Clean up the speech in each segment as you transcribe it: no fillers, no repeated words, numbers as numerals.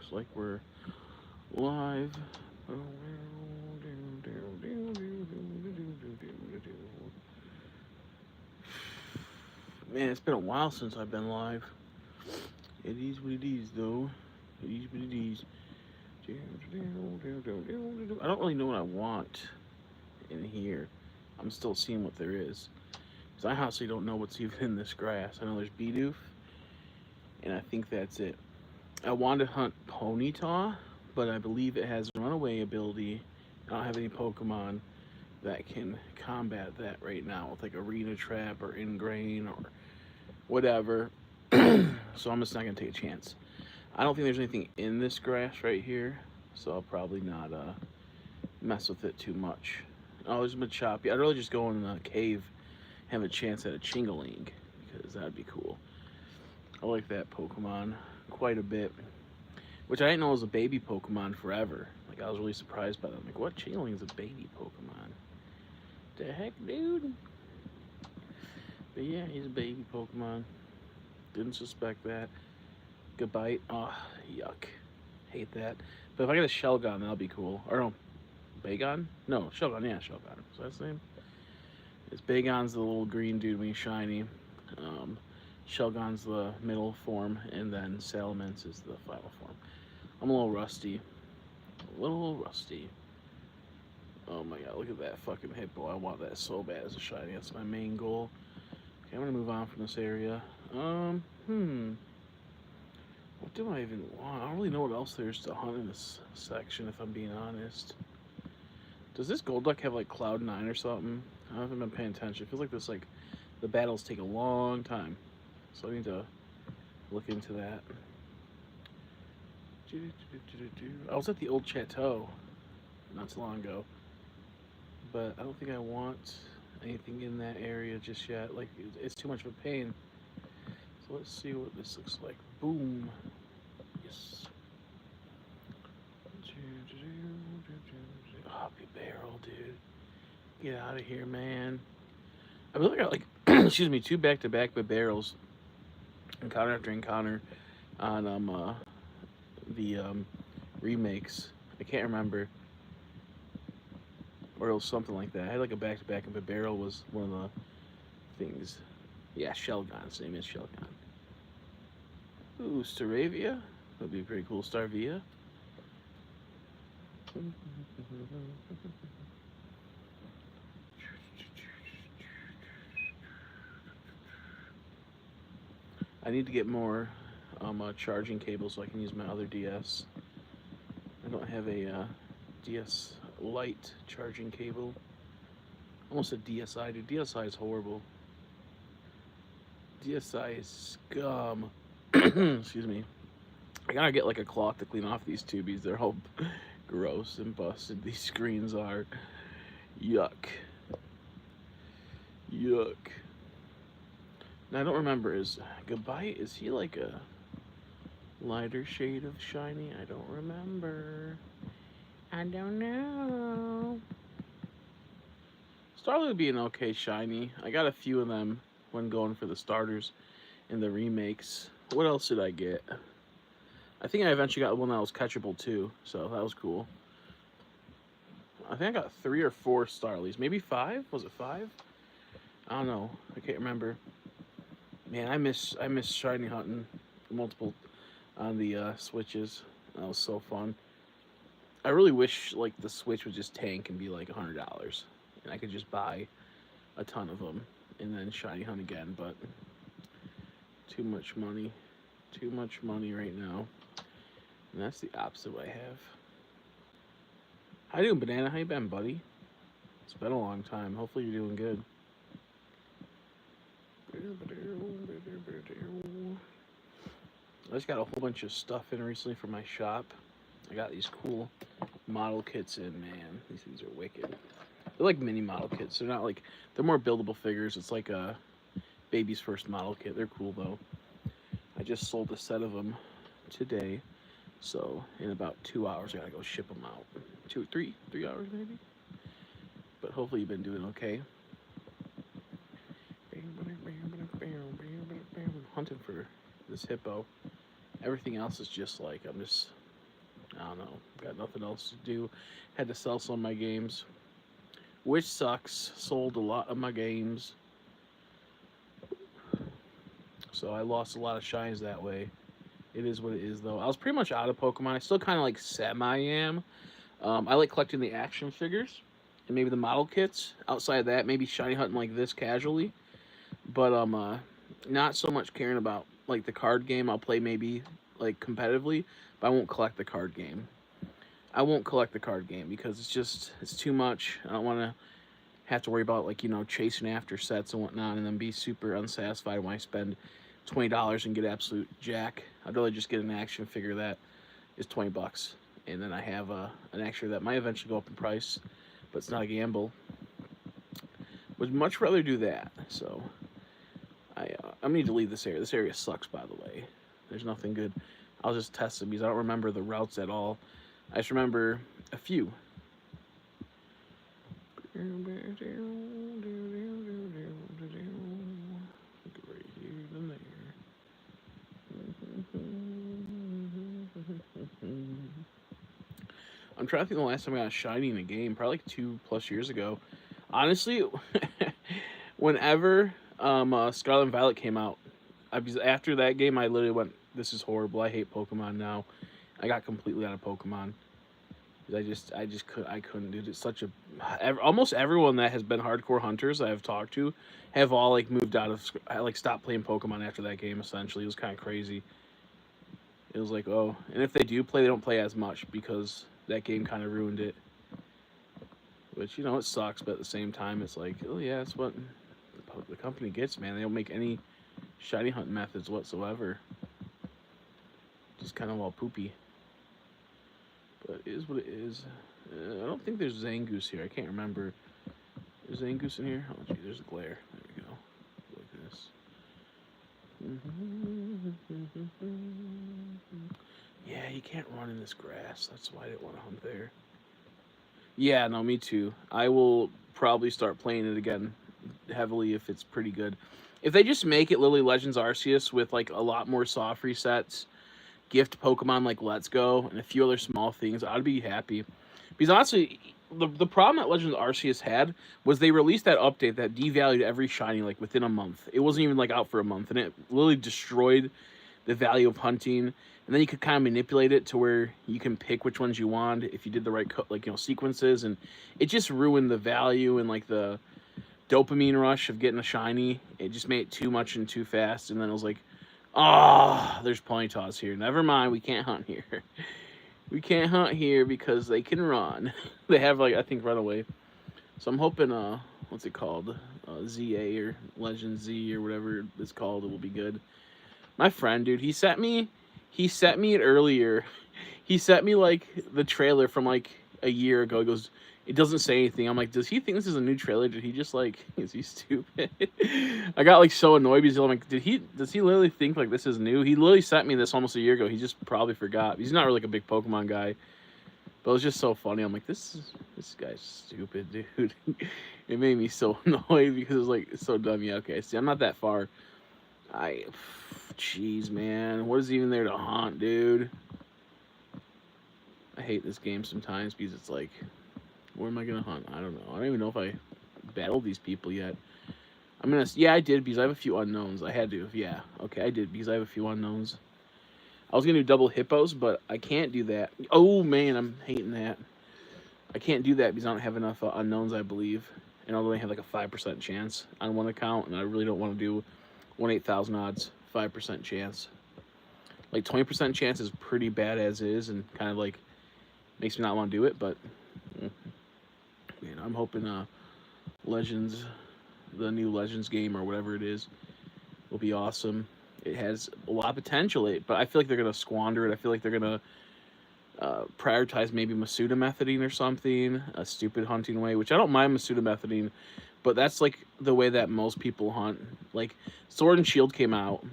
Looks like we're live. Man, it's been a while since I've been live. It is what it is, though. It is what it is. I don't really know what I want in here. I'm still seeing what there is. Because I honestly don't know what's even in this grass. I know there's Bidoof, and I think that's it. I wanted to hunt Ponyta, but I believe it has a runaway ability. I don't have any Pokemon that can combat that right now with like Arena Trap or Ingrain or whatever. So I'm just not gonna take a chance. I don't think there's anything in this grass right here, so I'll probably not mess with it too much. Oh, there's a Machop. I'd really just go in the cave, have a chance at a Chingaling, because that'd be cool. I like that Pokemon quite a bit, which I didn't know was a baby Pokemon forever. Like, I was really surprised by that. I'm like, what? Chingaling is a baby Pokemon? The heck, dude? But yeah, he's a baby Pokemon. Didn't suspect that. Goodbye. Oh, yuck. Hate that. But if I get a Shelgon, that'll be cool. Or no, Bagon? No, Shelgon. Yeah, Shelgon. Is that his name? It's Bagon's the little green dude when he's shiny. Um, Shelgon's the middle form, and then Salamence is the final form. I'm a little rusty. A little rusty. Oh my god, look at that fucking hippo. I want that so bad as a shiny. That's my main goal. Okay, I'm gonna move on from this area. What do I even want? I don't really know what else there is to hunt in this section, if I'm being honest. Does this Golduck have like Cloud 9 or something? I haven't been paying attention. It feels like this, like, the battles take a long time. So I need to look into that. I was at the old chateau not too long ago, but I don't think I want anything in that area just yet. Like, it's too much of a pain. So let's see what this looks like. Boom. Yes. Hoppy barrel, dude. Get out of here, man. I really got like, excuse me, two back-to-back barrels, encounter after encounter, on the remakes. I can't remember, or it was something like that. I had like a back-to-back, and barrel was one of the things. Yeah, Shelgon. His name is Shelgon. Ooh, Staravia. That'd be pretty cool. Starvia. I need to get more charging cables so I can use my other DS. I don't have a DS Lite charging cable. Almost a DSi, dude. DSi is horrible. DSi is scum. Excuse me. I gotta get like a cloth to clean off these tubies. They're all gross and busted. These screens are. Yuck. Yuck. Now I don't remember, is Goodbye, is he like a lighter shade of shiny? I don't remember. I don't know. Starly would be an okay shiny. I got a few of them when going for the starters in the remakes. What else did I get? I think I eventually got one that was catchable too, so that was cool. I think I got 3 or 4 Starlies. Maybe 5? Was it 5? I don't know. I can't remember. Man, I miss shiny hunting multiple on the switches. That was so fun. I really wish like the Switch would just tank and be like $100, and I could just buy a ton of them and then shiny hunt again. But too much money right now, and that's the opposite of what I have. How you doing, Banana? How you been, buddy? It's been a long time. Hopefully you're doing good. I just got a whole bunch of stuff in recently for my shop. I got these cool model kits in, man. These things are wicked. They're like mini model kits. They're not like, they're more buildable figures. It's like a baby's first model kit. They're cool though. I just sold a set of them today. So in about 2 hours, I gotta go ship them out. 3 hours maybe. But hopefully you've been doing okay. Hunting for this hippo. Everything else is just like, I'm just I don't know. Got nothing else to do. Had to sell some of my games, which sucks. Sold a lot of my games, so I lost a lot of shines that way. It is what it is, though. I was pretty much out of Pokemon. I still kind of like semi am. I like collecting the action figures and maybe the model kits. Outside of that, maybe shiny hunting like this casually, but not so much caring about like the card game. I'll play maybe like competitively, but I won't collect the card game. I won't collect the card game because it's too much. I don't want to have to worry about like chasing after sets and whatnot, and then be super unsatisfied when I spend $20 and get absolute jack. I'd rather just get an action figure that is $20, and then I have an action that might eventually go up in price, but it's not a gamble. Would much rather do that. So I need to leave this area. This area sucks, by the way. There's nothing good. I'll just test them because I don't remember the routes at all. I just remember a few. I'm trying to think the last time I got a shiny in a game, probably like 2+ years ago. Honestly, whenever Scarlet and Violet came out, after that game, I literally went, "This is horrible. I hate Pokemon now." I got completely out of Pokemon. I couldn't do it. It's such a almost everyone that has been hardcore hunters I've talked to have all like moved out of like stopped playing Pokemon after that game. Essentially, it was kind of crazy. It was like, oh, and if they do play, they don't play as much because that game kind of ruined it. Which it sucks, but at the same time, it's like, oh yeah, that's what the company gets, man. They don't make any shiny hunting methods whatsoever. Just kind of all poopy. But it is what it is. I don't think there's Zangoose here. I can't remember. Is Zangoose in here? Oh, gee, there's a glare. There we go. Like this. Yeah, you can't run in this grass. That's why I didn't want to hunt there. Yeah, no, me too. I will probably start playing it again heavily if it's pretty good. If they just make it Lily Legends Arceus with like a lot more soft resets, gift Pokemon like Let's Go, and a few other small things, I'd be happy. Because honestly, the problem that Legends Arceus had was they released that update that devalued every shiny like within a month. It wasn't even like out for a month, and it literally destroyed the value of hunting. And then you could kind of manipulate it to where you can pick which ones you want if you did the right sequences, and it just ruined the value and like the dopamine rush of getting a shiny. It just made it too much and too fast, and then it was like, oh, there's Ponyta's here. Never mind, we can't hunt here. We can't hunt here because they can run. They have like I think Runaway. So I'm hoping what's it called? ZA or Legend Z or whatever it's called. It will be good. My friend, dude, he sent me it earlier. He sent me like the trailer from like a year ago. He goes, it doesn't say anything. I'm like, does he think this is a new trailer? Did he just like, is he stupid? I got like so annoyed because I'm like, does he literally think like this is new? He literally sent me this almost a year ago. He just probably forgot. He's not really like a big Pokemon guy. But it was just so funny. I'm like, this guy's stupid, dude. It made me so annoyed because it was like so dumb. Yeah, okay. See, I'm not that far. Jeez, man. What is even there to haunt, dude? I hate this game sometimes because it's like, where am I gonna hunt? I don't know. I don't even know if I battled these people yet. Yeah, I did because I have a few unknowns. I had to. Yeah, okay, I did because I have a few unknowns. I was gonna do double hippos, but I can't do that. Oh man, I'm hating that. I can't do that because I don't have enough unknowns, I believe, and I'll only have like a 5% chance on one account, and I really don't want to do 1/8,000 odds, 5% chance. Like 20% chance is pretty bad as is, and kind of like makes me not want to do it. But man, I'm hoping Legends, the new Legends game or whatever it is, will be awesome. It has a lot of potential, but I feel like they're gonna squander it. I feel like they're gonna prioritize maybe Masuda methoding or something, a stupid hunting way, which I don't mind Masuda methoding, but that's like the way that most people hunt. Like Sword and Shield came out,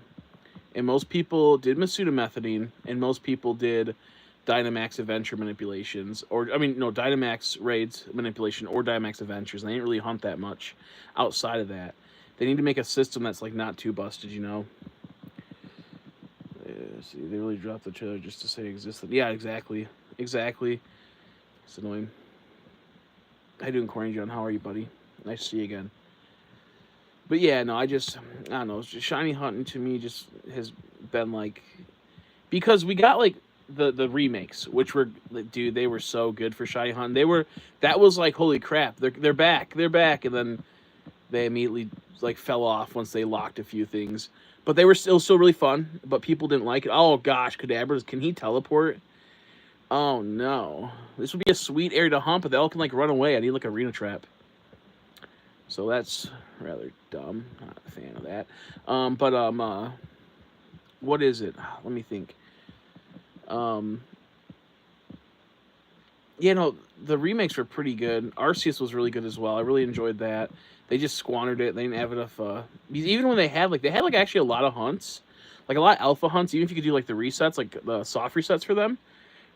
and most people did Masuda methoding, and most people did Dynamax adventure manipulations, Dynamax raids manipulation or Dynamax adventures, and they didn't really hunt that much outside of that. They need to make a system that's like not too busted, See, they really dropped the trailer just to say existed. Yeah, exactly. exactly. It's annoying. How you doing, Corny John? How are you, buddy? Nice to see you again. But yeah, no, I don't know. It's just shiny hunting to me just has been like because we got like the remakes, which were dude, they were so good for shiny hunting. They were that was like holy crap, they're back, and then they immediately like fell off once they locked a few things. But they were still really fun. But people didn't like it. Oh gosh, Kadabras, can he teleport? Oh no, this would be a sweet area to hunt, but they all can like run away. I need like arena trap. So that's rather dumb. Not a fan of that. What is it? Let me think. Um, yeah, no, the remakes were pretty good. Arceus was really good as well. I really enjoyed that. They just squandered it. They didn't have enough. Because even when they had like actually a lot of hunts, like a lot of alpha hunts. Even if you could do like the resets, like the soft resets for them,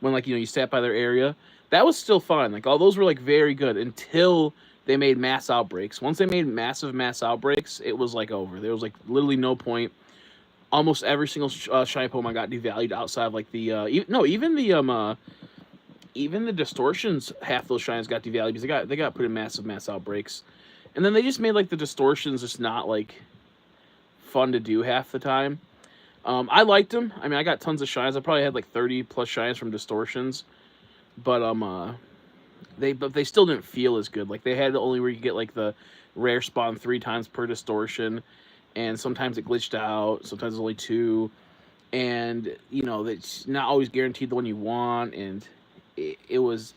when like you sat by their area, that was still fun. Like all those were like very good until they made mass outbreaks. Once they made mass outbreaks, it was like over. There was like literally no point. Almost every single shiny Pokemon got devalued outside of like the even the distortions. Half those shines got devalued because they got put in mass outbreaks, and then they just made like the distortions just not like fun to do half the time. I liked them. I mean, I got tons of shines. I probably had like 30 plus shines from distortions, but they still didn't feel as good. Like they had only where you get like the rare spawn 3 times per distortion, and sometimes it glitched out. Sometimes it's only 2, and it's not always guaranteed the one you want, and it was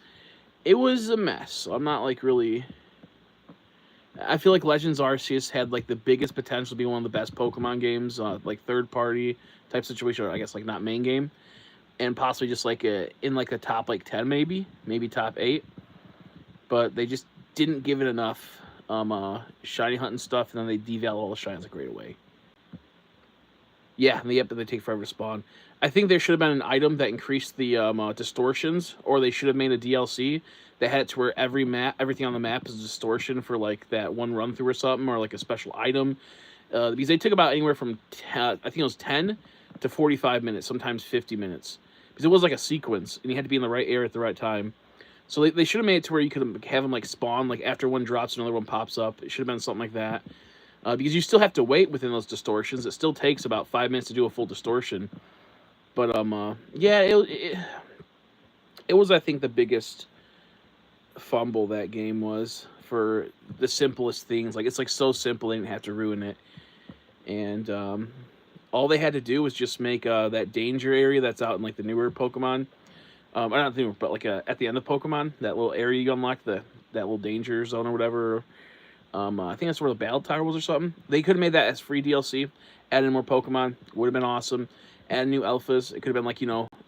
a mess. So I'm not like really. I feel like Legends Arceus had like the biggest potential to be one of the best Pokemon games, like third party type situation, or I guess like not main game, and possibly just like in like the top like 10 maybe top 8, but they just didn't give it enough shiny hunting stuff, and then they deval all the shines like right away. Yeah, and they take forever to spawn. I think there should have been an item that increased the distortions, or they should have made a DLC that had it to where everything on the map is a distortion for like that one run through or something, or like a special item. Because they took about anywhere from I think it was 10 to 45 minutes, sometimes 50 minutes, because it was like a sequence, and you had to be in the right area at the right time. So they should have made it to where you could have them like spawn, like after one drops, another one pops up. It should have been something like that. Because you still have to wait within those distortions. It still takes about 5 minutes to do a full distortion. But yeah, it was, I think, the biggest fumble that game was for the simplest things. Like it's like so simple they didn't have to ruin it. And all they had to do was just make that danger area that's out in like the newer Pokemon. Or not the newer, but like at the end of Pokemon, that little area you unlock, that little danger zone or whatever. I think that's where the Battle Tower was or something. They could have made that as free DLC, added in more Pokemon, would have been awesome. Add new alphas. It could have been like,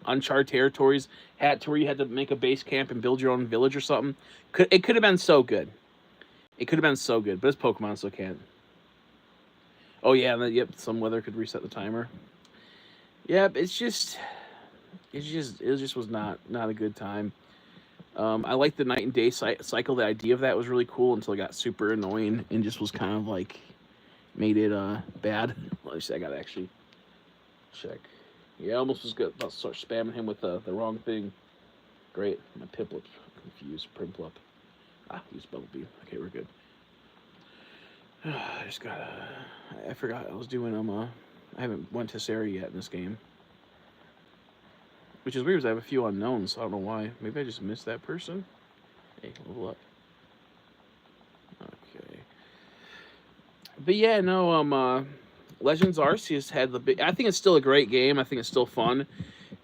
uncharted territories, had to where you had to make a base camp and build your own village or something. It could have been so good. It could have been so good, but it's Pokemon, so it can't. Oh yeah, and then, yep, some weather could reset the timer. Yep, it just was not a good time. I liked the night and day cycle. The idea of that was really cool until it got super annoying and just was kind of like made it bad. Let me see. I gotta actually check. Yeah, I almost was about to start spamming him with the wrong thing. Great, my Piplup confused. Primplup. Use Bumblebee. Okay, we're good. I just gotta. I forgot I was doing I haven't went to Sarah yet in this game. Which is weird because I have a few unknowns, so I don't know why. Maybe I just missed that person. Hey, level up. Okay. But yeah, no, Legends Arceus had the big... I think it's still a great game. I think it's still fun.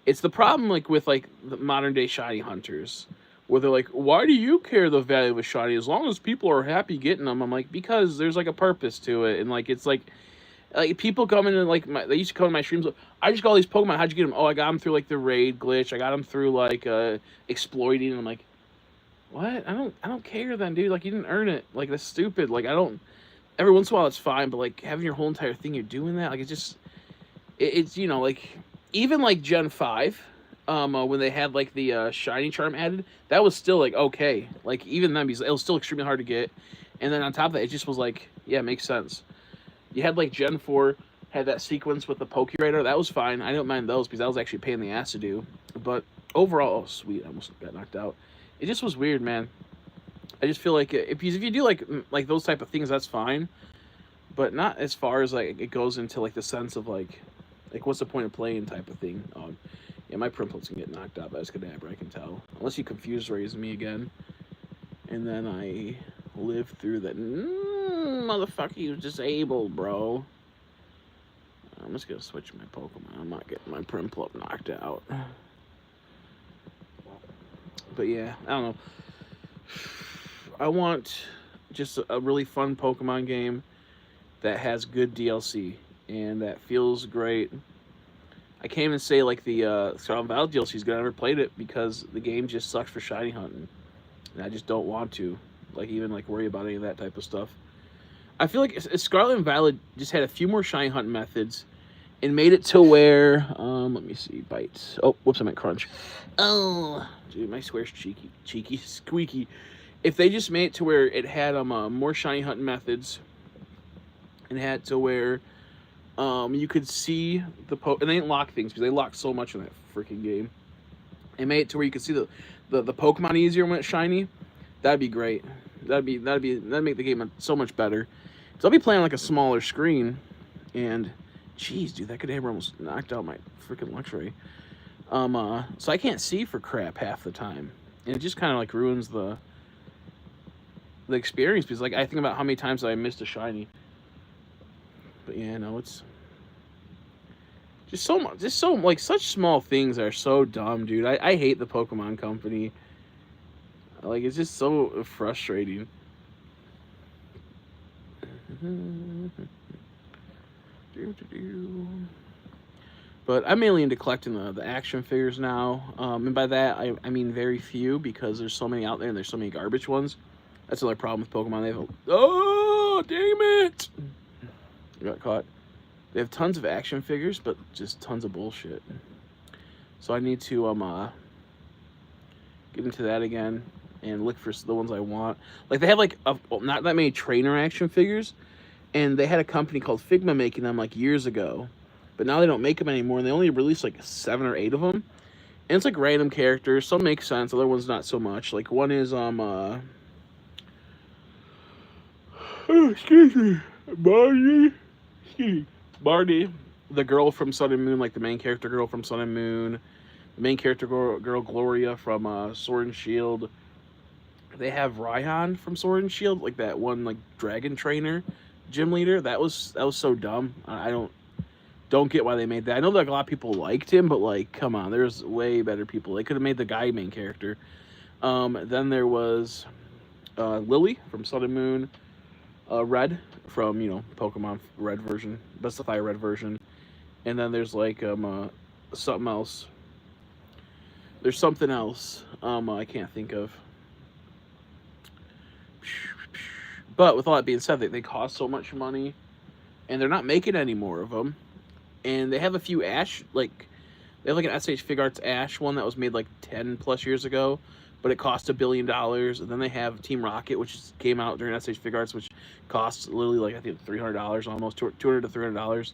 It's the problem like with like the modern day shiny hunters, where they're like, why do you care the value of a shiny as long as people are happy getting them? I'm like, because there's like a purpose to it, and like it's like people come in and like they used to come in my streams. I just got all these Pokemon. How'd you get them? Oh, I got them through like the raid glitch. I got them through like exploiting. And I'm like, what? I don't care then, dude. Like you didn't earn it. Like that's stupid. Like I don't. Every once in a while it's fine, but like having your whole entire thing, you're doing that. Like it's just, it's like even like Gen 5, when they had like the shiny charm added, that was still like okay. Like even then, because it was still extremely hard to get. And then on top of that, it just was like, yeah, it makes sense. You had like Gen 4 had that sequence with the Poke Radar. That was fine. I don't mind those because that was actually a pain in the ass to do. But overall, oh sweet, I almost got knocked out. It just was weird, man. I just feel like if you do like those type of things, that's fine, but not as far as like it goes into like the sense of like what's the point of playing type of thing. Yeah, my Primplets can get knocked out by Escadabra, I can tell. Unless you confuse raise me again, and then I live through that. Motherfucker, you disabled, bro. I'm just gonna switch my Pokemon. I'm not getting my Primplop knocked out. But yeah, I don't know. I want just a really fun Pokemon game that has good DLC and that feels great. I can't even say like the Scarlet Violet DLC is good. I never played it because the game just sucks for shiny hunting, and I just don't want to like even like worry about any of that type of stuff. I feel like Scarlet and Violet just had a few more shiny hunting methods and made it to where let me see, bites. Oh, whoops, I meant crunch. Oh, dude, my swear's cheeky, squeaky. If they just made it to where it had more shiny hunting methods and had to where you could see and they didn't lock things because they locked so much in that freaking game. It made it to where you could see the Pokemon easier when it's shiny. That'd be great. That'd make the game so much better. So I'll be playing like a smaller screen, and jeez, dude, that could have almost knocked out my freaking Luxray. So I can't see for crap half the time, and it just kind of like ruins the experience because like I think about how many times I missed a shiny. But yeah, no, it's just so much, like such small things are so dumb, dude. I hate the Pokemon Company. Like it's just so frustrating. But I'm mainly into collecting the action figures now, and by that I mean very few because there's so many out there and there's so many garbage ones. That's another problem with Pokemon. They have oh damn it! I got caught. They have tons of action figures, but just tons of bullshit. So I need to get into that again and look for the ones I want. Like they have like not that many trainer action figures, and they had a company called Figma making them like years ago, but now they don't make them anymore. And they only release like 7 or 8 of them, and it's like random characters. Some make sense, other ones not so much. Like one is excuse me, Bailie. Barney, the girl from Sun and Moon, like the main character girl from Sun and Moon, the main character girl Gloria from Sword and Shield. They have Raihan from Sword and Shield, like that one like dragon trainer, gym leader. That was so dumb. I don't get why they made that. I know that a lot of people liked him, but like, come on, there's way better people. They could have made the guy main character. Then there was Lily from Sun and Moon, Red from Pokemon Red version, Best of Fire Red version, and then there's like something else. There's something else I can't think of. But with all that being said, they cost so much money, and they're not making any more of them. And they have a few Ash, like they have like an SH Fig Arts Ash one that was made like 10 plus years ago, but it cost $1 billion. And then they have Team Rocket, which came out during SH Fig Arts, which costs literally like I think $300, almost $200 to $300.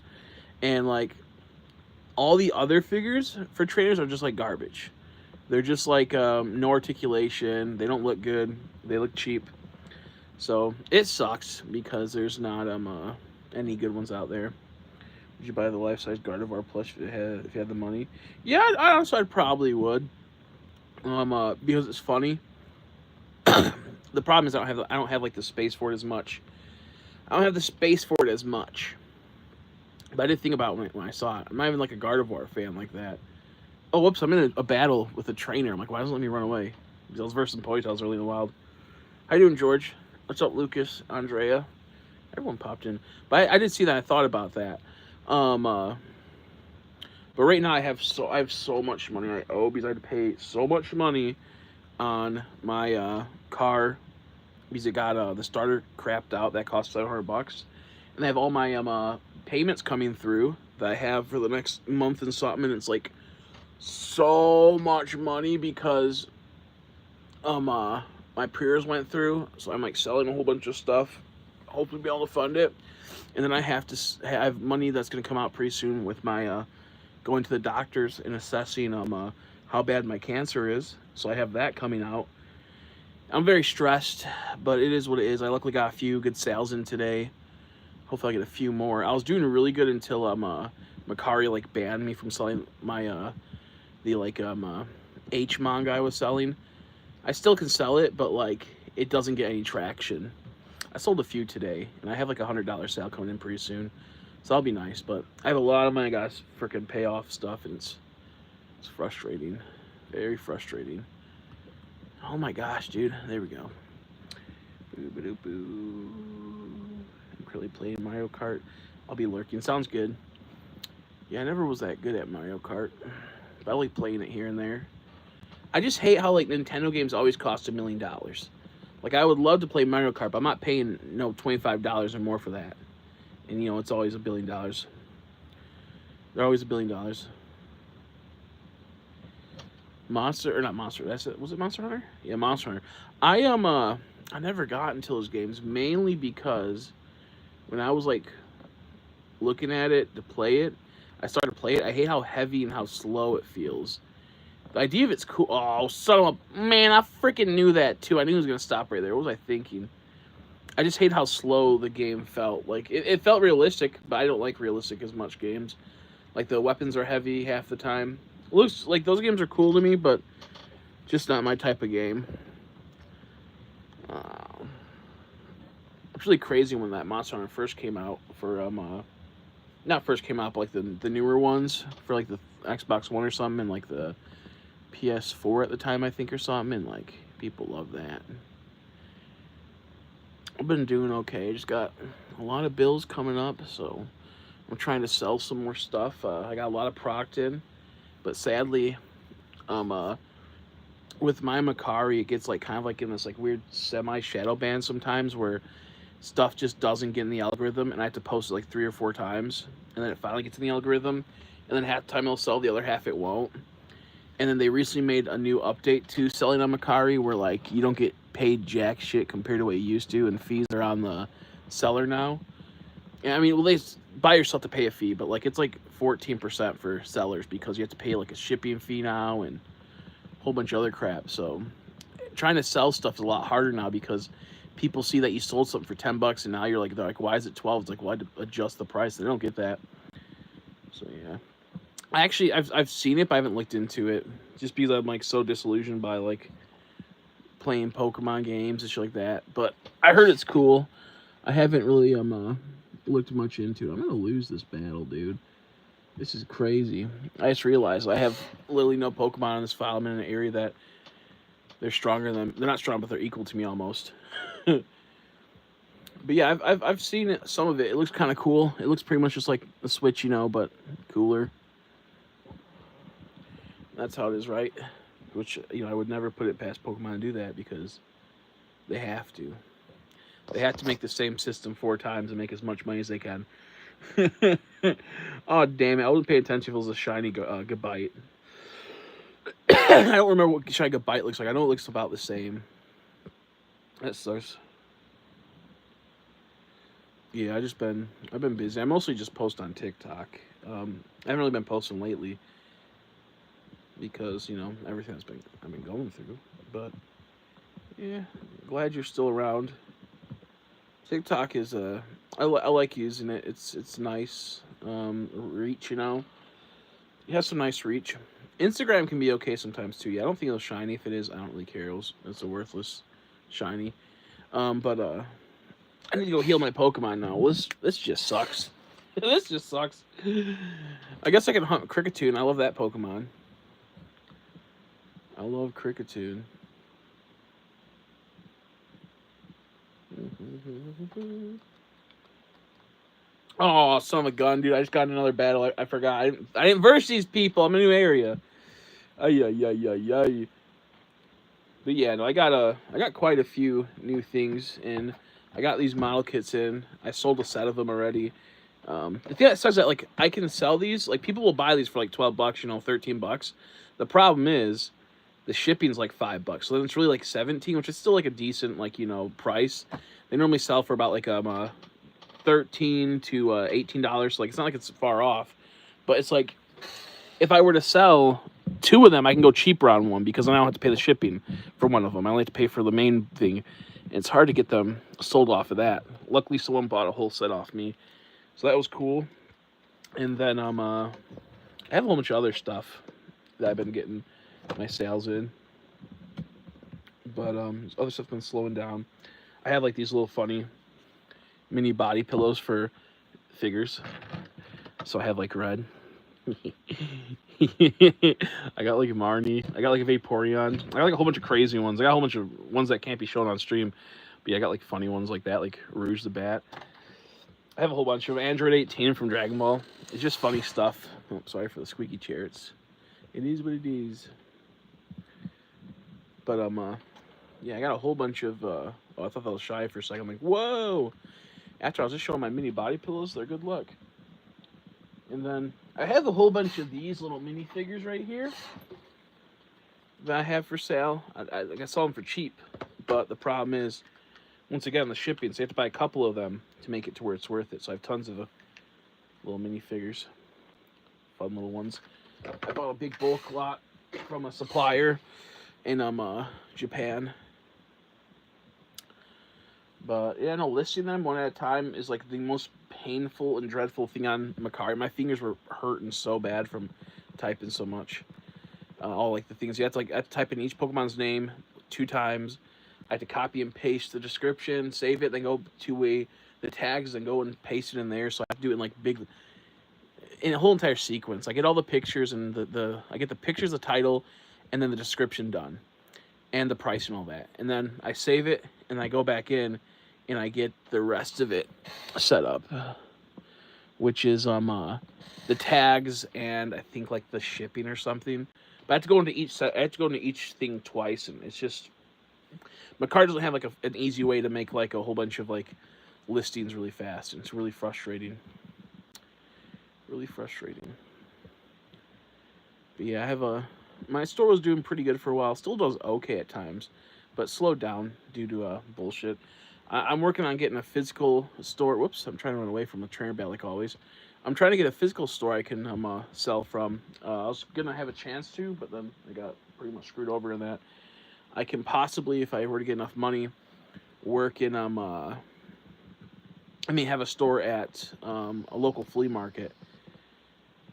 And like all the other figures for trainers are just like garbage. They're just like no articulation. They don't look good. They look cheap. So it sucks because there's not any good ones out there. Would you buy the life-size Gardevoir plush if you had the money? Yeah, I honestly I probably would. Because it's funny. The problem is I don't have like the space for it as much. I don't have the space for it as much. But I did think about it when I saw it. I'm not even like a Gardevoir fan like that. Oh, whoops! I'm in a battle with a trainer. I'm like, why doesn't it let me run away? Because I was versus some Ponytails early in the wild. How you doing, George? What's up, Lucas? Andrea? Everyone popped in. But I did see that. I thought about that. But right now I have so much money I owe because I had to pay so much money on my car because it got the starter crapped out. That cost $700, and I have all my payments coming through that I have for the next month and something. And it's like so much money because my pre-orders went through, so I'm like selling a whole bunch of stuff, hopefully be able to fund it. And then I have money that's going to come out pretty soon with my going to the doctors and assessing how bad my cancer is. So I have that coming out. I'm very stressed, but it is what it is. I luckily got a few good sales in today. Hopefully I get a few more. I was doing really good until Macari like banned me from selling my the H manga I was selling. I still can sell it, but like it doesn't get any traction. I sold a few today, and I have like $100 sale coming in pretty soon, so that'll be nice. But I have a lot of money, guys, freaking pay off stuff, and it's frustrating, very frustrating. Oh my gosh, dude, there we go. Boo. I'm currently playing Mario Kart. I'll be lurking. Sounds good. Yeah, I never was that good at Mario Kart. But I like playing it here and there. I just hate how like Nintendo games always cost $1 million. Like I would love to play Mario Kart, but I'm not paying $25 or more for that. And you know it's always $1 billion. They're always $1 billion. Monster or not Monster? That's it. Was it Monster Hunter? Yeah, Monster Hunter. I never got into those games mainly because when I was like looking at it to play it, I started to play it. I hate how heavy and how slow it feels. The idea of it's cool. Oh, son of a man! I freaking knew that too. I knew it was gonna stop right there. What was I thinking? I just hate how slow the game felt. Like it felt realistic, but I don't like realistic as much games. Like the weapons are heavy half the time. It looks like those games are cool to me, but just not my type of game. It's really crazy when that Monster Hunter first came out for not first came out, but like the newer ones for like the Xbox One or something, and like the PS4 at the time, I think, or something, and like people love that. I've been doing okay. I just got a lot of bills coming up, so I'm trying to sell some more stuff. I got a lot of product in, but sadly, with my Macari, it gets like kind of like in this like weird semi-shadow band sometimes where stuff just doesn't get in the algorithm, and I have to post it like 3 or 4 times, and then it finally gets in the algorithm, and then half the time it'll sell, the other half it won't. And then they recently made a new update to selling on Macari where like you don't get paid jack shit compared to what you used to, and fees are on the seller now. And I mean, well, they buy yourself to pay a fee, but like it's like 14% for sellers because you have to pay like a shipping fee now and a whole bunch of other crap. So trying to sell stuff is a lot harder now because people see that you sold something for $10 and now you're like, they're like, why is it 12? It's like, well, I had to adjust the price. They don't get that. So yeah. I've seen it, but I haven't looked into it. Just because I'm like so disillusioned by like playing Pokemon games and shit like that. But I heard it's cool. I haven't really looked much into it. I'm gonna lose this battle, dude. This is crazy. I just realized I have literally no Pokemon in this file. I'm in an area that they're stronger than. They're not strong, but they're equal to me almost. But yeah, I've seen it, some of it. It looks kind of cool. It looks pretty much just like the Switch, you know, but cooler. That's how it is, right? Which, you know, I would never put it past Pokemon to do that because they have to. They have to make the same system 4 times and make as much money as they can. Oh, damn it. I wasn't paying attention if it was a shiny Gabite. I don't remember what shiny Gabite looks like. I know it looks about the same. That sucks. Yeah, I've been busy. I mostly just post on TikTok. I haven't really been posting lately because, you know, everything I've been going through. But yeah, glad you're still around. TikTok is I like using it. It's nice reach, you know. It has some nice reach. Instagram can be okay sometimes too. Yeah, I don't think it'll shiny. If it is, I don't really care. It's a worthless shiny. But I need to go heal my Pokemon now. This just sucks. This just sucks. I guess I can hunt Kricketune. I love that Pokemon. I love Kricketune. Oh, son of a gun, dude. I just got another battle. I forgot. I didn't verse these people. I'm in a new area. Ay. But yeah, no, I got quite a few new things in. I got these model kits in. I sold a set of them already. The thing that says that, like, I can sell these. Like, people will buy these for like $12, you know, $13. The problem is the shipping's like $5. So then it's really like 17, which is still like a decent, like, you know, price. They normally sell for about like $13 to $18. So, like, it's not like it's far off. But it's like, if I were to sell 2 of them, I can go cheaper on one because I don't have to pay the shipping for one of them. I only have to pay for the main thing. It's hard to get them sold off of that. Luckily, someone bought a whole set off me, so that was cool. And then I have a whole bunch of other stuff that I've been getting my sales in, but other stuff's been slowing down. I have like these little funny mini body pillows for figures, so I have like red. I got like Marnie. I got like a Vaporeon. I got like a whole bunch of crazy ones. I got a whole bunch of ones that can't be shown on stream. But yeah, I got like funny ones like that, like Rouge the Bat. I have a whole bunch of Android 18 from Dragon Ball. It's just funny stuff. Oh, sorry for the squeaky chair. It is what it is. But yeah, I got a whole bunch of. Oh, I thought that was shy for a second. I'm like, whoa! After I was just showing my mini body pillows, they're good luck. And then I have a whole bunch of these little minifigures right here that I have for sale. I saw them for cheap, but the problem is, once again, the shipping. So you have to buy a couple of them to make it to where it's worth it. So I have tons of little minifigures, fun little ones. I bought a big bulk lot from a supplier in Japan. But yeah, no, listing them one at a time is like the most painful and dreadful thing on Macari. My fingers were hurting so bad from typing so much. All like the things you have to I have to type in each Pokemon's name 2 times. I have to copy and paste the description, save it, then go to the tags, and go and paste it in there. So I have to do it in like big, in a whole entire sequence. I get all the pictures and I get the pictures, the title, and then the description done, and the price and all that. And then I save it, and I go back in, and I get the rest of it set up, which is the tags and I think like the shipping or something. But I have to go into each set. I have to go into each thing twice, and it's just my card doesn't have like an easy way to make like a whole bunch of like listings really fast, and it's really frustrating. Really frustrating. But yeah, I have my store was doing pretty good for a while. Still does okay at times, but slowed down due to bullshit. I'm working on getting a physical store. Whoops, I'm trying to run away from the trainer bell like always. I'm trying to get a physical store I can sell from. I was gonna have a chance to, but then I got pretty much screwed over in that. I can possibly, if I were to get enough money, work in have a store at a local flea market.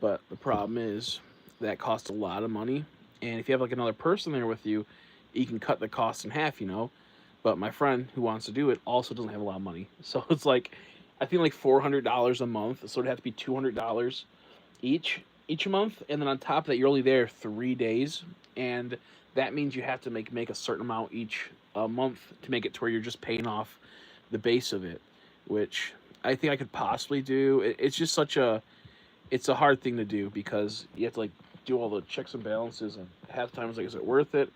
But the problem is that costs a lot of money, and if you have like another person there with you, you can cut the cost in half, you know. But my friend who wants to do it also doesn't have a lot of money, so it's like I think like $400 a month, so it'd have to be $200 each month, and then on top of that, you're only there 3 days, and that means you have to make a certain amount each month to make it to where you're just paying off the base of it, which I think I could possibly do. It's just it's a hard thing to do because you have to like do all the checks and balances, and half the time it's like, is it worth it?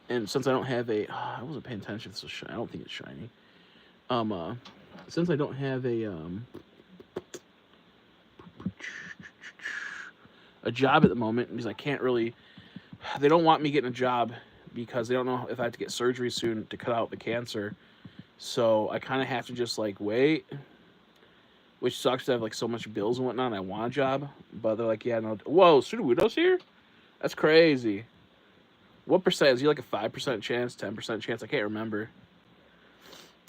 And since I don't have I wasn't paying attention if this was shiny. I don't think it's shiny. Since I don't have a job at the moment, because I can't really, they don't want me getting a job because they don't know if I have to get surgery soon to cut out the cancer. So I kind of have to just like wait, which sucks to have like so much bills and whatnot. And I want a job, but they're like, yeah, no. Whoa, Sudowoodo's here? That's crazy. What percent? Is he like a 5% chance, 10% chance? I can't remember.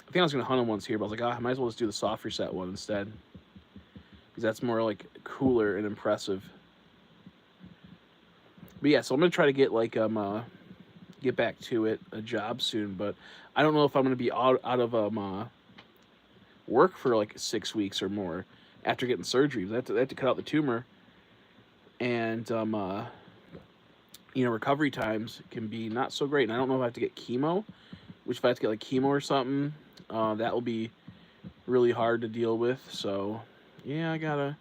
I think I was going to hunt him once here, but I was like, I might as well just do the soft reset one instead. Because that's more like cooler and impressive. But yeah, so I'm going to try to get like, get back to it, a job soon. But I don't know if I'm going to be out of, work for like 6 weeks or more after getting surgery. They have to cut out the tumor. And, recovery times can be not so great. And I don't know if I have to get chemo, which if I have to get like chemo or something, that will be really hard to deal with. So yeah, I gotta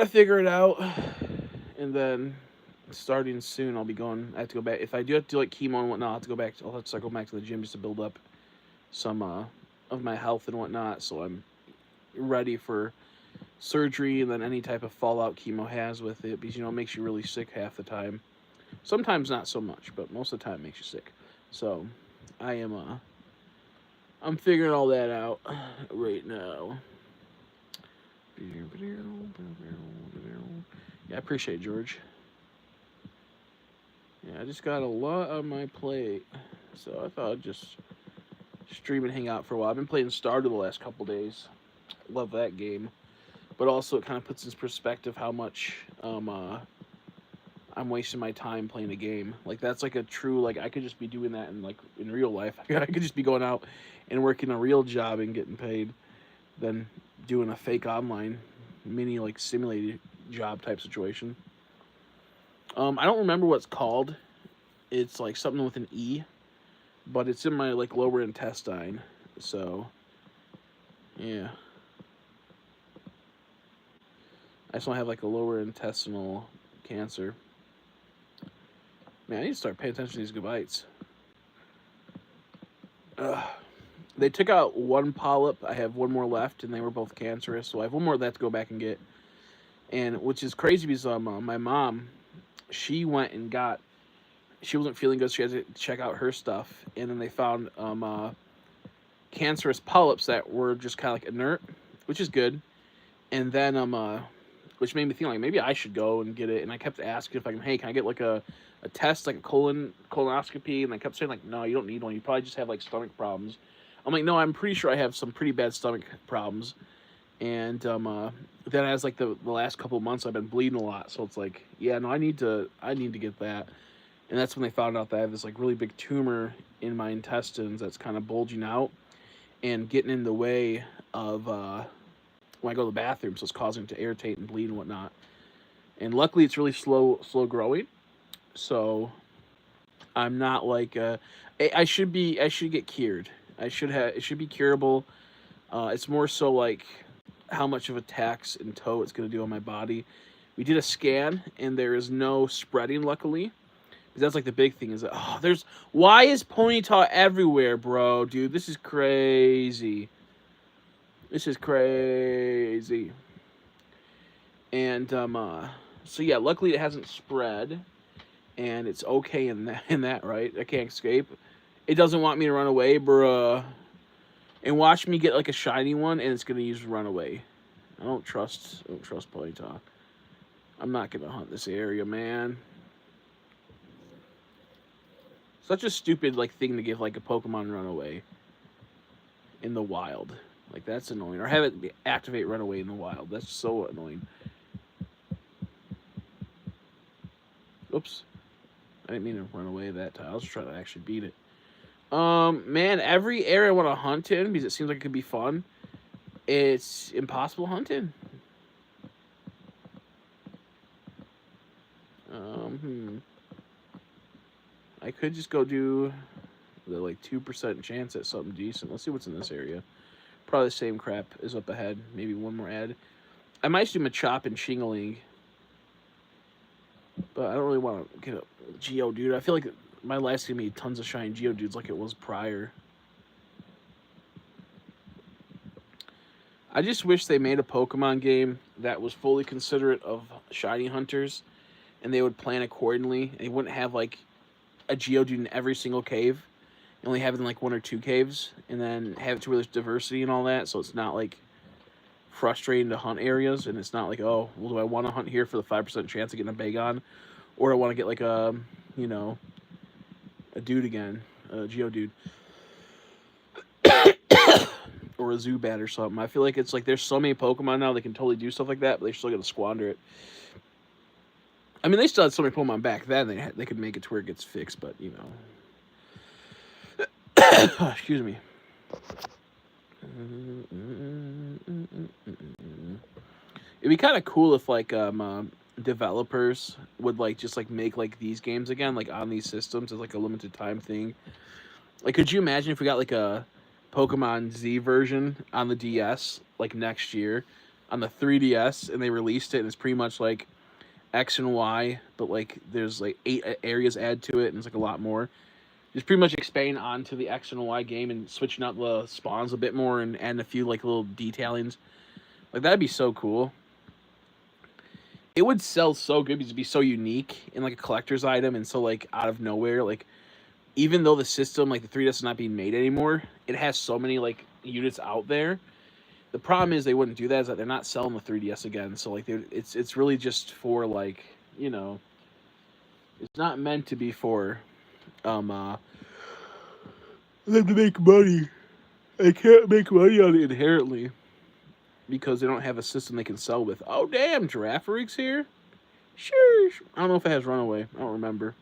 figure it out. And then starting soon, I'll be going. I have to go back. If I do have to do like chemo and whatnot, I'll have to go back. I'll have to start going back to the gym just to build up some of my health and whatnot, so I'm ready for surgery and then any type of fallout chemo has with it, because it makes you really sick half the time. Sometimes not so much, but most of the time it makes you sick. So I'm figuring all that out right now. Yeah, I appreciate it, George. I just got a lot on my plate, so I thought I'd just stream and hang out for a while. I've been playing Stardew the last couple days. Love that game, but also it kind of puts in perspective how much I'm wasting my time playing a game. Like that's like a true like I could just be doing that in real life. I could just be going out and working a real job and getting paid than doing a fake online mini like simulated job type situation. I don't remember what it's called. It's like something with an E, but it's in my like lower intestine. So, yeah. I just don't have like a lower intestinal cancer. Man, I need to start paying attention to these good bites. They took out one polyp. I have one more left, and they were both cancerous. So I have one more of that to go back and get. And which is crazy because my mom, she went and got. She wasn't feeling good. So she had to check out her stuff, and then they found cancerous polyps that were just kind of like inert, which is good. And then which made me think like maybe I should go and get it. And I kept asking if I can, hey, can I get like a test like a colonoscopy? And I kept saying like, no, you don't need one. You probably just have like stomach problems. I'm like, no, I'm pretty sure I have some pretty bad stomach problems. And then as like the last couple of months, I've been bleeding a lot. So it's like, yeah, no, I need to get that. And that's when they found out that I have this like really big tumor in my intestines that's kind of bulging out and getting in the way of when I go to the bathroom. So it's causing it to irritate and bleed and whatnot. And luckily, it's really slow growing. So I'm not like I should get cured. It should be curable. It's more so like how much of a tax and toll it's going to do on my body. We did a scan and there is no spreading, luckily. Because that's like the big thing is that why is ponytail everywhere, bro? Dude, this is crazy. This is crazy. And so yeah, luckily it hasn't spread. And it's okay in that, right? I can't escape. It doesn't want me to run away, bruh. And watch me get like a shiny one, and it's gonna use run away. I don't trust Ponyta. I'm not gonna hunt this area, man. Such a stupid like thing to give like a Pokemon run away in the wild. Like that's annoying. Or have it activate run away in the wild. That's so annoying. Oops. I didn't mean to run away that time. I was trying to actually beat it. Man, every area I want to hunt in because it seems like it could be fun. It's impossible hunting. I could just go do the like 2% chance at something decent. Let's see what's in this area. Probably the same crap is up ahead. Maybe one more ad. I might just do Machop and Shingling. But I don't really want to get a Geodude. I feel like my last game made tons of shiny Geodudes like it was prior. I just wish they made a Pokemon game that was fully considerate of shiny hunters, and they would plan accordingly. And they wouldn't have like a Geodude in every single cave. And only have it in like 1 or 2 caves, and then have it to where there's diversity and all that, so it's not like frustrating to hunt areas, and it's not like, oh, well, do I want to hunt here for the 5% chance of getting a Bagon, or I want to get like a, you know, a dude again, a Geodude, or a Zubat or something. I feel like it's like there's so many Pokemon now they can totally do stuff like that, but they still got to squander it. I mean, they still had so many Pokemon back then, they could make it to where it gets fixed, but, you know. Excuse me. It'd be kind of cool if like developers would like just like make like these games again, like on these systems as like a limited time thing. Like, could you imagine if we got like a Pokemon Z version on the DS like next year on the 3DS, and they released it, and it's pretty much like X and Y, but like there's like 8 areas added to it, and it's like a lot more. Just pretty much expanding onto the X and Y game and switching out the spawns a bit more and adding a few like little detailings. Like that'd be so cool. It would sell so good because it'd be so unique and like a collector's item and so like out of nowhere. Like even though the system like the 3DS is not being made anymore, it has so many like units out there. The problem is they wouldn't do that is that they're not selling the 3DS again. So like it's really just for like, you know, It's not meant to be for them to make money. They can't make money on it inherently because they don't have a system they can sell with. Oh damn, Giraffe Rig's here. Sure. I don't know if it has Runaway. I don't remember.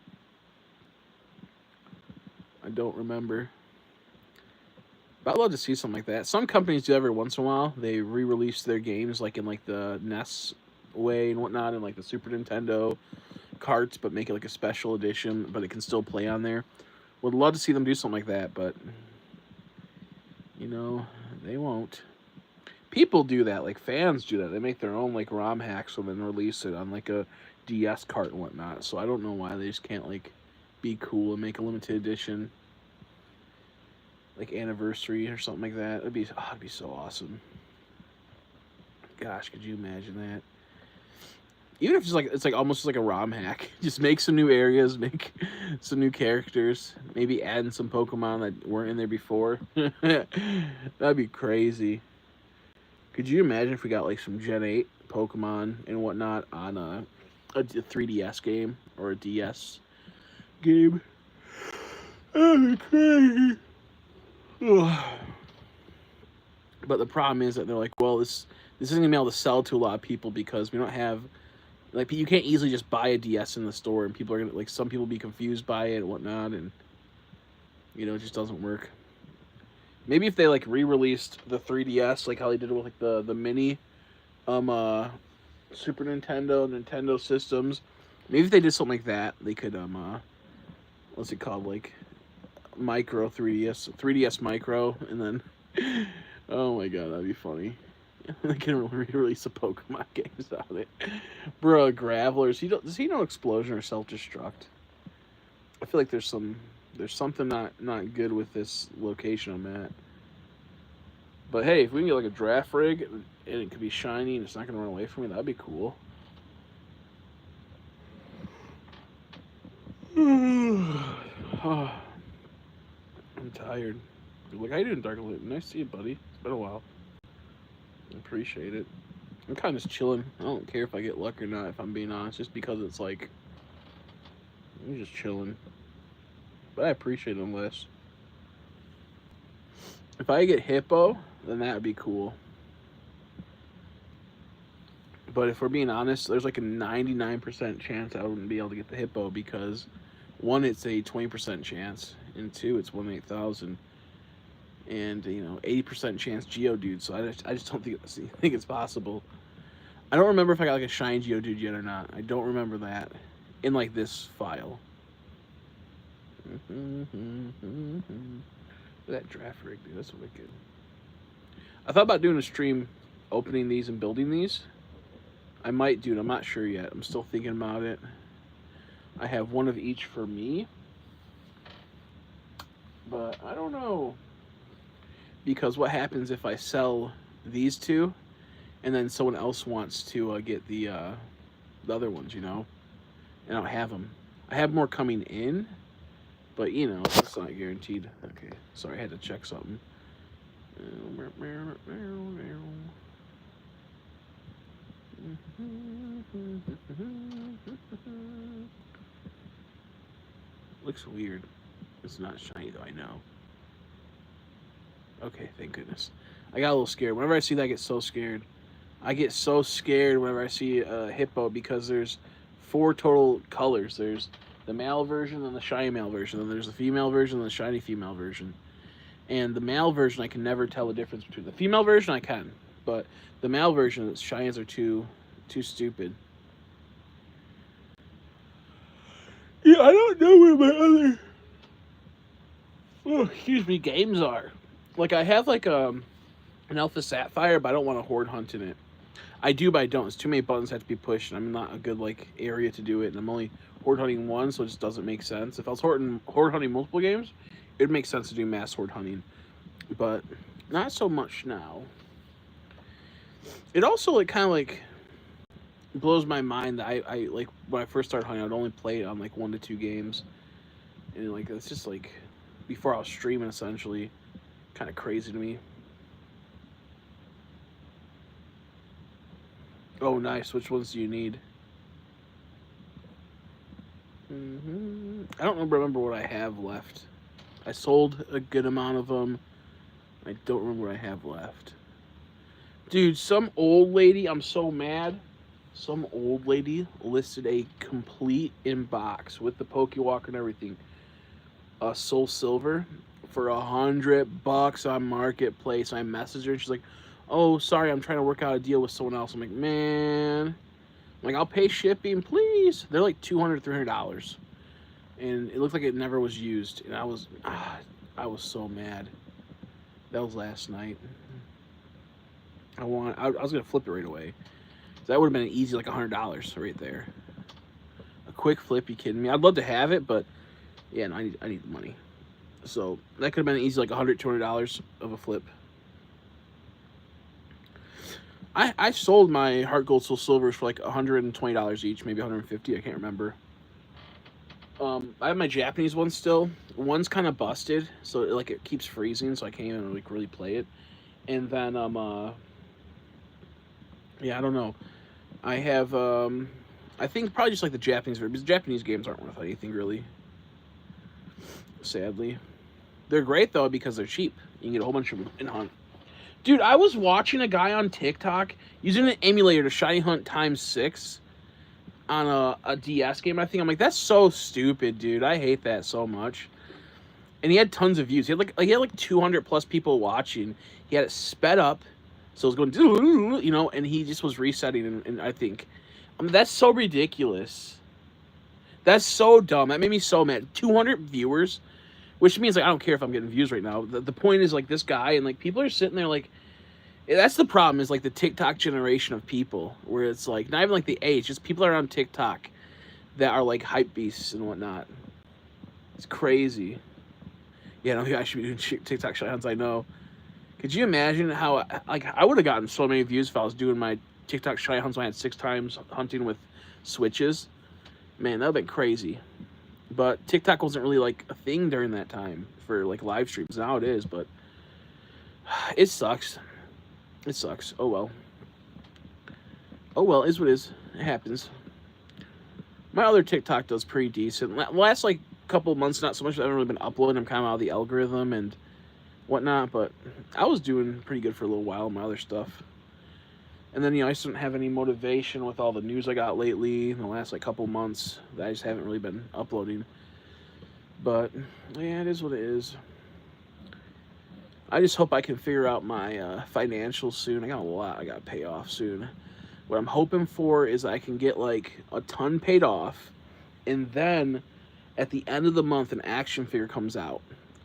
But I'd love to see something like that. Some companies do every once in a while. They re-release their games like in like the NES way and whatnot, and like the Super Nintendo carts, but make it like a special edition, but it can still play on there. Would love to see them do something like that, but you know, they won't. People do that, like fans do that. They make their own like ROM hacks and then release it on like a DS cart and whatnot. So I don't know why they just can't like be cool and make a limited edition, like anniversary or something like that. It'd be so awesome. Gosh, could you imagine that? Even if it's like almost like a ROM hack, just make some new areas, make some new characters, maybe add in some Pokemon that weren't in there before. That'd be crazy. Could you imagine if we got like some Gen 8 Pokemon and whatnot on a 3DS game or a DS game? That'd be crazy. Ugh. But the problem is that they're like, well, this isn't gonna be able to sell to a lot of people because we don't have, like, you can't easily just buy a DS in the store, and people are gonna, like, some people be confused by it and whatnot, and you know, it just doesn't work. Maybe if they like re-released the 3DS, like how they did with like the mini, Super Nintendo systems. Maybe if they did something like that, they could what's it called, like micro 3DS micro, and then oh my god, that'd be funny. They can re-release the Pokemon games out of it. Bro, Gravelers. Does he know Explosion or Self-Destruct? I feel like there's something not good with this location I'm at. But hey, if we can get like a Draft Rig and it could be shiny and it's not gonna run away from me, that'd be cool. I'm tired. Like, how you doing, Darklit? Nice to see you, buddy. It's been a while. I appreciate it. I'm kind of just chilling. I don't care if I get luck or not, if I'm being honest, just because it's like I'm just chilling. But I appreciate it nonetheless. If I get Hippo, then that would be cool. But if we're being honest, there's like a 99% chance I wouldn't be able to get the Hippo because, one, it's a 20% chance, and two, it's 1 in 8,000. And, you know, 80% chance Geodude, so I just don't think it's possible. I don't remember if I got like a shiny Geodude yet or not. I don't remember that in like this file. That Draft Rig, dude, that's wicked. I thought about doing a stream opening these and building these. I might, dude. I'm not sure yet. I'm still thinking about it. I have one of each for me, but I don't know. Because what happens if I sell these two, and then someone else wants to get the other ones, you know? And I don't have them. I have more coming in, but you know, it's not guaranteed. Okay, sorry, I had to check something. Looks weird. It's not shiny though, I know. Okay, thank goodness. I got a little scared. Whenever I see that, I get so scared. I get so scared whenever I see a Hippo because there's 4 total colors. There's the male version and the shiny male version. Then there's the female version and the shiny female version. And the male version, I can never tell the difference between the female version. I can, but the male version, the shinies are too stupid. Yeah, I don't know where my other games are. Like I have like an Alpha Sapphire, but I don't want to horde hunt in it. I do, but I don't. It's too many buttons have to be pushed, and I'm not a good like area to do it. And I'm only horde hunting one, so it just doesn't make sense. If I was horde hunting multiple games, it would make sense to do mass horde hunting, but not so much now. It also like kind of like blows my mind that I like when I first started hunting, I'd only play it on like 1 to 2 games, and like it's just like before I was streaming essentially, kind of crazy to me. Oh, nice. Which ones do you need? I don't remember what I have left. I sold a good amount of them. I don't remember what I have left. Dude, some old lady, I'm so mad. Some old lady listed a complete inbox with the Pokewalker and everything. Soul Silver for $100 on Marketplace. I messaged her and she's like, "Oh, sorry, I'm trying to work out a deal with someone else." I'm like, "Man," I'm like, "I'll pay shipping, please." They're like $200, $300, and it looked like it never was used. And I was so mad. That was last night. I was gonna flip it right away. That would have been an easy like $100 right there. A quick flip? You kidding me? I'd love to have it, but yeah, no, I need the money. So that could have been an easy like $100, $200 of a flip. I sold my Heart Gold Soul Silvers for like $120 each, maybe $150. I can't remember. I have my Japanese one still. One's kind of busted, so it keeps freezing, so I can't even like really play it. And then yeah, I don't know. I have I think probably just like the Japanese version, because Japanese games aren't worth anything really. Sadly, they're great though because they're cheap. You can get a whole bunch of them in Hunt. Dude, I was watching a guy on TikTok using an emulator to shiny hunt ×6 on a DS game. I think I'm like, that's so stupid, dude. I hate that so much. And he had tons of views. He had like 200 plus people watching. He had it sped up, so it was going, you know, and he just was resetting. And I think, that's so ridiculous. That's so dumb. That made me so mad. 200 viewers, which means like I don't care if I'm getting views right now. The point is like this guy and like people are sitting there like, that's the problem is like the TikTok generation of people where it's like not even like the age, just people that are on TikTok that are like hype beasts and whatnot. It's crazy. Yeah, no, I should be doing TikTok shiny hunts. I know. Could you imagine how like I would have gotten so many views if I was doing my TikTok shiny hunts when I had 6 times hunting with switches? Man, that would have been crazy. But TikTok wasn't really like a thing during that time for like live streams. Now it is, but it sucks. It sucks. Oh well. Oh well, is what is. It happens. My other TikTok does pretty decent. Last like couple months, not so much. I haven't really been uploading. I'm kind of out of the algorithm and whatnot, but I was doing pretty good for a little while on my other stuff. And then, you know, I just don't have any motivation with all the news I got lately in the last like couple months. That I just haven't really been uploading. But yeah, it is what it is. I just hope I can figure out my financials soon. I got a lot I got to pay off soon. What I'm hoping for is I can get like a ton paid off, and then at the end of the month an action figure comes out.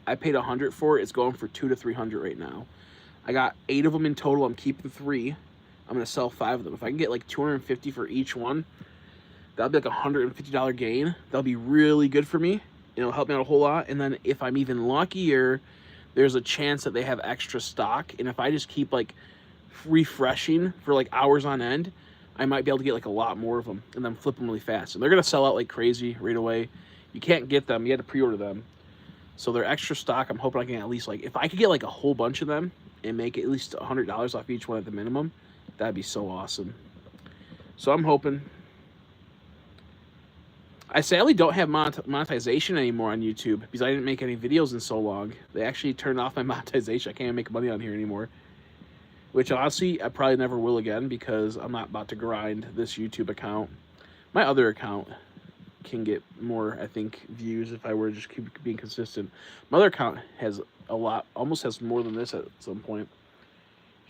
I paid $100 for it. It's going for $200 to $300 right now. I got 8 of them in total. I'm keeping 3. I'm gonna sell 5 of them. If I can get like $250 for each one, that'll be like $150 gain. That'll be really good for me. It'll help me out a whole lot. And then if I'm even luckier, there's a chance that they have extra stock. And if I just keep like refreshing for like hours on end, I might be able to get like a lot more of them and then flip them really fast. And they're gonna sell out like crazy right away. You can't get them. You had to pre-order them. So they're extra stock. I'm hoping I can at least like, if I could get like a whole bunch of them and make at least $100 off each one at the minimum, that'd be so awesome. So I'm hoping. I sadly don't have monetization anymore on YouTube because I didn't make any videos in so long. They actually turned off my monetization. I can't make money on here anymore. Which honestly, I probably never will again because I'm not about to grind this YouTube account. My other account can get more, I think, views if I were to just keep being consistent. My other account has a lot, almost has more than this at some point.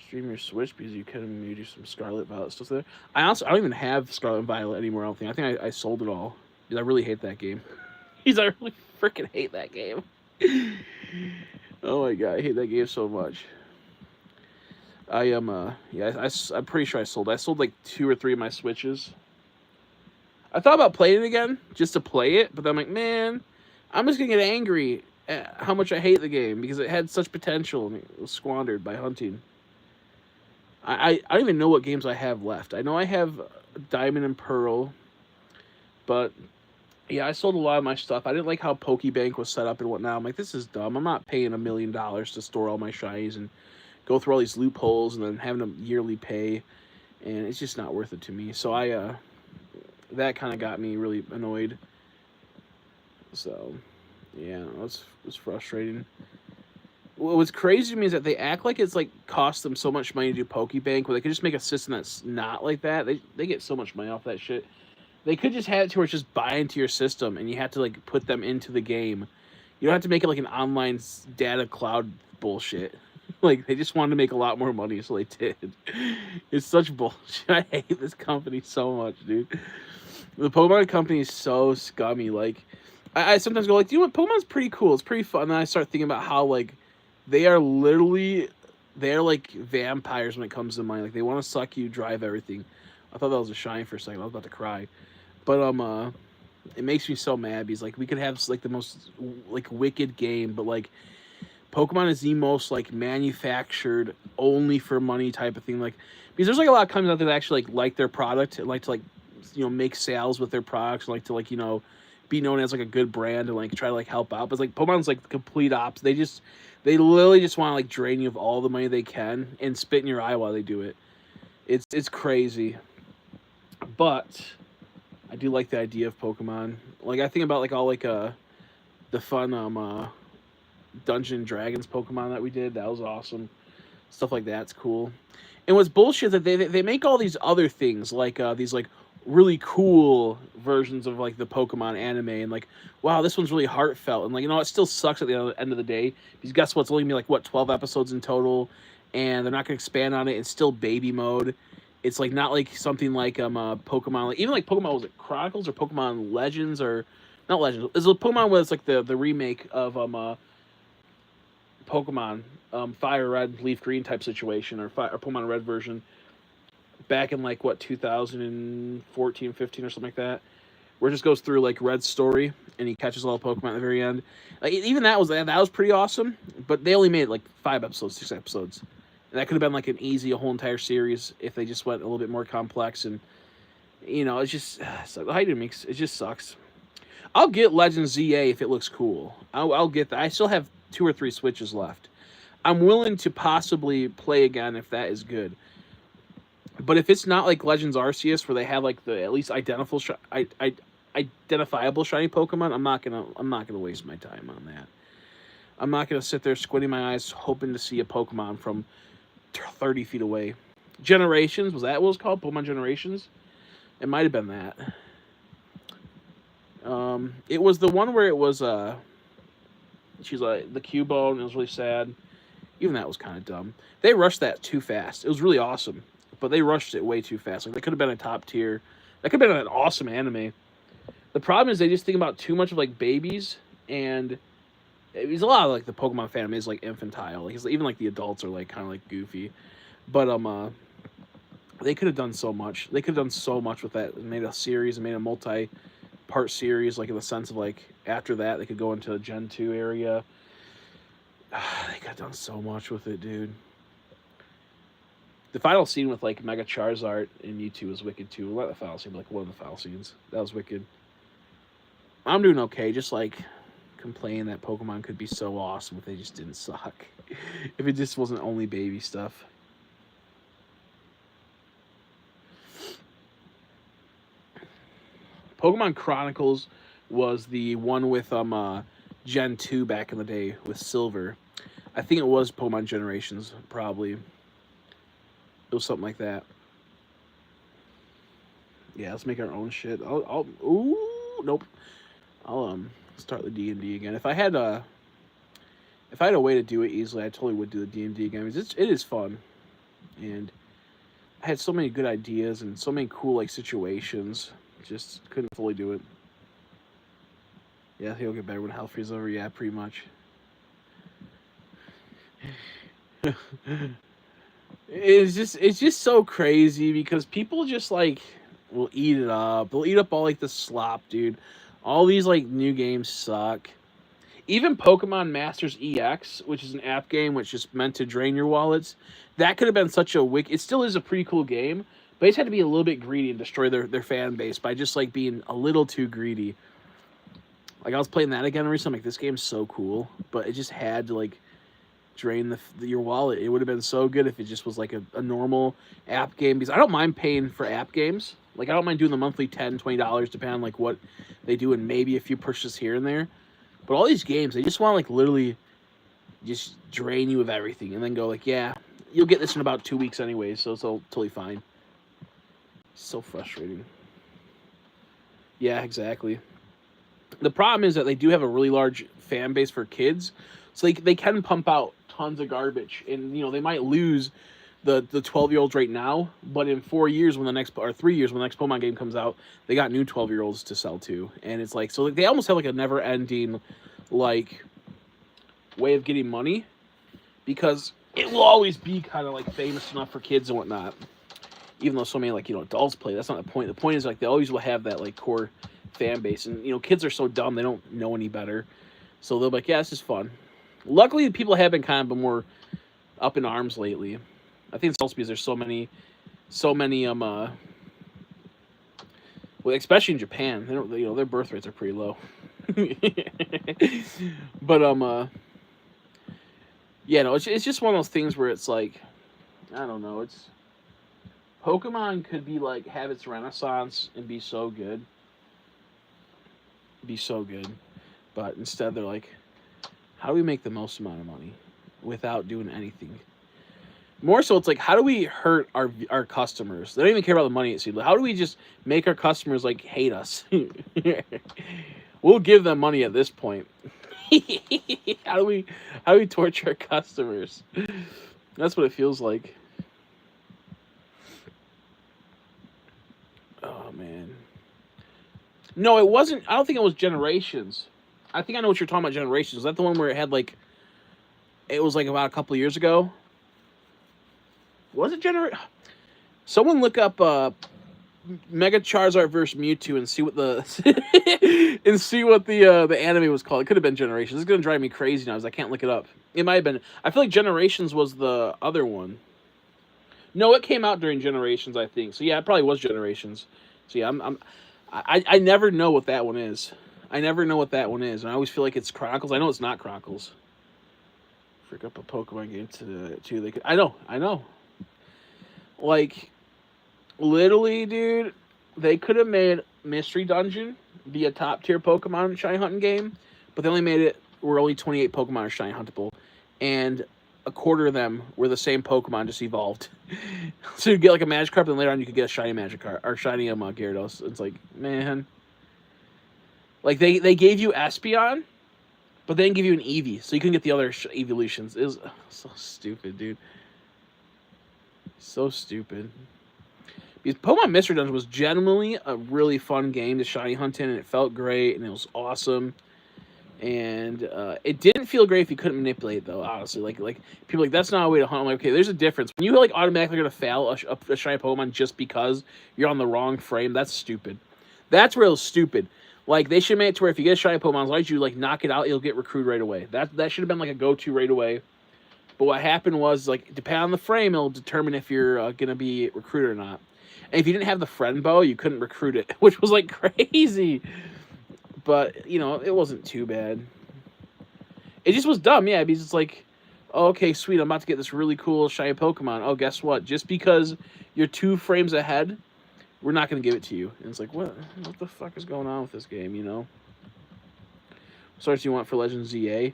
Stream your Switch because you can maybe do some Scarlet Violet stuff there. I don't even have Scarlet and Violet anymore. I think I sold it all because I really hate that game. I really freaking hate that game. Oh my god, I hate that game so much. I am yeah, I'm pretty sure I sold like 2 or 3 of my Switches. I thought about playing it again just to play it, but then I'm like, man, I'm just gonna get angry at how much I hate the game because it had such potential and it was squandered by hunting. I don't even know what games I have left. I know I have Diamond and Pearl, but yeah, I sold a lot of my stuff. I didn't like how Pokebank was set up and whatnot. I'm like, this is dumb. I'm not paying $1 million to store all my shinies and go through all these loopholes and then having them yearly pay, and it's just not worth it to me. So that kind of got me really annoyed. So, yeah, it's frustrating. What's crazy to me is that they act like it's like cost them so much money to do Pokebank, where they could just make a system that's not like that. They get so much money off that shit. They could just have it to where it's just buy into your system, and you have to like put them into the game. You don't have to make it like an online data cloud bullshit. Like they just wanted to make a lot more money, so they did. It's such bullshit. I hate this company so much, dude. The Pokemon company is so scummy. Like, I sometimes go like, you know what? Pokemon's pretty cool. It's pretty fun. And then I start thinking about how like they are literally they're like vampires when it comes to money. Like they want to suck you, drive everything. I thought that was a shine for a second. I was about to cry, but it makes me so mad because like we could have like the most like wicked game, but like Pokemon is the most like manufactured only for money type of thing. Like because there's like a lot of companies out there that actually like their product and like to like make sales with their products, like to like be known as like a good brand and like try to like help out. But it's like Pokemon's like the complete opposite. They literally just want to like drain you of all the money they can and spit in your eye while they do it. It's crazy, but I do like the idea of Pokemon. Like I think about like all like the fun Dungeon and Dragons Pokemon that we did. That was awesome. Stuff like that's cool. And what's bullshit is that they make all these other things like these like really cool versions of like the Pokemon anime and like wow this one's really heartfelt and like it still sucks at the end of the day because guess what, it's only gonna be like what 12 episodes in total and they're not gonna expand on it. It's still baby mode. It's like not like something like Pokemon, like even like Pokemon, was it Chronicles or Pokemon Legends or not Legends? It's a Pokemon where it's like the remake of Pokemon Fire Red, Leaf Green type situation, or Pokemon Red version back in like what 2014, 15 or something like that, where it just goes through like Red's story and he catches all the Pokemon at the very end. Like even that was pretty awesome, but they only made like 5 episodes, 6 episodes. And that could have been like an easy a whole entire series if they just went a little bit more complex and it's just so the hiding makes it just sucks. I'll get Legends ZA if it looks cool. I'll get that. I still have 2 or 3 Switches left. I'm willing to possibly play again if that is good. But if it's not like Legends Arceus where they have like the at least identifiable shiny Pokemon, I'm not gonna waste my time on that. I'm not gonna sit there squinting my eyes hoping to see a Pokemon from 30 feet away. Generations, was that what it was called? Pokemon Generations? It might have been that. It was the one where it was she's like the Cubone. It was really sad. Even that was kind of dumb. They rushed that too fast. It was really awesome, but they rushed it way too fast. Like that could have been a top tier. That could have been an awesome anime. The problem is they just think about too much of like babies, and there's a lot of like the Pokemon fandom is like infantile. Like even like the adults are like kind of like goofy, but they could have done so much. They could have done so much with that and made a series and made a multi-part series. Like in the sense of like after that they could go into the Gen 2 area. They could have done so much with it, dude. The final scene with like Mega Charizard and Mewtwo was wicked too. Not the final scene, but like one of the final scenes. That was wicked. I'm doing okay. Just like complain that Pokemon could be so awesome if they just didn't suck. If it just wasn't only baby stuff. Pokemon Chronicles was the one with Gen 2 back in the day with Silver. I think it was Pokemon Generations, probably. It was something like that. Yeah, let's make our own shit. Nope. I'll start the D&D again. If I had a way to do it easily, I totally would do the D&D again. It is fun, and I had so many good ideas and so many cool like situations. Just couldn't fully do it. Yeah, he'll get better when health freeze over. Yeah, pretty much. It's just so crazy because people just like will eat it up. They'll eat up all like the slop, dude. All these like new games suck. Even Pokemon Masters EX, which is an app game which is meant to drain your wallets, that could have been such a It still is a pretty cool game, but they just had to be a little bit greedy and destroy their fan base by just like being a little too greedy. Like I was playing that again recently. I'm like, this game's so cool, but it just had to like drain your wallet. It would have been so good if it just was like a normal app game, because I don't mind paying for app games. Like, I don't mind doing the monthly $10, $20, depending on, like, what they do, and maybe a few purchases here and there. But all these games, they just want to, like, literally just drain you of everything and then go, like, yeah, you'll get this in about 2 weeks anyway, so it's all totally fine. So frustrating. Yeah, exactly. The problem is that they do have a really large fan base for kids, so they can pump out tons of garbage, and they might lose the 12-year-olds right now, but in 4 years when the next or 3 years when the next Pokemon game comes out, they got new 12-year-olds to sell to, and it's like so like, they almost have like a never-ending like way of getting money because it will always be kind of like famous enough for kids and whatnot. Even though so many like adults play, that's not the point. The point is like they always will have that like core fan base, and kids are so dumb they don't know any better, so they'll be like, yeah, this is fun. Luckily, people have been kind of more up in arms lately. I think it's also because there's so many well, especially in Japan, they don't their birth rates are pretty low. But yeah, no, it's just one of those things where it's like, I don't know, it's Pokemon could be like have its renaissance and be so good. But instead they're like, how do we make the most amount of money without doing anything? More so, it's like, how do we hurt our customers? They don't even care about the money. How do we just make our customers like hate us? We'll give them money at this point. how do we torture our customers? That's what it feels like. Oh man. No, it wasn't. I don't think it was Generations. I think I know what you're talking about. Generations. Was that the one where it had like? It was like about a couple of years ago. Was it Someone look up Mega Charizard versus Mewtwo and see what the the anime was called. It could have been Generations. It's gonna drive me crazy now because I can't look it up. It might have been. I feel like Generations was the other one. No, it came out during Generations, I think. So yeah, it probably was Generations. So yeah, I never know what that one is. And I always feel like it's Chronicles. I know it's not Chronicles. Frick up a Pokemon game to they could. I know. Like, literally, dude, they could have made Mystery Dungeon be a top tier Pokemon shiny hunting game, but they only made it where only 28 Pokemon are shiny huntable, and a quarter of them were the same Pokemon just evolved. So you get like a Magikarp, and later on you could get a shiny Magikarp or shiny Gyarados. It's like, man, like they gave you Espeon, but they didn't give you an Eevee, so you couldn't get the other evolutions. It was so stupid, dude. So stupid. Because Pokemon Mystery Dungeon was genuinely a really fun game to shiny hunt in, and it felt great, and it was awesome. And it didn't feel great if you couldn't manipulate it, though, honestly. Like people are like, that's not a way to hunt. I'm like, okay, there's a difference. When you like automatically going to fail a shiny Pokemon just because you're on the wrong frame, that's stupid. That's real stupid. Like, they should make it to where if you get a shiny Pokemon, as long as you like knock it out, you'll get recruited right away. That should have been like a go-to right away. But what happened was, like, depending on the frame, it'll determine if you're going to be recruited or not. And if you didn't have the friend bow, you couldn't recruit it, which was, like, crazy. But, it wasn't too bad. It just was dumb, yeah, because it's like, oh, okay, sweet, I'm about to get this really cool shiny Pokemon. Oh, guess what? Just because you're 2 frames ahead, we're not going to give it to you. And it's like, what the fuck is going on with this game, Sorry, do you want for Legends ZA?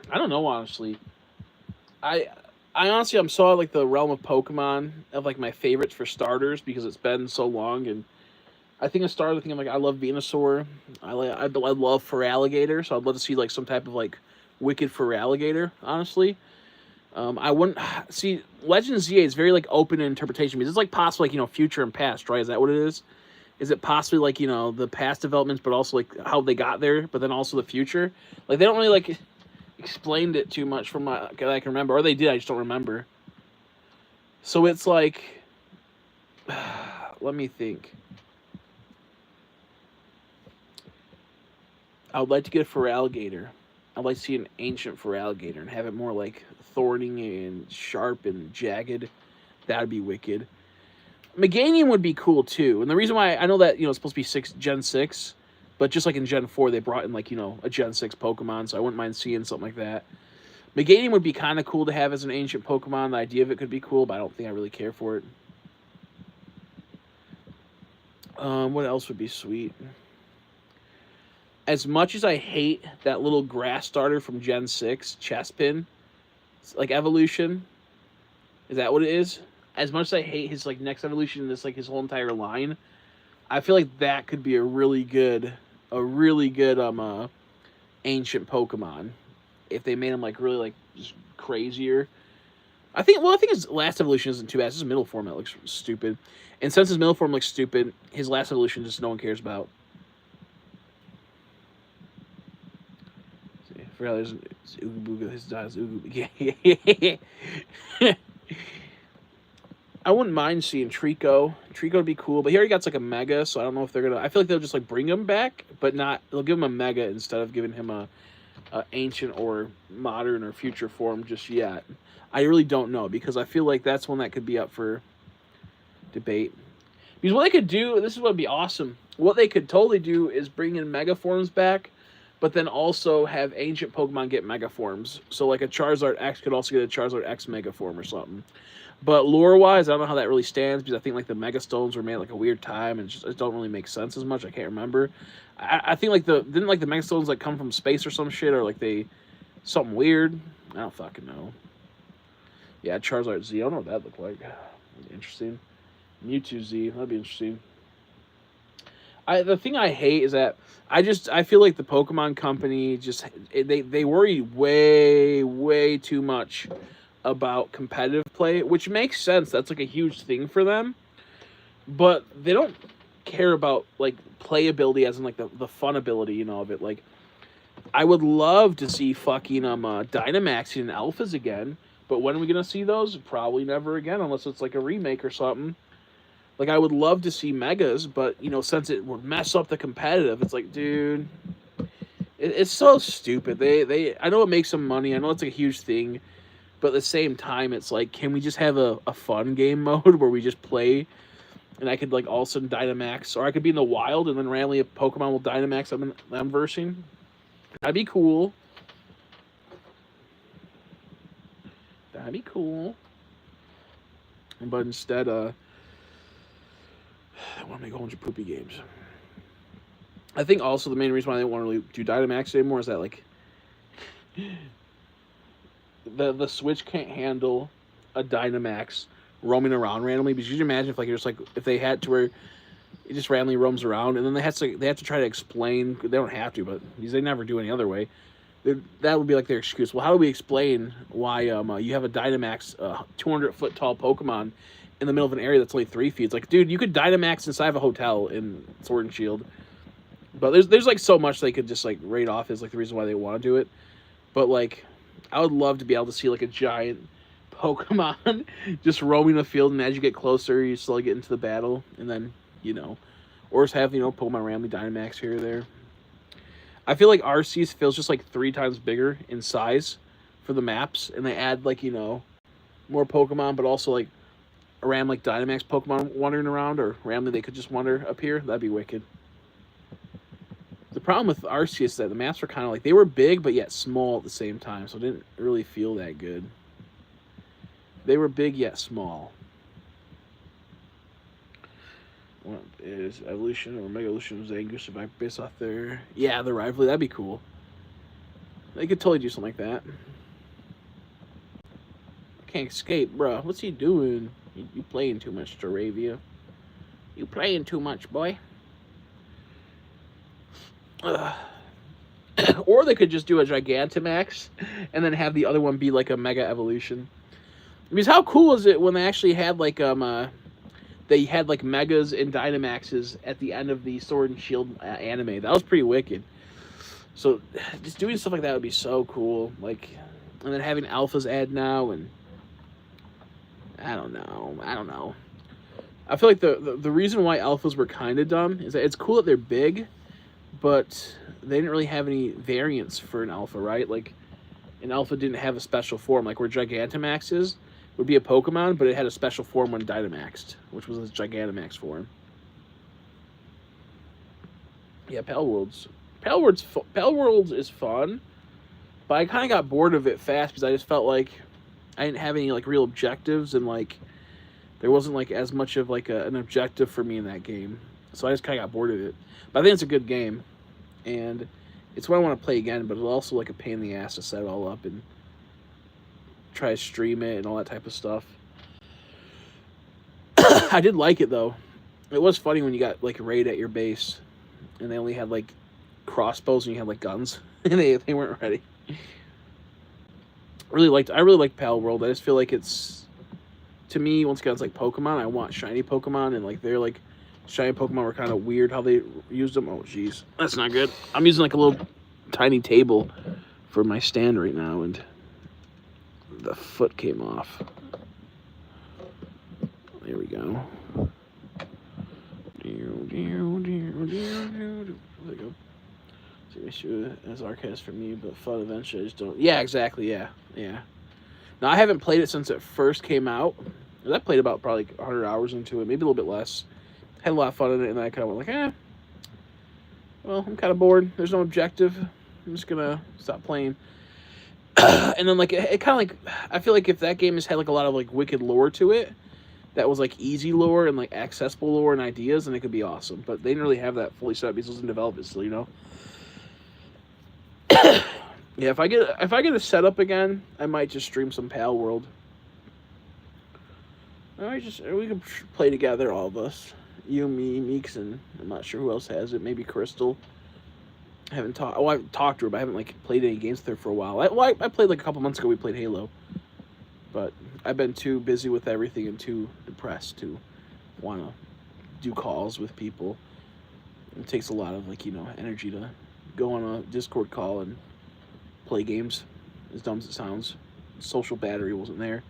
I don't know, honestly. I honestly, I'm so like the realm of Pokemon of like my favorites for starters because it's been so long, and I think a starter thing. I'm like, I love Venusaur. I love Feraligatr, so I'd love to see like some type of like wicked Feraligatr. Honestly, I wouldn't see Legends ZA is very like open in interpretation because it's like possible like future and past, right? Is that what it is? Is it possibly like the past developments, but also like how they got there, but then also the future? Like they don't really like explained it too much from what I can remember, or they did, I just don't remember. So it's like, let me think. I would like to get a Feraligatr. I'd like to see an ancient Feraligatr and have it more like thorny and sharp and jagged. That'd be wicked. Meganium would be cool too, and the reason why I know that it's supposed to be Gen 6. But just like in Gen 4, they brought in, like, a Gen 6 Pokemon, so I wouldn't mind seeing something like that. Meganium would be kind of cool to have as an ancient Pokemon. The idea of it could be cool, but I don't think I really care for it. What else would be sweet? As much as I hate that little grass starter from Gen 6, Chespin, like evolution, is that what it is? As much as I hate his like next evolution in this like his whole entire line, I feel like that could be a really good ancient Pokemon if they made him like really like just crazier. I think his last evolution isn't too bad. It's his middle form that looks stupid. And since his middle form looks stupid, his last evolution just no one cares about. See, I forgot there's Ooga his dies Ooga. I wouldn't mind seeing Trico. Trico would be cool, but he already got like a Mega, so I don't know if they're gonna. I feel like they'll just like bring him back, but not. They'll give him a Mega instead of giving him a ancient or modern or future form just yet. I really don't know because I feel like that's one that could be up for debate. Because what they could do, this is what would be awesome. What they could totally do is bring in Mega forms back, but then also have ancient Pokemon get Mega forms. So like a Charizard X could also get a Charizard X Mega form or something. But lore-wise, I don't know how that really stands because I think like the Mega Stones were made at, like a weird time and it don't really make sense as much. I can't remember. I think like didn't like the Mega Stones like come from space or some shit or like they something weird. I don't fucking know. Yeah, Charizard Z. I don't know what that looked like. Interesting. Mewtwo Z. That'd be interesting. The thing I hate is that I feel like the Pokemon Company just they worry way too much about competitive play, which makes sense. That's like a huge thing for them, but they don't care about like playability as in like the fun ability, you know, of it. Like I would love to see fucking Dynamax in alphas again, but when are we gonna see those? Probably never again, unless it's like a remake or something. Like I would love to see Megas, but you know, since it would mess up the competitive, it's like, dude, it's so stupid. They I know it makes some money. I know it's like a huge thing. But at the same time, it's like, can we just have a fun game mode where we just play and I could like all of a sudden Dynamax, or I could be in the wild and then randomly a Pokemon will Dynamax I'm versing? That'd be cool. That'd be cool. But instead, I want to make a whole bunch of poopy games. I think also the main reason why they don't want to really do Dynamax anymore is that like the Switch can't handle a Dynamax roaming around randomly. Because you can imagine if like you're just like if they had to where it just randomly roams around, and then they have to try to explain. They don't have to, but because they never do any other way. That would be like their excuse. Well, how do we explain why you have a Dynamax 200-foot tall Pokemon in the middle of an area that's only 3 feet? It's like, dude, you could Dynamax inside of a hotel in Sword and Shield. But there's like so much they could just like rate off as like the reason why they want to do it. But like, I would love to be able to see like a giant Pokemon just roaming the field, and as you get closer, you slowly get into the battle, and then you know, or just have Pokemon randomly Dynamax here or there. I feel like Arceus feels just like 3 times bigger in size for the maps, and they add like more Pokemon, but also like a random like Dynamax Pokemon wandering around, or randomly they could just wander up here. That'd be wicked. The problem with Arceus is that the maps were kind of like, they were big but yet small at the same time, so it didn't really feel that good. They were big yet small. What is Evolution or Mega Evolution of Zangoose if I base off their... Yeah, the rivalry, that'd be cool. They could totally do something like that. I can't escape, bro. What's he doing? You playing too much, Staravia. You playing too much, boy. Or they could just do a Gigantamax and then have the other one be like a Mega Evolution. Because how cool is it when they actually had like they had like Megas and Dynamaxes at the end of the Sword and Shield anime. That was pretty wicked. So just doing stuff like that would be so cool. Like, and then having alphas add now, and I don't know. I feel like the reason why alphas were kind of dumb is that it's cool that they're big, but they didn't really have any variants for an alpha, right? Like, an alpha didn't have a special form, like where Gigantamax would be a Pokemon, but it had a special form when Dynamaxed, which was its Gigantamax form. Yeah, Pal Worlds is fun, but I kind of got bored of it fast because I just felt like I didn't have any like real objectives, and like there wasn't like as much of like an objective for me in that game. So I just kind of got bored of it. But I think it's a good game, and it's what I want to play again. But it's also like a pain in the ass to set it all up and try to stream it and all that type of stuff. I did like it though. It was funny when you got like a raid at your base, and they only had like crossbows and you had like guns, and they weren't ready. I really liked Pal World. I just feel like it's, to me, once again, it's like Pokemon. I want shiny Pokemon, and like they're like shiny Pokemon were kind of weird how they used them. Oh jeez, that's not good. I'm using like a little tiny table for my stand right now, and the foot came off. There we go. There we go. So issue as Arcast for me, but fun eventually. I just don't. Yeah, exactly. Yeah. Now I haven't played it since it first came out. I played about probably 100 hours into it, maybe a little bit less. Had a lot of fun in it, and then I kind of went like, well, I'm kind of bored. There's no objective. I'm just gonna stop playing. And then like it kind of like, I feel like if that game has had like a lot of like wicked lore to it, that was like easy lore and like accessible lore and ideas, and it could be awesome. But they didn't really have that fully set up because it was in development still, you know. Yeah, if I get a setup again, I might just stream some Pal World. We can play together, all of us. You, me, Meeks, and I'm not sure who else has it. Maybe Crystal. I've talked to her, but I haven't like played any games with her for a while. I played like a couple months ago. We played Halo, but I've been too busy with everything and too depressed to want to do calls with people. It takes a lot of like energy to go on a Discord call and play games. As dumb as it sounds, social battery wasn't there.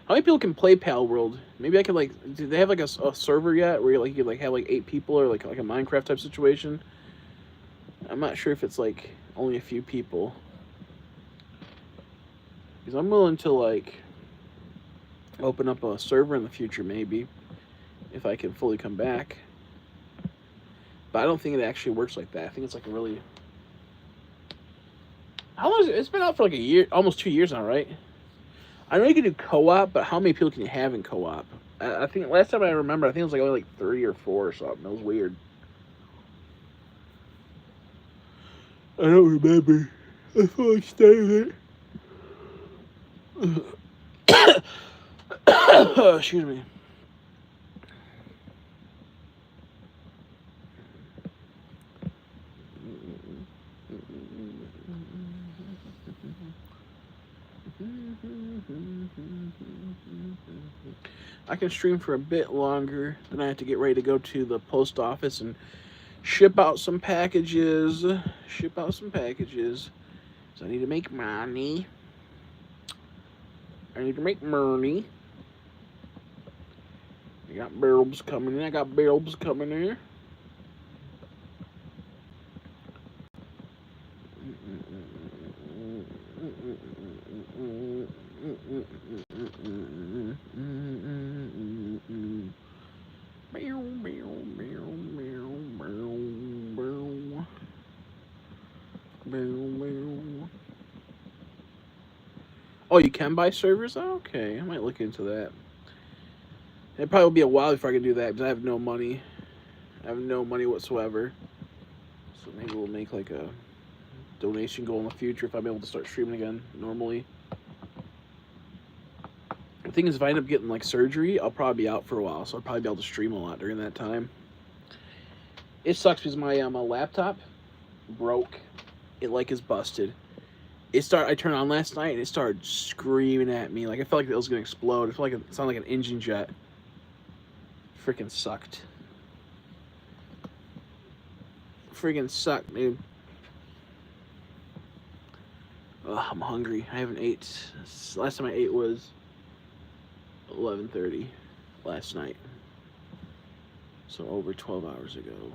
How many people can play Pal World? Maybe I could like. Do they have like a server yet where you could like have like 8 people or like a Minecraft type situation? I'm not sure if it's like only a few people. Because I'm willing to like open up a server in the future, maybe, if I can fully come back. But I don't think it actually works like that. I think it's like a really. How long is it? It's been out for like a year, almost 2 years now, right? I know you can do co-op, but how many people can you have in co-op? I think last time I remember, I think it was like only like 3 or 4 or something. It was weird. I don't remember. I thought I started it. Excuse me. I can stream for a bit longer, then I have to get ready to go to the post office and ship out some packages. So I need to make money. I got barrels coming in. Oh, you can buy servers? Oh, okay, I might look into that. It probably will be a while before I can do that because I have no money. I have no money whatsoever. So maybe we'll make like a donation goal in the future if I'm able to start streaming again normally. The thing is, if I end up getting like surgery, I'll probably be out for a while, so I'll probably be able to stream a lot during that time. It sucks because my laptop broke. It like is busted. I turned on last night and it started screaming at me. Like I felt like it was gonna explode. It felt like it sounded like an engine jet. Freaking sucked. Dude. Ugh, I'm hungry. I haven't ate. Last time I ate was 11:30 last night. So over 12 hours ago.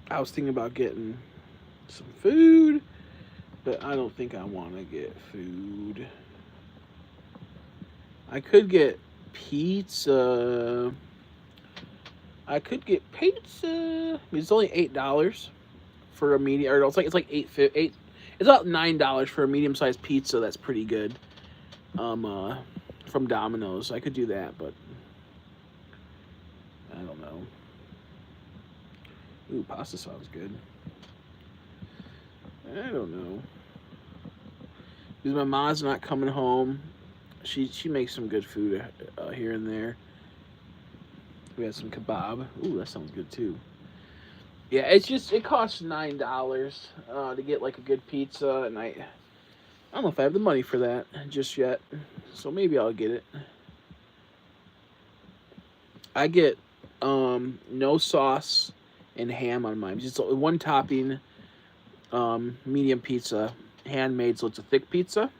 I was thinking about getting some food, but I don't think I want to get food. I could get pizza. I could get pizza. It's only $8 for a medium, or it's like eight. It's about $9 for a medium sized pizza. That's pretty good. Um, uh, from Domino's, I could do that, but I don't know. Ooh, pasta sounds good. I don't know. Because my mom's not coming home. She makes some good food here and there. We had some kebab. Ooh, that sounds good too. Yeah, it costs $9 to get like a good pizza, and I don't know if I have the money for that just yet. So maybe I'll get it. I get no sauce and ham on mine. Just one topping, medium pizza, handmade, so it's a thick pizza,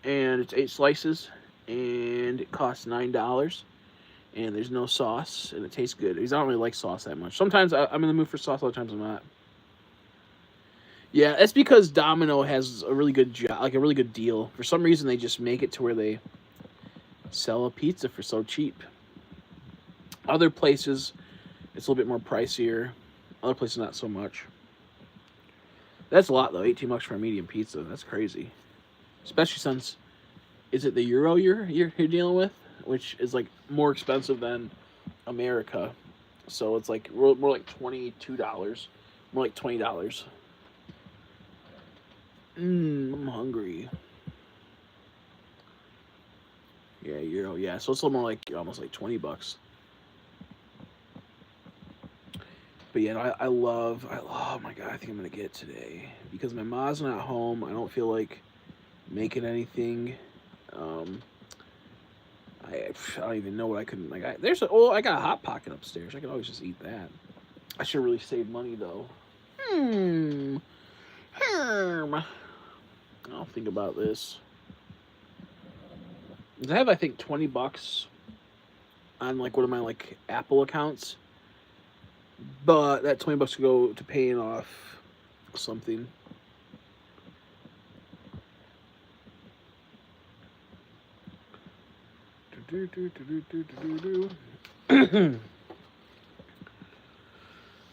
and it's 8 slices, and it costs $9. And there's no sauce, and it tastes good. Because I don't really like sauce that much. Sometimes I'm in the mood for sauce, other times I'm not. Yeah, that's because Domino has a really good job, like a really good deal. For some reason, they just make it to where they sell a pizza for so cheap. Other places, it's a little bit more pricier. Other places, not so much. That's a lot though. $18 for a medium pizza. That's crazy. Especially since, is it the euro you're dealing with, which is like more expensive than America. So it's like more like $22, more like $20. I'm hungry. Yeah, euro. Yeah, so it's a little more like almost like $20. But yeah, I love. Oh my god, I think I'm gonna get it today because my mom's not home. I don't feel like making anything. Um, I don't even know what I could like. I got a hot pocket upstairs. I can always just eat that. I should really save money though. Hmm. I'll think about this. I have, I think, $20 on like one of my like Apple accounts, but that $20 could go to paying off something.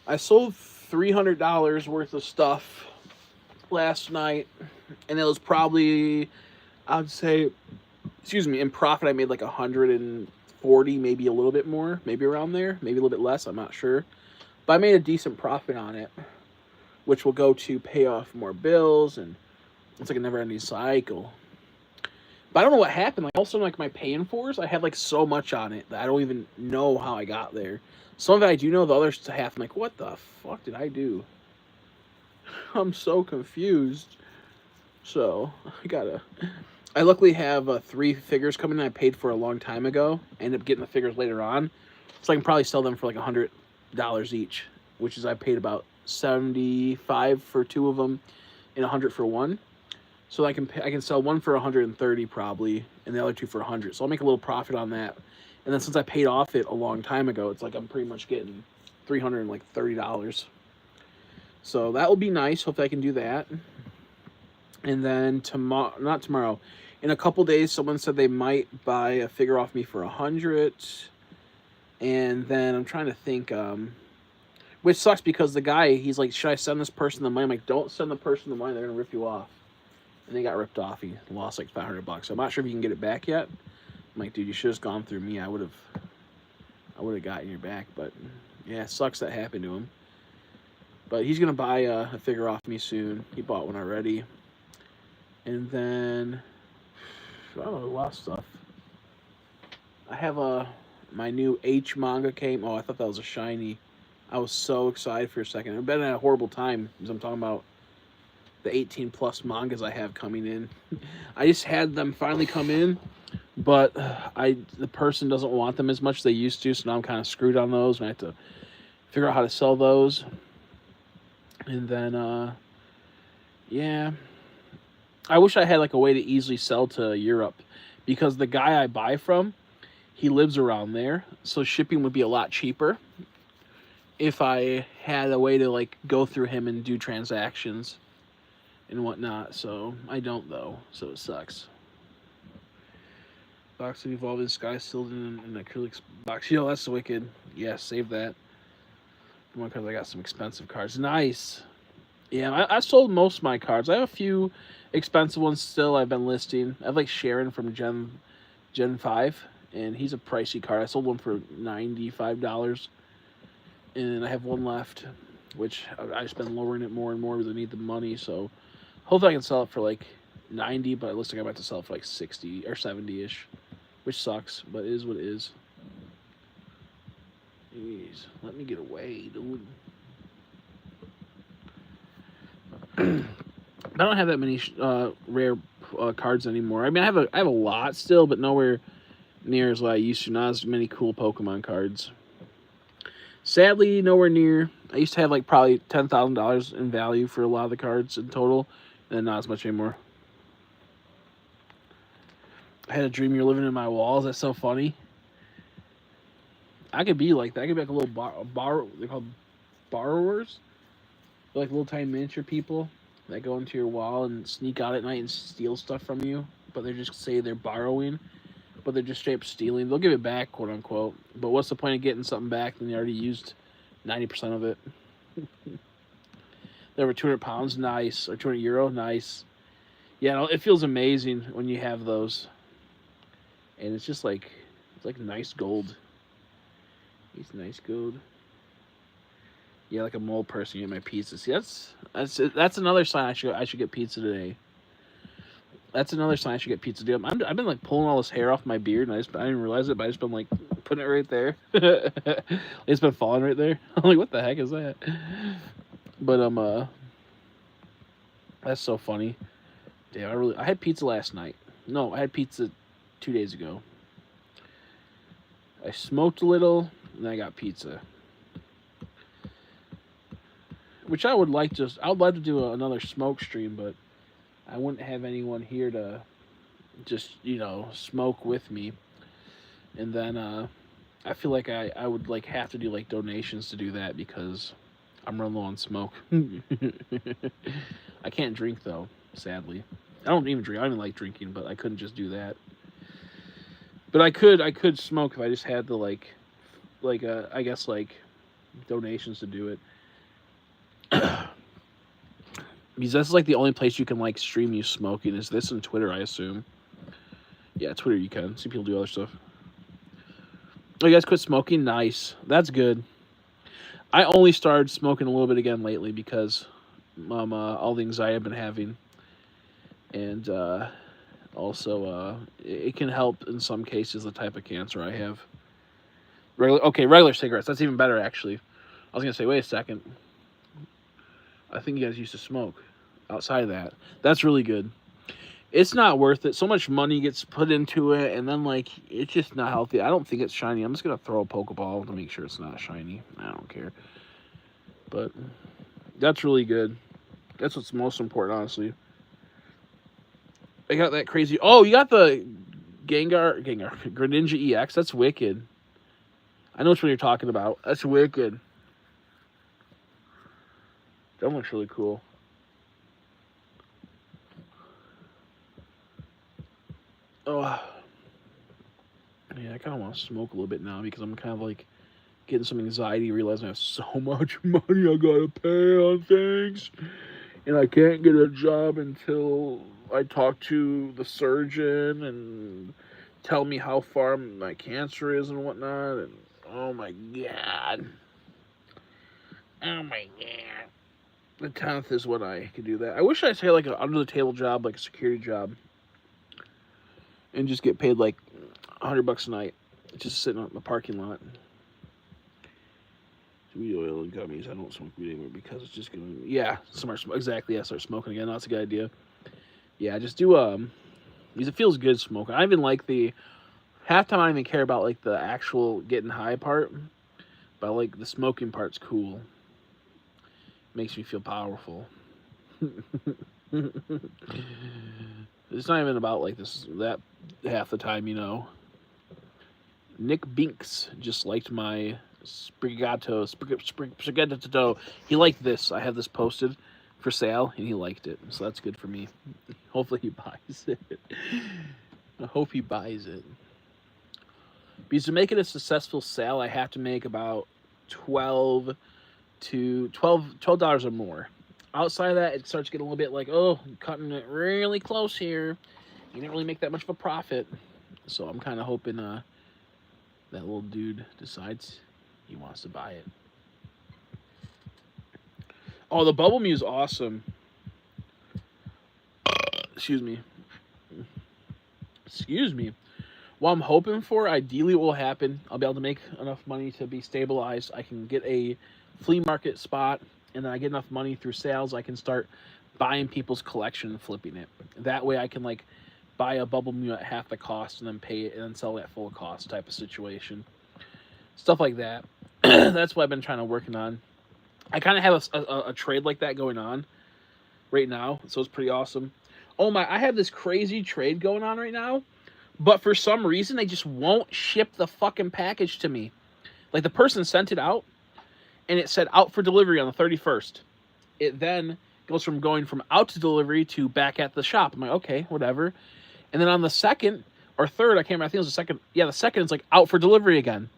I sold $300 worth of stuff last night, and it was probably, I'd say, excuse me, in profit I made like 140, maybe a little bit more, maybe around there, maybe a little bit less, I'm not sure. But I made a decent profit on it, which will go to pay off more bills, and it's like a never-ending cycle. But I don't know what happened. Like, all of a sudden, like my paying fors, I had like so much on it that I don't even know how I got there. Some of it I do know, the other half I'm like, what the fuck did I do? I'm so confused. So I luckily have 3 figures coming in I paid for a long time ago. I ended up getting the figures later on, so I can probably sell them for like $100 each, which is I paid about 75 for 2 of them and 100 for one. So I can sell one for 130 probably, and the other 2 for 100. So I'll make a little profit on that. And then since I paid off it a long time ago, it's like I'm pretty much getting $330. So that will be nice. Hopefully I can do that. And then not tomorrow, in a couple days, someone said they might buy a figure off me for 100. And then I'm trying to think, which sucks because the guy, he's like, should I send this person the money? I'm like, don't send the person the money. They're gonna rip you off. And they got ripped off. He lost like $500. I'm not sure if you can get it back yet. I'm like, dude, you should have gone through me. I would have gotten your back. But yeah, it sucks that happened to him. But he's gonna buy a figure off me soon. He bought one already. And then I don't know, a lot of stuff. I have my new H manga came. Oh, I thought that was a shiny. I was so excited for a second. I've been at a horrible time because I'm talking about the 18 plus mangas I have coming in. I just had them finally come in, but the person doesn't want them as much as they used to, so now I'm kind of screwed on those, and I have to figure out how to sell those. And then, yeah, I wish I had like a way to easily sell to Europe, because the guy I buy from, he lives around there, so shipping would be a lot cheaper if I had a way to like go through him and do transactions and whatnot. So I don't though, so it sucks. Box of Evolving Sky sealed in an acrylic box. Yo, that's wicked. Yeah, save that. Because I got some expensive cards. Nice. Yeah, I sold most of my cards. I have a few expensive ones still I've been listing. I have like Sharon from Gen 5, and he's a pricey card. I sold one for $95, and I have one left, which I've just been lowering it more and more because I need the money. So hopefully I can sell it for like 90, but it looks like I'm about to sell it for like 60 or 70-ish, which sucks, but it is what it is. Jeez, let me get away, dude. I don't have that many rare cards anymore. I mean, I have a lot still, but nowhere near as what I used to. Not as many cool Pokemon cards. Sadly, nowhere near. I used to have like probably $10,000 in value for a lot of the cards in total, and not as much anymore. I had a dream you're living in my walls. That's so funny. I could be like that. I could be like a little they're called borrowers. They're like little tiny miniature people that go into your wall and sneak out at night and steal stuff from you. But they just say they're borrowing, but they're just straight up stealing. They'll give it back, quote unquote. But what's the point of getting something back when you already used 90% of it? They're over 200 pounds, nice. Or 200 euro, nice. Yeah, no, it feels amazing when you have those. And it's just like, it's like nice gold. It's nice gold. Yeah, like a mole person get my pizza. See, that's another sign I should get pizza today. That's another sign I should get pizza. Dude, I've been like pulling all this hair off my beard, and I didn't realize it, but I just been like putting it right there. It's been falling right there. I'm like, what the heck is that? But that's so funny. Damn, I had pizza last night. No, I had pizza 2 days ago. I smoked a little, and then I got pizza. Which I would like to do another smoke stream, but I wouldn't have anyone here to just, smoke with me. And then I feel like I would like have to do like donations to do that because I'm running low on smoke. I can't drink though, sadly. I don't even drink. I don't even like drinking, but I couldn't just do that. But I could smoke if I just had the I guess like donations to do it. Because that's like the only place you can like stream you smoking is this and Twitter, I assume. Yeah, Twitter you can. See people do other stuff. Oh, you guys quit smoking? Nice. That's good. I only started smoking a little bit again lately because all the anxiety I've been having. And also it can help in some cases the type of cancer I have. Regular cigarettes. That's even better, actually. I was going to say, wait a second. I think you guys used to smoke outside of that. That's really good. It's not worth it. So much money gets put into it, and then, like, it's just not healthy. I don't think it's shiny. I'm just going to throw a Pokeball to make sure it's not shiny. I don't care. But that's really good. That's what's most important, honestly. I got that crazy... Oh, you got the Greninja EX. That's wicked. I know which one you're talking about. That's wicked. That looks really cool. Oh, yeah, I kind of want to smoke a little bit now because I'm kind of like getting some anxiety, realizing I have so much money I gotta pay on things, and I can't get a job until I talk to the surgeon and tell me how far my cancer is and whatnot. And oh my god. The 10th is when I could do that. I wish I had like an under-the-table job, like a security job, and just get paid like $100 a night, just sitting in the parking lot. Weed oil and gummies. I don't smoke weed anymore because it's just going. Yeah, exactly. Yeah, start smoking again. That's a good idea. Yeah, just do because it feels good smoking. I even like the half time. I don't even care about like the actual getting high part, but like the smoking part's cool. Makes me feel powerful. It's not even about like that half the time, Nick Binks just liked my Sprigato. He liked this. I have this posted for sale, and he liked it. So that's good for me. Hopefully he buys it. I hope he buys it. Because to make it a successful sale, I have to make about $12 or more. Outside of that, it starts getting a little bit like, oh, I'm cutting it really close here. You didn't really make that much of a profit. So I'm kind of hoping that little dude decides he wants to buy it. Oh, the Bubble Mew is awesome. Excuse me. What I'm hoping for, ideally, what will happen, I'll be able to make enough money to be stabilized. I can get a flea market spot, and then I get enough money through sales, I can start buying people's collection and flipping it. That way I can, like, buy a Bubble Mew at half the cost and then pay it and then sell it at full cost type of situation. Stuff like that. That's what I've been trying to working on. I kind of have a trade like that going on right now, so it's pretty awesome. Oh my, I have this crazy trade going on right now, but for some reason they just won't ship the fucking package to me. Like, the person sent it out and it said out for delivery on the 31st. It then goes from going from out to delivery to back at the shop. I'm like, okay, whatever. And then on the 2nd or 3rd, I can't remember, I think it was the 2nd. Yeah, the 2nd is like out for delivery again.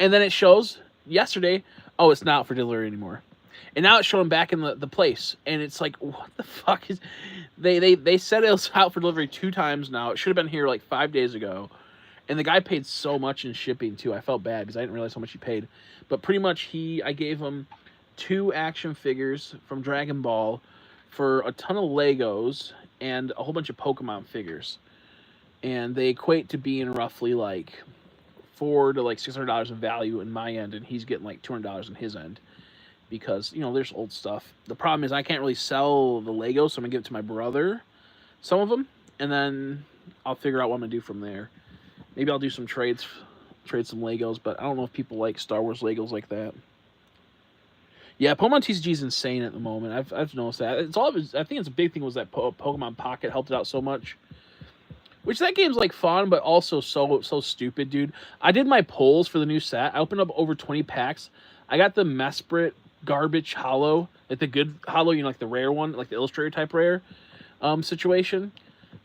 And then it shows yesterday, oh, it's not out for delivery anymore. And now it's showing back in the place. And it's like, what the fuck is... They said it was out for delivery 2 times now. It should have been here like 5 days ago. And the guy paid so much in shipping, too. I felt bad because I didn't realize how much he paid. But pretty much I gave him 2 action figures from Dragon Ball for a ton of Legos and a whole bunch of Pokemon figures. And they equate to being roughly like $400 to like $600 in value in my end. And he's getting like $200 in his end. Because, you know, there's old stuff. The problem is I can't really sell the Legos, so I'm going to give it to my brother, some of them, and then I'll figure out what I'm going to do from there. Maybe I'll do some trade some Legos, but I don't know if people like Star Wars Legos like that. Yeah, Pokemon TCG is insane at the moment. I've noticed that. I think it's a big thing was that Pokemon Pocket helped it out so much. Which, that game's like fun, but also so stupid, dude. I did my polls for the new set. I opened up over 20 packs. I got the Mesprit garbage holo, like the good holo, you know, like the rare one, like the illustrator type rare situation,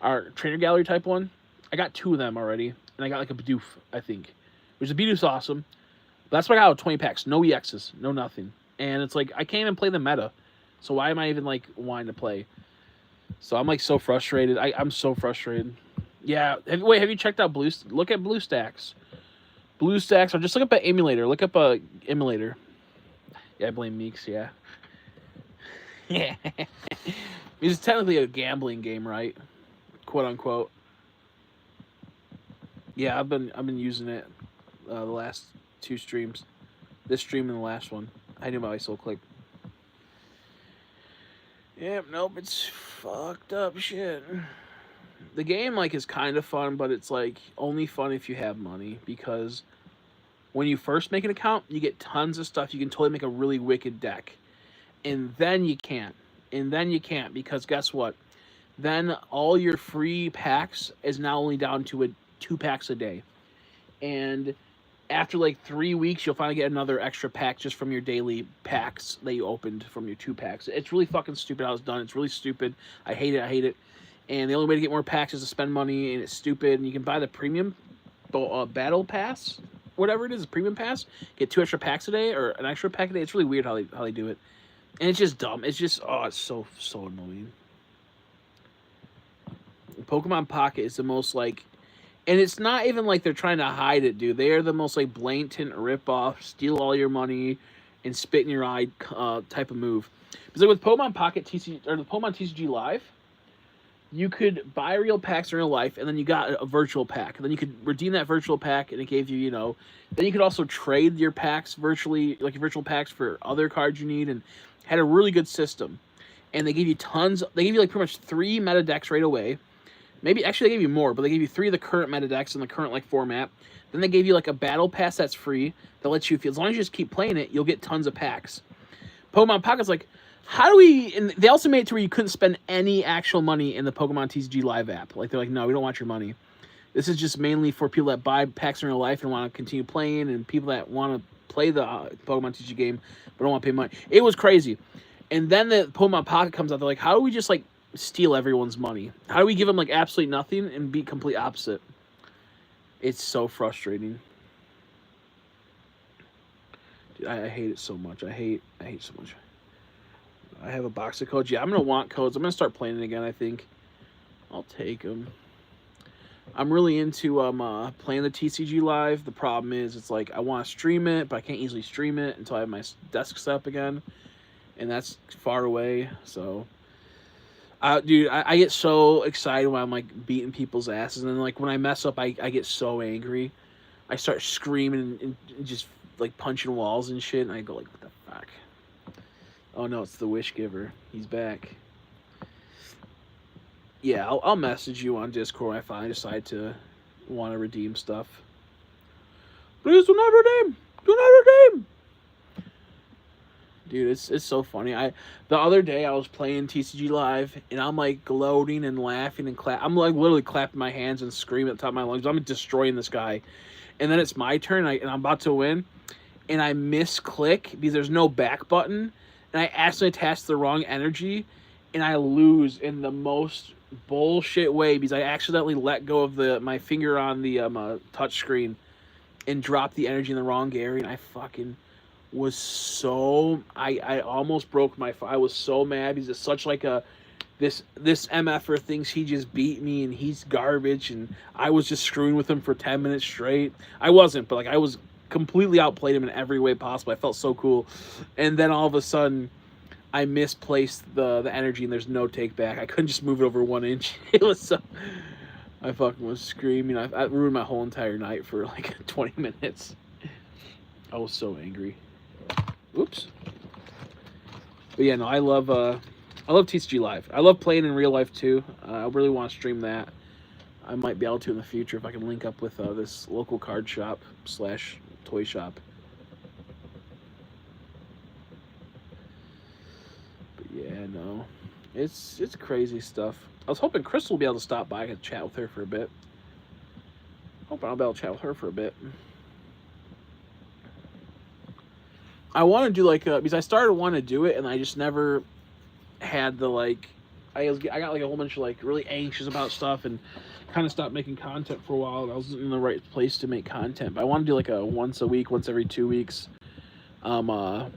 or trainer gallery type one. I got 2 of them already, and I got like a Bidoof, I think, which the Bidoof's awesome. But that's why I got 20 packs, no EXs, no nothing, and it's like I can't even play the meta, so why am I even like wanting to play? So I'm like so frustrated. I'm so frustrated. Yeah, have you checked out look at BlueStacks. BlueStacks, or just look up an emulator. Look up a emulator. Yeah, I blame Meeks, yeah. Yeah. It's technically a gambling game, right? Quote unquote. Yeah, I've been using it the last 2 streams. This stream and the last one. I knew about my soul click. Yep, nope, it's fucked up shit. The game like is kind of fun, but it's like only fun if you have money, because when you first make an account, you get tons of stuff. You can totally make a really wicked deck. And then you can't. Because guess what? Then all your free packs is now only down to 2 packs a day. And after like 3 weeks, you'll finally get another extra pack just from your daily packs that you opened from your 2 packs. It's really fucking stupid how it's done. It's really stupid. I hate it. And the only way to get more packs is to spend money, and it's stupid. And you can buy the premium battle pass, whatever it is, a premium pass, get 2 extra packs a day or an extra pack a day. It's really weird how they do it, and it's just dumb. It's just it's so annoying. Pokemon Pocket is the most like, and it's not even like they're trying to hide it, dude. They are the most like blatant rip off, steal all your money, and spit in your eye type of move. Because like with Pokemon Pocket TCG or the Pokemon TCG Live, you could buy real packs in real life, and then you got a virtual pack. And then you could redeem that virtual pack, and it gave you, you know... Then you could also trade your packs virtually, like your virtual packs, for other cards you need, and had a really good system. And they gave you tons... They gave you, like, pretty much 3 meta decks right away. Maybe... Actually, they gave you more, but they gave you 3 of the current meta decks in the current, like, format. Then they gave you, like, a battle pass that's free that lets you... As long as you just keep playing it, you'll get tons of packs. Pokemon Pocket's like... How do we... And they also made it to where you couldn't spend any actual money in the Pokemon TCG Live app. Like, they're like, no, we don't want your money. This is just mainly for people that buy packs in real life and want to continue playing, and people that want to play the Pokemon TCG game but don't want to pay money. It was crazy. And then the Pokemon Pocket comes out. They're like, how do we just, like, steal everyone's money? How do we give them, like, absolutely nothing and be complete opposite? It's so frustrating. Dude, I hate it so much. I hate so much. I have a box of codes. Yeah, I'm gonna want codes. I'm gonna start playing it again. I think I'll take them. I'm really into playing the TCG live. The problem is, it's like I want to stream it, but I can't easily stream it until I have my desk set up again, and that's far away. So, dude, I get so excited when I'm like beating people's asses, and then like when I mess up, I get so angry. I start screaming and just like punching walls and shit, and I go like, what the fuck? Oh no, it's the Wish Giver. He's back. Yeah, I'll message you on Discord when I finally decide to want to redeem stuff. Please do not redeem. Do not redeem. Dude, it's so funny. The other day I was playing TCG Live and I'm like gloating and laughing and I'm like literally clapping my hands and screaming at the top of my lungs. I'm destroying this guy, and then it's my turn and I'm about to win, and I misclick because there's no back button, and I accidentally attach the wrong energy, and I lose in the most bullshit way because I accidentally let go of my finger on the touch screen and dropped the energy in the wrong area, and I fucking was so I almost broke I was so mad because it's such like a this MFer thinks he just beat me and he's garbage, and I was just screwing with him for 10 minutes straight. I wasn't, but like I was completely outplayed him in every way possible. I felt so cool. And then all of a sudden I misplaced the energy and there's no take back. I couldn't just move it over 1 inch. It was so I fucking was screaming. I ruined my whole entire night for like 20 minutes. I was so angry. Oops. But yeah, no, I love TCG Live. I love playing in real life too. I really want to stream that. I might be able to in the future if I can link up with this local card shop / toy shop. But yeah, no, it's crazy stuff. I was hoping Crystal will be able to stop by and chat with her for a bit. Hoping I'll be able to chat with her for a bit. I want to do like because I started wanting to do it and I just never had the like. I got like a whole bunch of like really anxious about stuff and kind of stopped making content for a while. And I was in the right place to make content, but I want to do like a once a week, once every 2 weeks. Go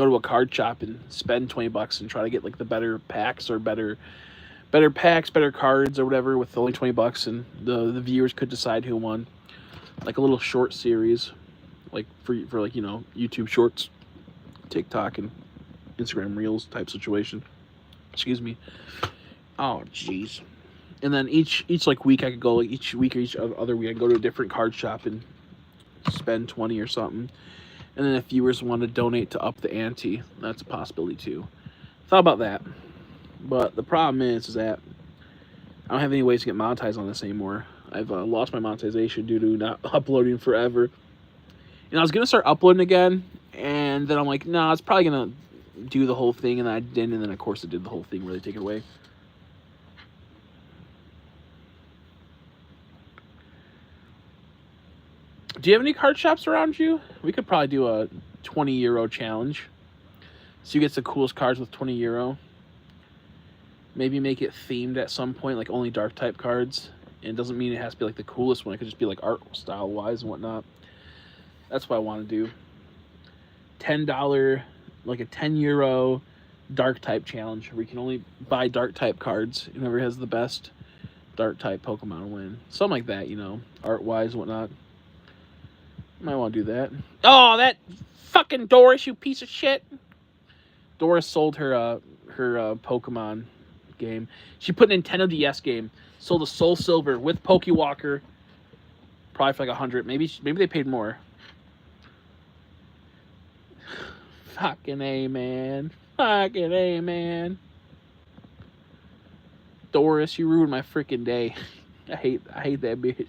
to a card shop and spend $20 and try to get like the better packs or better packs, better cards or whatever with only $20, and the viewers could decide who won. Like a little short series, like for like YouTube Shorts, TikTok, and Instagram Reels type situation. Excuse me. Oh jeez. And then each like week I could go like each week or each other week I could go to a different card shop and spend 20 or something. And then if viewers want to donate to up the ante, that's a possibility too. Thought about that. But the problem is that I don't have any ways to get monetized on this anymore. I've lost my monetization due to not uploading forever. And I was going to start uploading again, and then I'm like, no, it's probably going to do the whole thing, and I didn't, and then of course it did the whole thing, really take it away. Do you have any card shops around you? We could probably do a 20 euro challenge. So you get the coolest cards with 20 euro. Maybe make it themed at some point, like only dark type cards. And it doesn't mean it has to be like the coolest one. It could just be like art style wise and whatnot. That's what I want to do. $10, like a 10 euro dark type challenge where you can only buy dark type cards. Whoever has the best dark type Pokemon will win. Something like that, art wise and whatnot. Might want to do that. Oh, that fucking Doris, you piece of shit. Doris sold her Pokemon game. She put a Nintendo DS game. Sold a Soul Silver with Pokewalker. Probably for like 100. Maybe they paid more. Fucking A, man. Fucking A, man. Doris, you ruined my freaking day. I hate that bitch.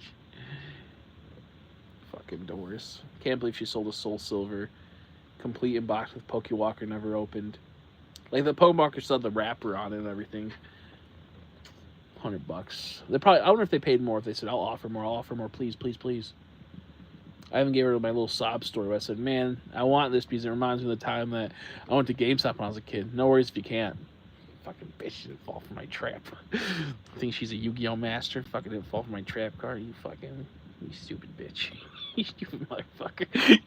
Fucking Doris. Can't believe she sold a Soul Silver. Complete in box with Pokewalker never opened. Like the Pokewalker still had the wrapper on it and everything. $100. They probably. I wonder if they paid more. If they said, "I'll offer more, please, please, please." I even gave her my little sob story. Where I said, "Man, I want this because it reminds me of the time that I went to GameStop when I was a kid. No worries if you can't." Fucking bitch, she didn't fall for my trap. I think she's a Yu-Gi-Oh master. Fucking didn't fall for my trap card. You fucking You stupid bitch. You stupid motherfucker.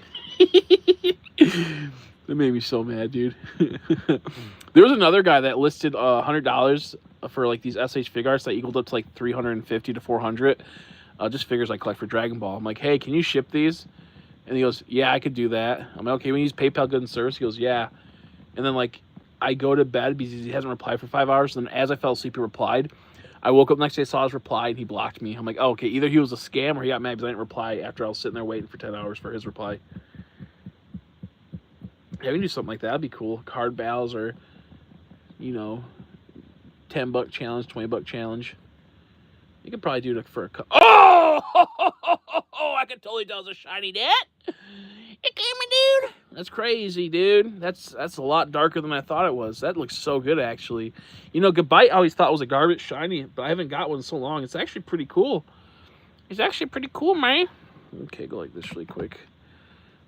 That made me so mad, dude. There was another guy that listed $100 for like these SH fig arts that equaled up to like 350 to 400. Just figures I collect for Dragon Ball. I'm like, hey, can you ship these? And he goes, yeah, I could do that. I'm like, okay, we use PayPal Goods and Service. He goes, yeah. And then like I go to bed because he hasn't replied for 5 hours. And then as I fell asleep, he replied. I woke up the next day, saw his reply, and he blocked me. I'm like, oh, okay, either he was a scam or he got mad because I didn't reply after I was sitting there waiting for 10 hours for his reply. Yeah, we can do something like that. That'd be cool. Card battles or, you know, $10 challenge, $20 challenge. You could probably do it for a oh! I could totally tell it's a shiny net. It came in, dude. That's crazy, dude. That's a lot darker than I thought it was. That looks so good, actually. You know, Goodbye I always thought was a garbage shiny, but I haven't got one in so long. It's actually pretty cool. It's actually pretty cool, man. Okay, go like this really quick.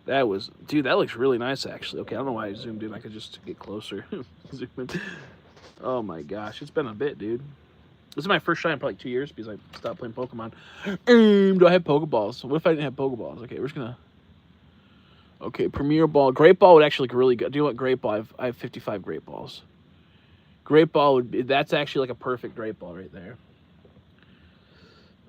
That was, dude, that looks really nice, actually. Okay, I don't know why I zoomed in. I could just get closer. Zoom in. Oh, my gosh. It's been a bit, dude. This is my first shine in probably 2 years because I stopped playing Pokemon. Do I have Pokeballs? What if I didn't have Pokeballs? Okay, we're just going to... Okay, Premier Ball. Great Ball would actually look really good. Do you know what Great Ball? I have 55 Great Balls. Great Ball would be... That's actually like a perfect Great Ball right there.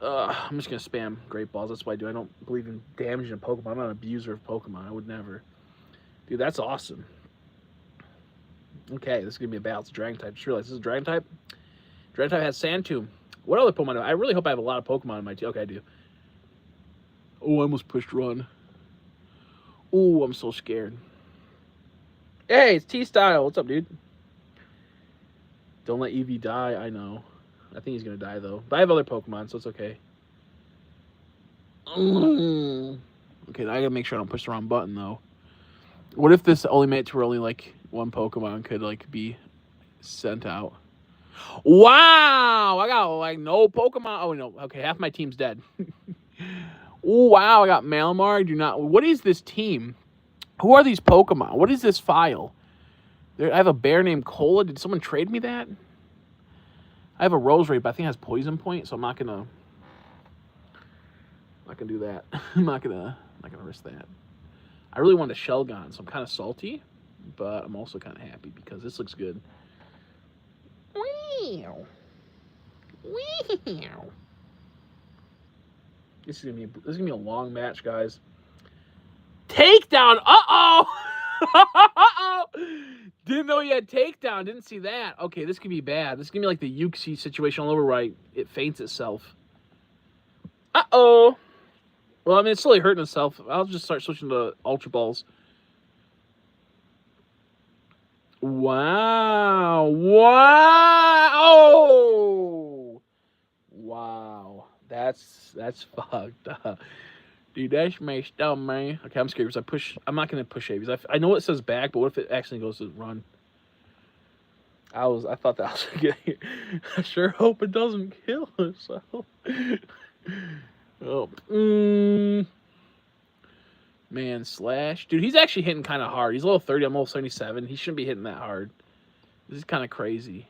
I'm just going to spam Great Balls. That's what I do. I don't believe in damaging a Pokemon. I'm not an abuser of Pokemon. I would never. Dude, that's awesome. Okay, this is going to be a battle. It's a Dragon type. Just realized this is a Dragon type. Dragon type has Sand Tomb. What other Pokemon do I really hope I have a lot of Pokemon in my team. Okay, I do. Oh, I almost pushed run. Oh, I'm so scared. Hey, it's T-Style. What's up, dude? Don't let Eevee die. I know. I think he's going to die, though. But I have other Pokemon, so it's okay. Okay, I got to make sure I don't push the wrong button, though. What if this only made it to where only, like, one Pokemon could, like, be sent out? Wow! I got, like, no Pokemon. Oh, no. Okay, half my team's dead. Oh, wow. I got Malamar. Do not... What is this team? Who are these Pokemon? What is this file? I have a bear named Cola. Did someone trade me that? I have a Roserade, but I think it has Poison Point, so I'm not gonna do that. I'm not gonna risk that. I really want a Shelgon, so I'm kind of salty, but I'm also kind of happy because this looks good. Wow. Wow. This is gonna be a long match, guys. Takedown. Uh-oh. Uh-oh. Didn't know he had takedown. Didn't see that. Okay, this could be bad. This is gonna be like the Uxie situation all over, right? It faints itself. Uh-oh. Well, I mean, it's slowly hurting itself. I'll just start switching to Ultra Balls. Wow. Wow. Oh. Wow. That's fucked up. Dude, that's messed up, man. Okay, I'm scared because I'm not going to push it because I know it says back, but what if it accidentally goes to run? I thought that was going to get here. I sure hope it doesn't kill us. Oh. Man, Slash. Dude, he's actually hitting kind of hard. He's level 30. I'm level 77. He shouldn't be hitting that hard. This is kind of crazy.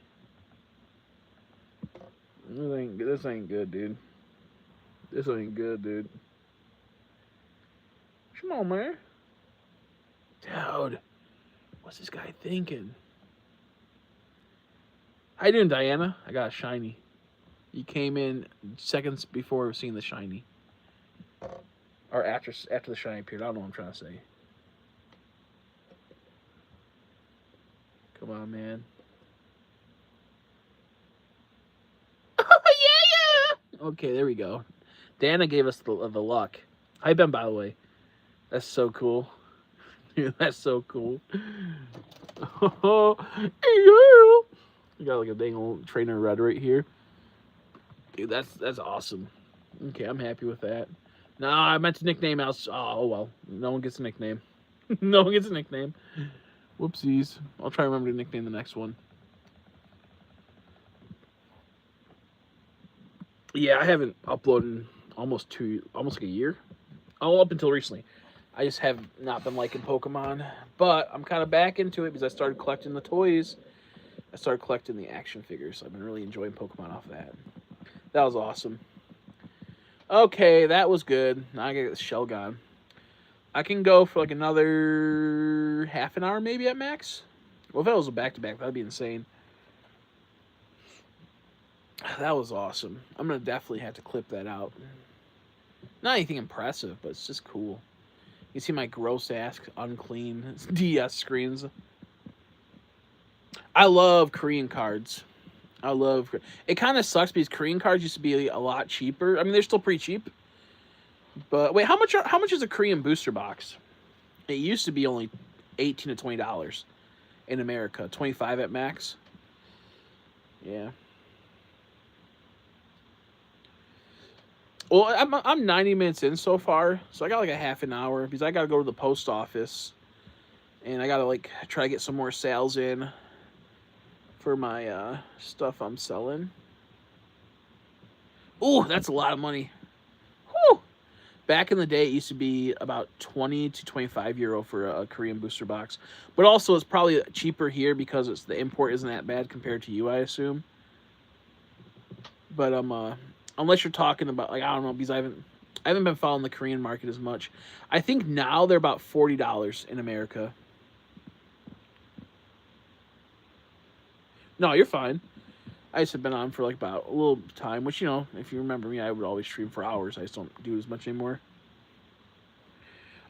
This ain't good, dude. This ain't good, dude. Come on, man. Dude, what's this guy thinking? How you doing, Diana? I got a shiny. You came in seconds before seeing the shiny. Or after the shiny appeared. I don't know what I'm trying to say. Come on, man. Oh, yeah! Okay, there we go. Dana gave us the luck. Hi, Ben, by the way. That's so cool. Dude, that's so cool. You got like a dang old trainer red right here. Dude, that's awesome. Okay, I'm happy with that. No, I meant to nickname else. Oh, well. No one gets a nickname. No one gets a nickname. Whoopsies. I'll try to remember to nickname the next one. Yeah, I haven't uploaded almost like a year. Oh, up until recently. I just have not been liking Pokemon. But I'm kind of back into it because I started collecting the toys. I started collecting the action figures. So I've been really enjoying Pokemon off that. That was awesome. Okay, that was good. Now I gotta get the shell gone. I can go for like another half an hour maybe at max. Well, if it was a back to back, that'd be insane. That was awesome. I'm gonna definitely have to clip that out. Not anything impressive, but it's just cool. You see my gross ass unclean DS screens. I love Korean cards. I love it. Kind of sucks because Korean cards used to be a lot cheaper. I mean, they're still pretty cheap. But wait, how much is a Korean booster box? It used to be only $18 to $20 in America, 25 at max. Yeah. Well, I'm 90 minutes in so far, so I got like a half an hour because I got to go to the post office and I got to like try to get some more sales in for my stuff I'm selling. Ooh, that's a lot of money. Whew. Back in the day, it used to be about 20 to 25 euro for a Korean booster box, but also it's probably cheaper here because the import isn't that bad compared to you, I assume. But unless you're talking about like I don't know because I haven't been following the Korean market as much. I think now they're about $40 in America. No, you're fine. I just have been on for like about a little time, which if you remember me, I would always stream for hours. I just don't do it as much anymore.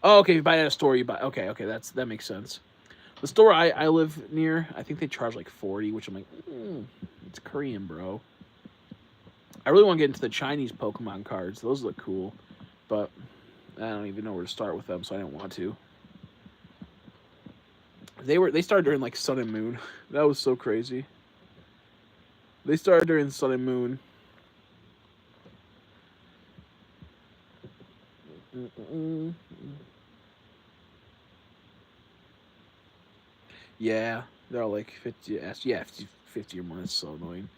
Oh, okay. If you buy at a store, you buy. Okay, okay, that makes sense. The store I live near, I think they charge like 40, which I'm like, it's Korean, bro. I really want to get into the Chinese Pokemon cards. Those look cool, but I don't even know where to start with them, so I didn't want to. They started during like Sun and Moon. That was so crazy. They started during Sun and Moon. Mm-mm. Yeah, they're all like 50. Yeah, 50 or more. That's so annoying.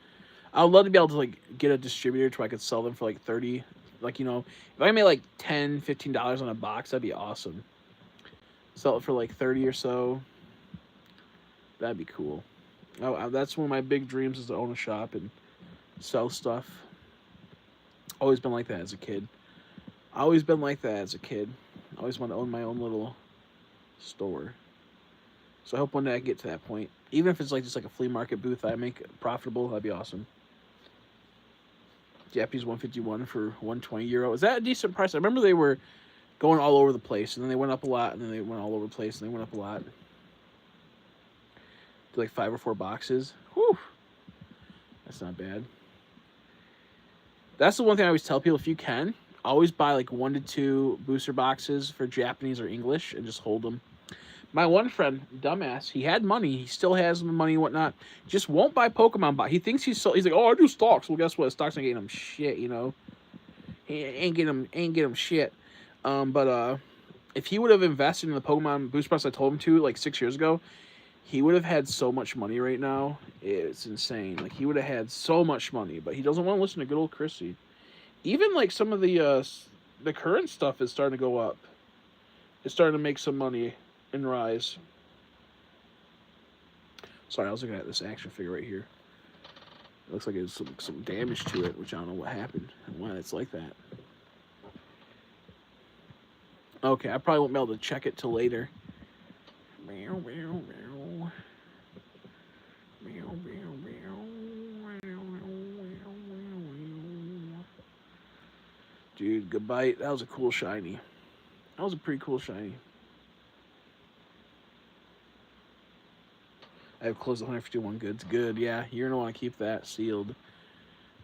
I would love to be able to like get a distributor to where I could sell them for like 30. Like if I made like $10, $15 on a box, that'd be awesome. Sell it for like 30 or so. That'd be cool. Oh, that's one of my big dreams is to own a shop and sell stuff. Always been like that as a kid. Always been like that as a kid. Always want to own my own little store. So I hope one day I get to that point. Even if it's like just like a flea market booth I make profitable, that'd be awesome. Japanese 151 for 120 euro. Is that a decent price? I remember they were going all over the place, and then they went up a lot, and then they went all over the place, and they went up a lot. Like 5 or 4 boxes. Whew. That's not bad. That's the one thing I always tell people: if you can, always buy like 1 to 2 booster boxes for Japanese or English, and just hold them. My one friend, dumbass, he had money. He still has money and whatnot. Just won't buy Pokemon box. He thinks he's like, oh, I do stocks. Well, guess what? Stocks ain't getting him shit. He ain't getting him shit. But if he would have invested in the Pokemon booster box I told him to like 6 years ago, he would have had so much money right now. It's insane. Like he would have had so much money, but he doesn't want to listen to good old Chrissy. Even like some of the current stuff is starting to go up. It's starting to make some money and rise. Sorry, I was looking at this action figure right here. It looks like there's some damage to it, which I don't know what happened and why it's like that. Okay, I probably won't be able to check it till later. Meow, meow, meow. Meow, meow, meow. Dude, goodbye. That was a cool shiny. That was a pretty cool shiny. I have closed 151 goods. Good, yeah. You're gonna want to keep that sealed.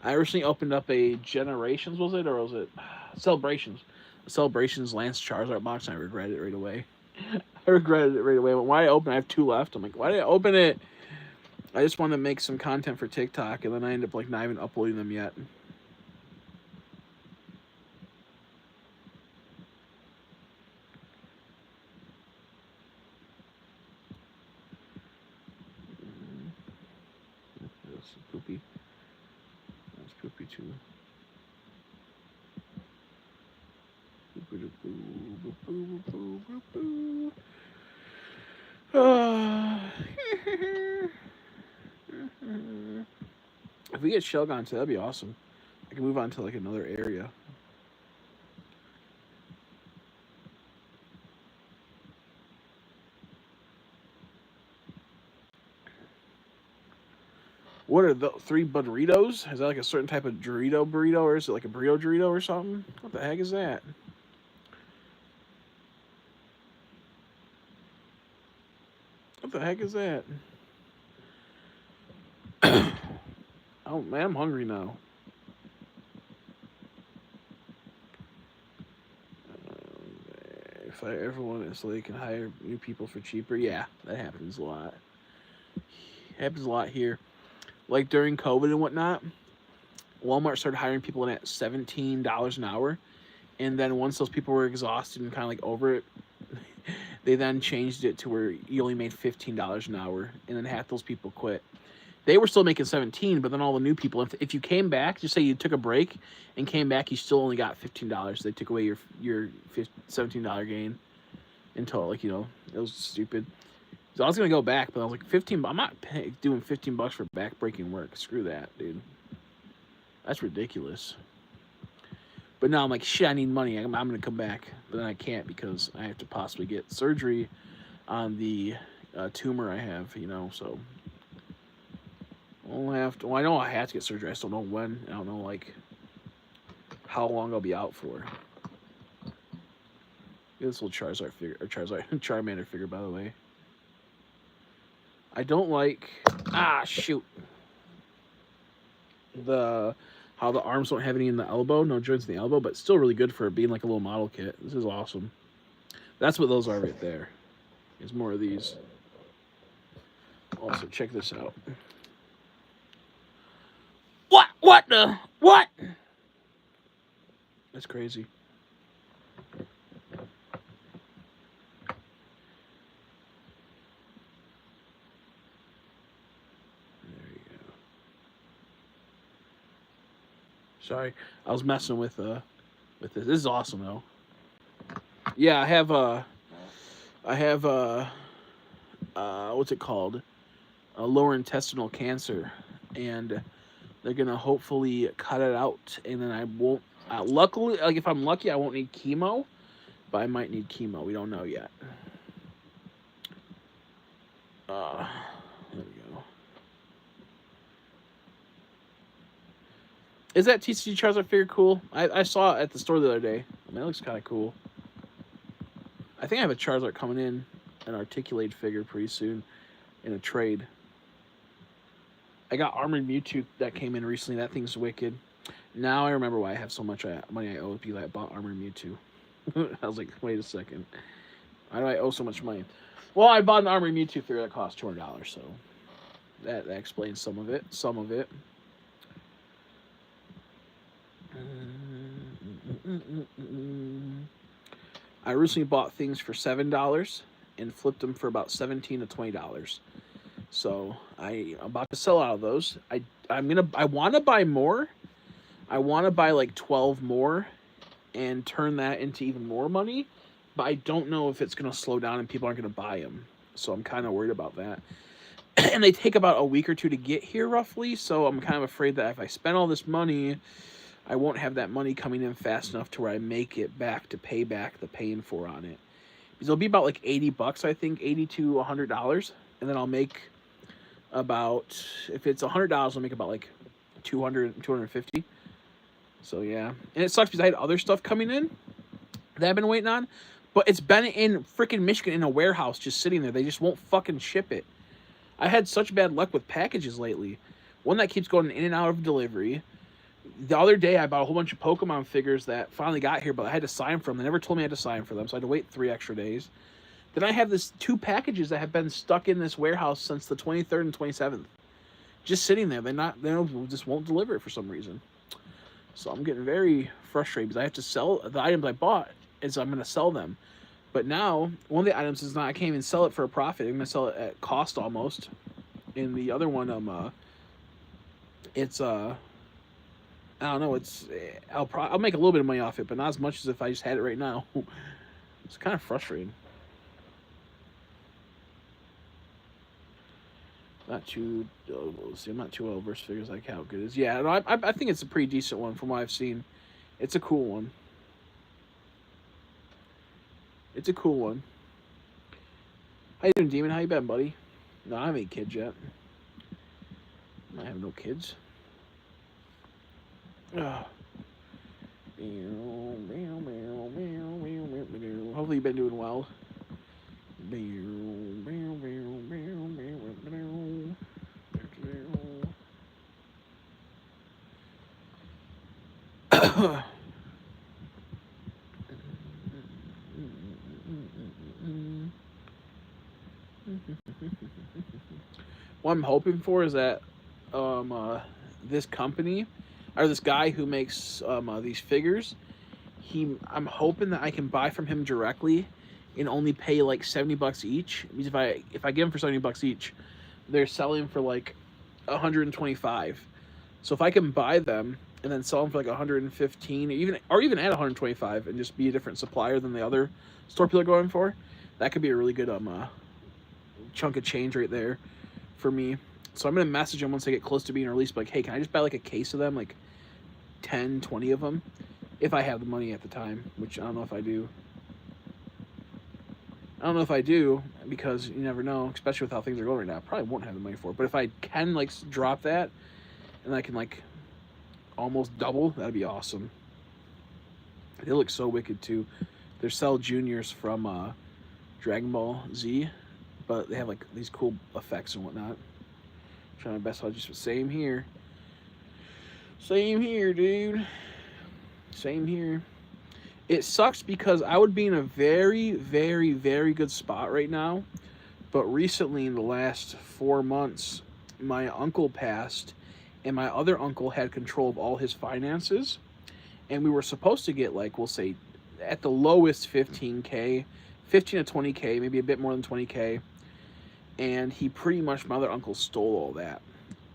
I recently opened up a Generations, was it, or was it Celebrations? Celebrations Lance Charizard box, and I regretted it right away. I regretted it right away. But why I open? I have 2 left. I'm like, why did I open it? I just want to make some content for TikTok, and then I end up like not even uploading them yet. That's poopy. That's poopy too. If we get Shelgon, that'd be awesome. I can move on to like another area. What are the 3 burritos? Is that like a certain type of burrito, or is it like a burrito or something? What the heck is that? What the heck is that? Oh man, I'm hungry now. If I ever want it so they can hire new people for cheaper, yeah, that happens a lot. Happens a lot here. Like during COVID and whatnot, Walmart started hiring people in at $17 an hour, and then once those people were exhausted and kind of like over it, they then changed it to where you only made $15 an hour, and then half those people quit. They were still making 17, but then all the new people, if you came back, just say you took a break and came back, you still only got $15. They took away your $17 gain until, like, it was stupid. So I was gonna go back, but I was like, 15. I'm not doing $15 for back-breaking work. Screw that, dude. That's ridiculous. But now I'm like, shit, I need money. I'm gonna come back, but then I can't because I have to possibly get surgery on the tumor I have. So I'll have to. Well, I know I have to get surgery. I just don't know when. I don't know like how long I'll be out for. This little Charizard figure, or Charmander figure, by the way. I don't like. Shoot. How the arms don't have any in the elbow, no joints in the elbow, but still really good for being like a little model kit. This is awesome. That's what those are right there. There's more of these. Also, check this out. What the? What? That's crazy. There you go. Sorry, I was messing with this. This is awesome though. Yeah, I have what's it called? Lower intestinal cancer, and they're gonna hopefully cut it out, and then I won't. Luckily, like if I'm lucky, I won't need chemo, but I might need chemo. We don't know yet. There we go. Is that TCG Charizard figure cool? I saw it at the store the other day. I mean, it looks kind of cool. I think I have a Charizard coming in, an articulated figure pretty soon, in a trade. I got Armored Mewtwo that came in recently. That thing's wicked. Now I remember why I have so much money I owe people that bought Armored Mewtwo. I was like, wait a second. Why do I owe so much money? Well, I bought an Armored Mewtwo figure that cost $200, so that explains some of it. I recently bought things for $7 and flipped them for about $17 to $20. So I'm about to sell out of those. I want to buy more. I want to buy like 12 more and turn that into even more money, but I don't know if it's going to slow down and people aren't going to buy them. So I'm kind of worried about that. And they take about a week or two to get here roughly, so I'm kind of afraid that if I spend all this money, I won't have that money coming in fast enough to where I make it back to pay back the paying for on it. Because it'll be about like $80, I think, $80 to $100, and then I'll make about, if it's $100, I'll make about like 250. So yeah, and it sucks because I had other stuff coming in that I've been waiting on, but it's been in freaking Michigan in a warehouse just sitting there. They just won't fucking ship it. I had such bad luck with packages lately. One that keeps going in and out of delivery. The other day, I bought a whole bunch of Pokemon figures that finally got here, but I had to sign for them. They never told me I had to sign for them, so I had to wait 3 extra days. Then I have this 2 packages that have been stuck in this warehouse since the 23rd and 27th. Just sitting there. They just won't deliver it for some reason. So I'm getting very frustrated because I have to sell the items I bought. I'm going to sell them. But now, one of the items is not, I can't even sell it for a profit. I'm going to sell it at cost almost. And the other one, it's, I don't know, I'll make a little bit of money off it, but not as much as if I just had it right now. It's kind of frustrating. Not too, we'll see, I'm not too well versed figures like how good it is. Yeah, no, I think it's a pretty decent one from what I've seen. It's a cool one. It's a cool one. How you doing, Demon? How you been, buddy? No, I haven't kids yet. I have no kids. Ugh. Hopefully you've been doing well. What I'm hoping for is that this company or this guy who makes these figures, I'm hoping that I can buy from him directly and only pay like $70 each. Because if I give them for $70 each, they're selling for like 125. So if I can buy them and then sell them for like 115, or even at 125, and just be a different supplier than the other store people are going for, that could be a really good chunk of change right there for me. So I'm gonna message them once they get close to being released, like, hey, can I just buy like a case of them, like 10, 20 of them, if I have the money at the time, which I don't know if I do. Because you never know, especially with how things are going right now. I probably won't have the money for it, but if I can like drop that and I can like almost double, that'd be awesome. They look so wicked too. They're Cell Juniors from Dragon Ball Z, but they have like these cool effects and whatnot. I'm trying my best. I'll just same here, dude. Same here. It sucks because I would be in a very, very, very good spot right now, but recently in the last 4 months, my uncle passed, and my other uncle had control of all his finances, and we were supposed to get, like, we'll say at the lowest 15K, 15 to 20K, maybe a bit more than 20K, and he pretty much, my other uncle stole all that.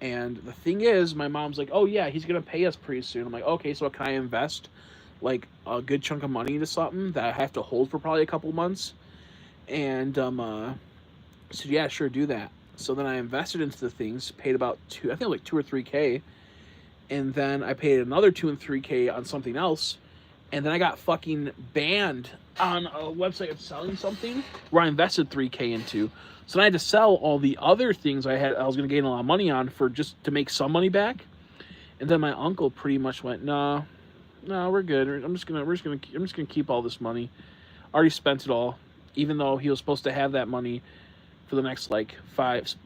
And the thing is, my mom's like, oh yeah, he's gonna pay us pretty soon. I'm like, okay, so can I invest like a good chunk of money into something that I have to hold for probably a couple months? And so yeah, sure, do that. So then I invested into the things, paid about I think like 2 or 3K, and then I paid another 2 and 3K on something else, and then I got fucking banned on a website of selling something where I invested 3K into. So then I had to sell all the other things I was going to gain a lot of money on for just to make some money back. And then my uncle pretty much went, no, we're good. I'm just gonna keep all this money. Already spent it all, even though he was supposed to have that money for the next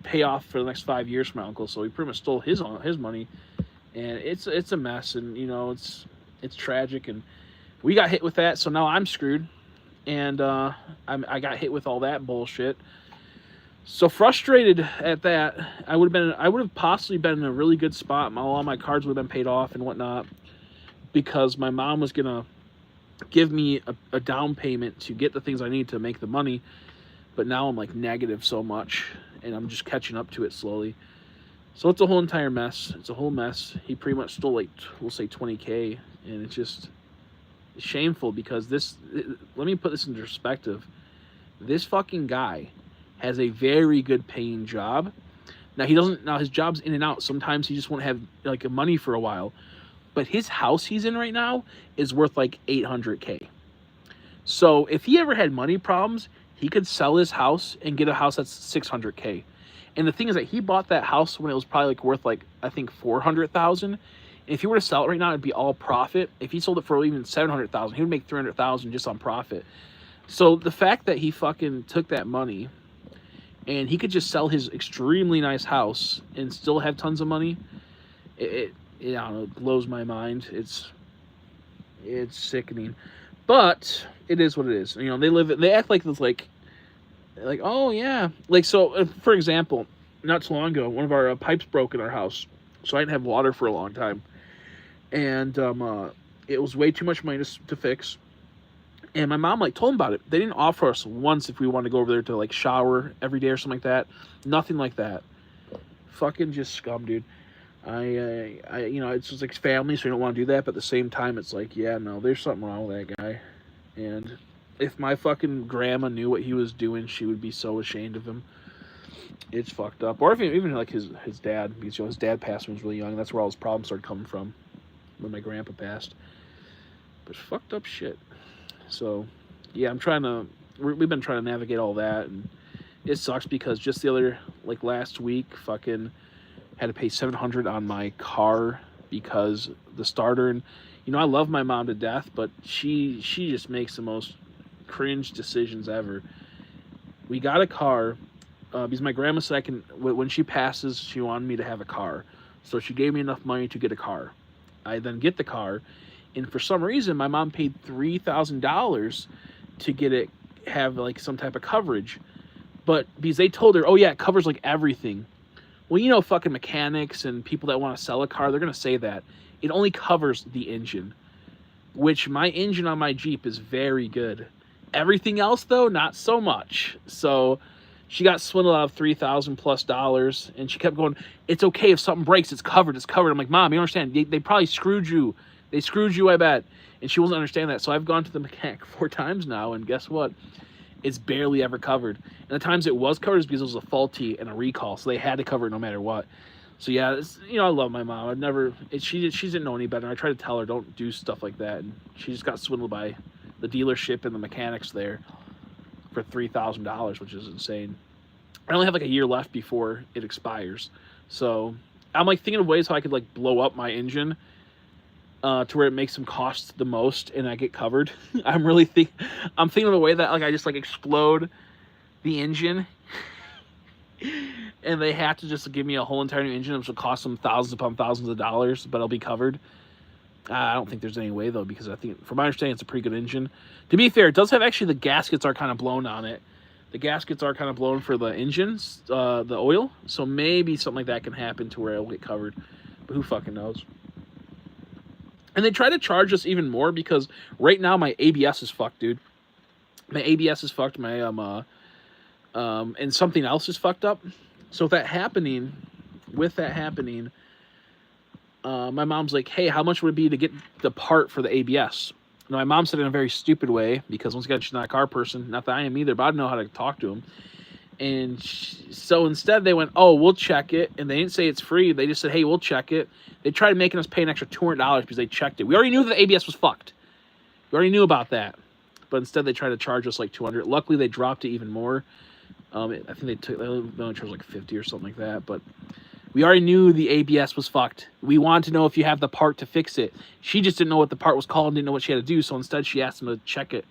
pay off for the next 5 years from my uncle. So he pretty much stole his money, and it's a mess. And you know, it's tragic. And we got hit with that, so now I'm screwed. And I got hit with all that bullshit. So frustrated at that. I would have possibly been in a really good spot. All my cards would have been paid off and whatnot, because my mom was gonna give me a down payment to get the things I need to make the money. But now I'm like negative so much, and I'm just catching up to it slowly. So it's a whole entire mess. It's a whole mess. He pretty much stole like, we'll say 20K, and it's just shameful because let me put this into perspective. This fucking guy has a very good paying job. Now his job's in and out. Sometimes he just won't have like money for a while. But his house he's in right now is worth like 800K. So if he ever had money problems, he could sell his house and get a house that's 600K. And the thing is that he bought that house when it was probably like worth like, I think 400,000. If he were to sell it right now, it'd be all profit. If he sold it for even 700,000, he would make 300,000 just on profit. So the fact that he fucking took that money and he could just sell his extremely nice house and still have tons of money, it I don't know, it blows my mind. It's sickening, but it is what it is. You know, they act like it's like oh yeah, like, so for example, not too long ago, one of our pipes broke in our house, so I didn't have water for a long time, and it was way too much money to fix. And my mom like told him about it. They didn't offer us once if we wanted to go over there to like shower every day or something like that. Nothing like that. Fucking just scum, dude. I you know, it's just like family, so you don't want to do that. But at the same time, it's like, yeah, no, there's something wrong with that guy. And if my fucking grandma knew what he was doing, she would be so ashamed of him. It's fucked up. Or if even like his dad, because you know, his dad passed when he was really young. That's where all his problems started coming from, when my grandpa passed. But it's fucked up shit. So, yeah, we've been trying to navigate all that, and it sucks because just the other, like last week, fucking Had to pay $700 on my car because the starter. And you know, I love my mom to death, but she just makes the most cringe decisions ever. We got a car because my grandma said when she passes, she wanted me to have a car, so she gave me enough money to get a car. I then get the car, and for some reason, my mom paid $3,000 to get it have like some type of coverage, but because they told her, oh yeah, it covers like everything. Well, you know, fucking mechanics and people that want to sell a car, they're gonna say that it only covers the engine, which my engine on my Jeep is very good. Everything else though, not so much. So she got swindled out of $3,000+, and she kept going, it's okay if something breaks, it's covered, it's covered. I'm like, Mom, you don't understand. They probably screwed you. They screwed you, I bet. And she wasn't understanding that. So I've gone to the mechanic 4 times now, and guess what? It's barely ever covered. And the times it was covered is because it was a faulty and a recall, so they had to cover it no matter what. So yeah, you know, I love my mom. She didn't know any better. I tried to tell her don't do stuff like that, and she just got swindled by the dealership and the mechanics there for $3,000, which is insane. I only have like a year left before it expires, so I'm like thinking of ways how I could like blow up my engine to where it makes them cost the most and I get covered. I'm thinking of a way that like I just like explode the engine and they have to just give me a whole entire new engine, which will cost them thousands upon thousands of dollars, but I'll be covered. I don't think there's any way though, because I think, from my understanding, it's a pretty good engine. To be fair, it does have actually the gaskets are kind of blown on it. The gaskets are kind of blown for the engines, the oil. So maybe something like that can happen to where it'll get covered, but who fucking knows? And they try to charge us even more because right now my ABS is fucked, dude. My ABS is fucked. My and something else is fucked up. So with that happening, my mom's like, hey, how much would it be to get the part for the ABS? Now, my mom said it in a very stupid way because once again, she's not a car person. Not that I am either, but I don't know how to talk to him. And so instead they went, oh, we'll check it. And they didn't say it's free. They just said, hey, we'll check it. They tried making us pay an extra $200 because they checked it. We already knew that the ABS was fucked. We already knew about that. But instead they tried to charge us like $200. Luckily, they dropped it even more. I think they only charged like $50 or something like that. But we already knew the ABS was fucked. We wanted to know if you have the part to fix it. She just didn't know what the part was called and didn't know what she had to do. So instead she asked them to check it.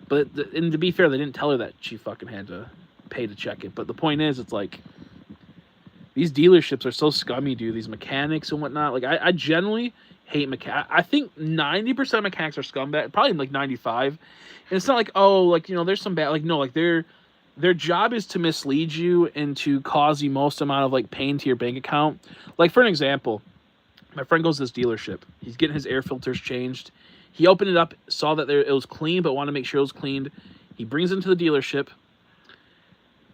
But and to be fair, they didn't tell her that she fucking had to pay to check it. But the point is, it's like these dealerships are so scummy, dude. These mechanics and whatnot. Like I generally hate mechanics. I think 90% of mechanics are scumbag. Probably like 95. And it's not like, oh, like, you know, there's some bad. Like, no, like their job is to mislead you and to cause the most amount of like pain to your bank account. Like, for an example, my friend goes to this dealership. He's getting his air filters changed. He opened it up, saw that it was clean, but wanted to make sure it was cleaned. He brings it into the dealership.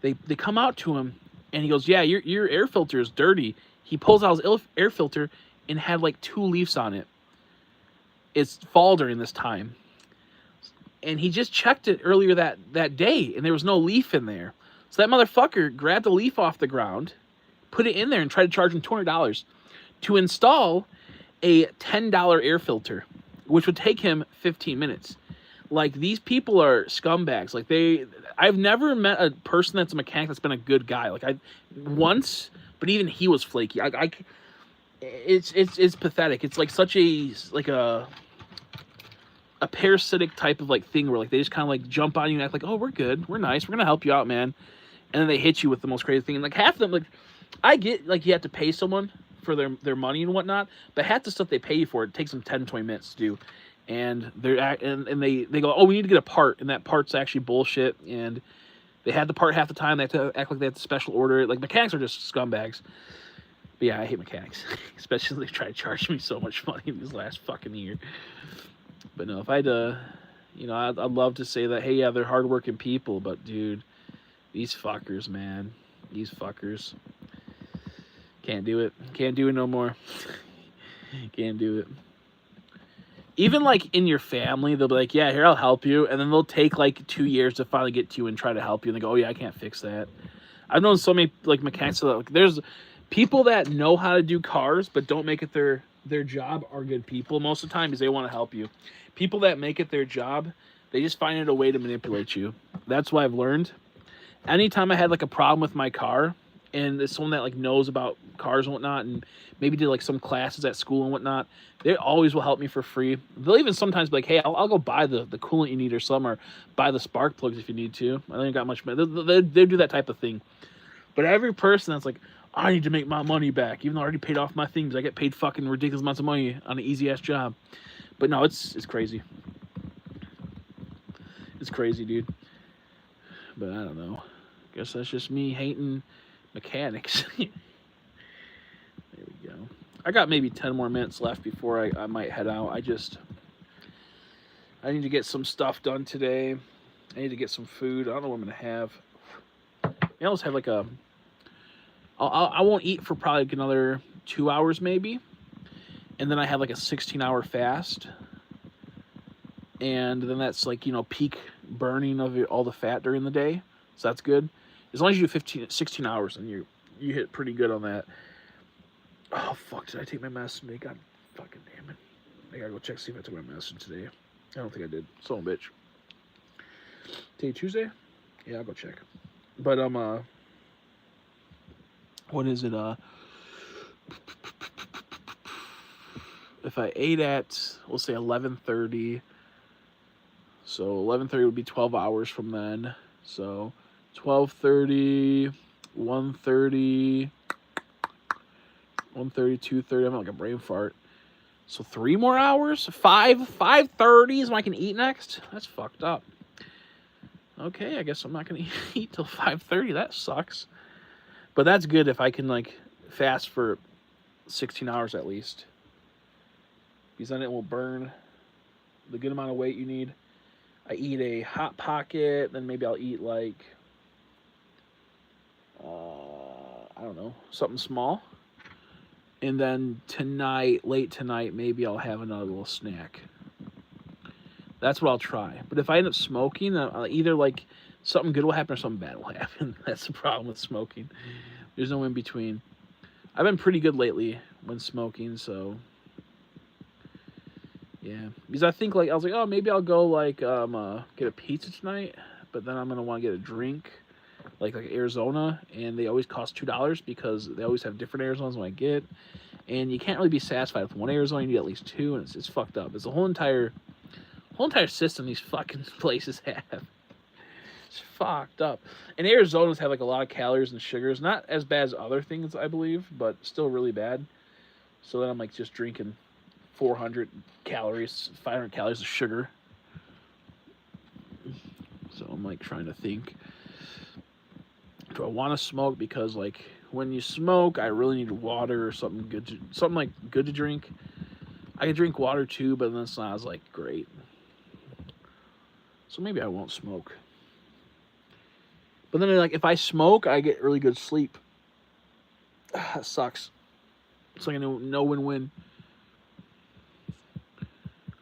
They come out to him, and he goes, yeah, your air filter is dirty. He pulls out his air filter and had like 2 leaves on it. It's fall during this time. And he just checked it earlier that day, and there was no leaf in there. So that motherfucker grabbed a leaf off the ground, put it in there, and tried to charge him $200 to install a $10 air filter, which would take him 15 minutes. Like, these people are scumbags. Like, I've never met a person that's a mechanic that's been a good guy. Like, once, but even he was flaky. It's pathetic. It's like such a parasitic type of like thing where like they just kind of like jump on you and act like, oh, we're good, we're nice, we're gonna help you out, man. And then they hit you with the most crazy thing. And like half of them, like, I get like you have to pay someone for their money and whatnot, but half the stuff they pay you for, it takes them 10-20 minutes to do. And they go, oh, we need to get a part, and that part's actually bullshit. And they had the part half the time. They have to act like they have to special order it. Like, mechanics are just scumbags. But yeah, I hate mechanics, especially they try to charge me so much money this last fucking year. But no, if I had to, you know, I'd love to say that, hey, yeah, they're hardworking people, but dude, these fuckers, man, these fuckers, can't do it. Can't do it no more. Can't do it. Even like in your family, they'll be like, yeah, here, I'll help you. And then they'll take like 2 years to finally get to you and try to help you. And they go, oh yeah, I can't fix that. I've known so many like mechanics that, like, there's people that know how to do cars, but don't make it their job are good people most of the time because they want to help you. People that make it their job, they just find it a way to manipulate you. That's what I've learned. Anytime I had like a problem with my car and it's someone that like knows about cars and whatnot, and maybe did like some classes at school and whatnot, they always will help me for free. They'll even sometimes be like, "Hey, I'll go buy the coolant you need or something, or buy the spark plugs if you need to." I don't got much money. They do that type of thing. But every person that's like, "I need to make my money back," even though I already paid off my things, I get paid fucking ridiculous amounts of money on an easy ass job. But no, it's crazy. It's crazy, dude. But I don't know. Guess that's just me hating mechanics. There we go. I got maybe 10 more minutes left before I might head out. I need to get some stuff done today. I need to get some food. I don't know what I'm gonna have. I'll just have like a. I won't eat for probably like another 2 hours maybe, and then I have like a 16-hour fast, and then that's like peak burning of all the fat during the day, so that's good. As long as you do 16 hours, and you hit pretty good on that. Oh fuck! Did I take my medicine today? God fucking damn it! I gotta go check see if I took my medicine today. I don't think I did. Son of a bitch. Today Tuesday? Yeah, I'll go check. But what is it? If I ate at, we'll say 11:30. So 11:30 would be 12 hours from then. So 12:30, 1:30, 1:30, 2:30. I'm like a brain fart. So 3 more hours? 5:30 is when I can eat next? That's fucked up. Okay, I guess I'm not gonna eat till 5:30. That sucks. But that's good if I can like fast for 16 hours at least. Because then it will burn the good amount of weight you need. I eat a Hot Pocket, then maybe I'll eat like I don't know, something small. And then late tonight, maybe I'll have another little snack. That's what I'll try. But if I end up smoking, either like something good will happen or something bad will happen. That's the problem with smoking. There's no in between. I've been pretty good lately when smoking, so yeah. Because I think like I was like, oh, maybe I'll go like get a pizza tonight, but then I'm gonna want to get a drink, like Arizona, and they always cost $2 because they always have different Arizonas when I get, and you can't really be satisfied with one Arizona. You need at least two, and it's fucked up. It's a whole entire system these fucking places have. It's fucked up. And Arizonas have like a lot of calories and sugars, not as bad as other things I believe, but still really bad. So then I'm like just drinking 400 calories, 500 calories of sugar. So I'm like trying to think, do I want to smoke? Because like when you smoke, I really need water or something good, something good to drink. I can drink water too, but then it's not as like great. So maybe I won't smoke. But then like if I smoke, I get really good sleep. That sucks. It's like a no win-win.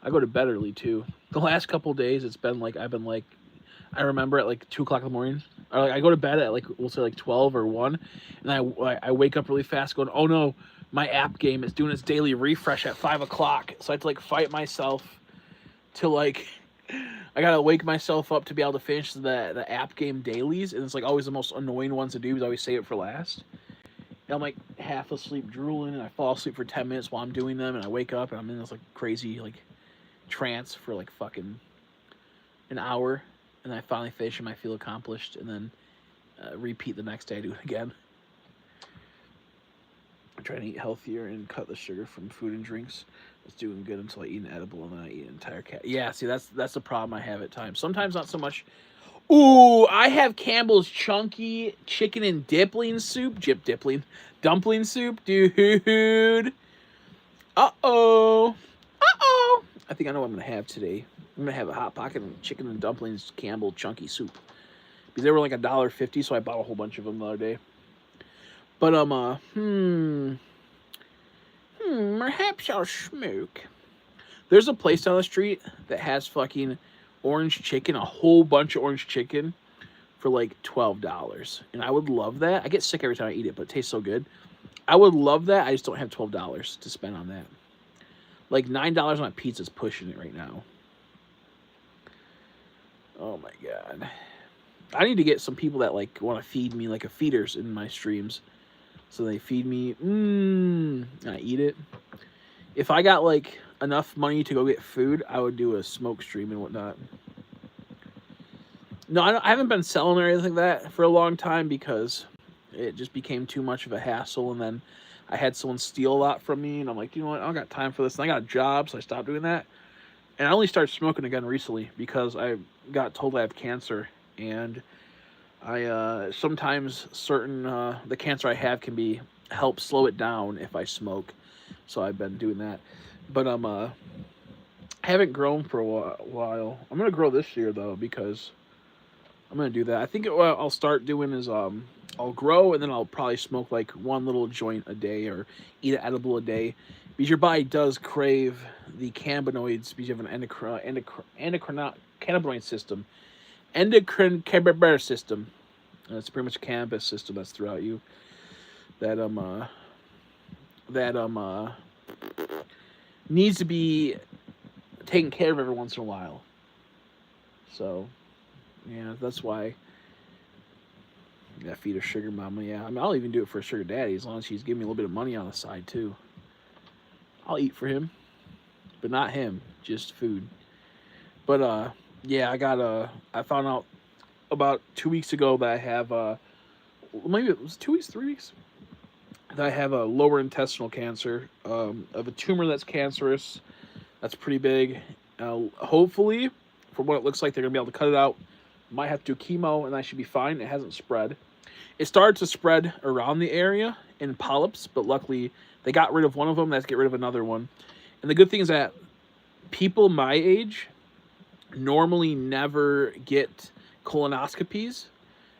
I go to bed early too. The last couple of days, it's been like I remember at like 2:00 in the morning, or like I go to bed at like we'll say like 12 or 1, and I wake up really fast, going, oh no, my app game is doing its daily refresh at 5:00, so I have to like fight myself to like I gotta wake myself up to be able to finish the app game dailies, and it's like always the most annoying ones to do because I always save it for last. And I'm like half asleep, drooling, and I fall asleep for 10 minutes while I'm doing them, and I wake up and I'm in this like crazy like trance for like fucking an hour, and I finally finish and I feel accomplished, and then repeat the next day, do it again. I'm trying to eat healthier and cut the sugar from food and drinks. It's doing good until I eat an edible and then I eat an entire cat. Yeah, see that's the problem I have at times. Sometimes not so much. Ooh, I have Campbell's chunky chicken and dumpling soup, dumpling soup, dude. Uh-oh. I think I know what I'm gonna have today. I'm gonna have a Hot Pocket and chicken and dumplings Campbell chunky soup. Because they were like $1.50, so I bought a whole bunch of them the other day. But perhaps I'll smoke. There's a place down the street that has fucking orange chicken, a whole bunch of orange chicken for like $12. And I would love that. I get sick every time I eat it, but it tastes so good. I would love that. I just don't have $12 to spend on that. Like $9 on a pizza is pushing it right now. Oh my god. I need to get some people that like want to feed me, like a feeders in my streams, so they feed me, and I eat it. If I got like enough money to go get food, I would do a smoke stream and whatnot. No, I haven't been selling or anything like that for a long time because it just became too much of a hassle. And then I had someone steal a lot from me, and I'm like, you know what? I don't got time for this. And I got a job, so I stopped doing that. And I only started smoking again recently because I got told I have cancer, and I sometimes certain the cancer I have can be help slow it down if I smoke. So I've been doing that, but I haven't grown for a while. I'm gonna grow this year though because I'm gonna do that. I think what I'll start doing is I'll grow and then I'll probably smoke like one little joint a day or eat an edible a day, because your body does crave the cannabinoids because you have an cannabinoid system, endocrine system. That's pretty much a cannabis system that's throughout you. That needs to be taken care of every once in a while. So, yeah, that's why. Yeah, feed a sugar mama. Yeah, I mean, I'll even do it for a sugar daddy as long as he's giving me a little bit of money on the side too. I'll eat for him, but not him, just food. But yeah, I found out about 2 weeks ago that I have maybe it was 2 weeks, 3 weeks, that I have a lower intestinal cancer, of a tumor that's cancerous. That's pretty big. Hopefully, from what it looks like, they're gonna be able to cut it out. Might have to do chemo, and I should be fine. It hasn't spread. It started to spread around the area in polyps, but luckily they got rid of one of them. They have to get rid of another one. And the good thing is that people my age normally never get colonoscopies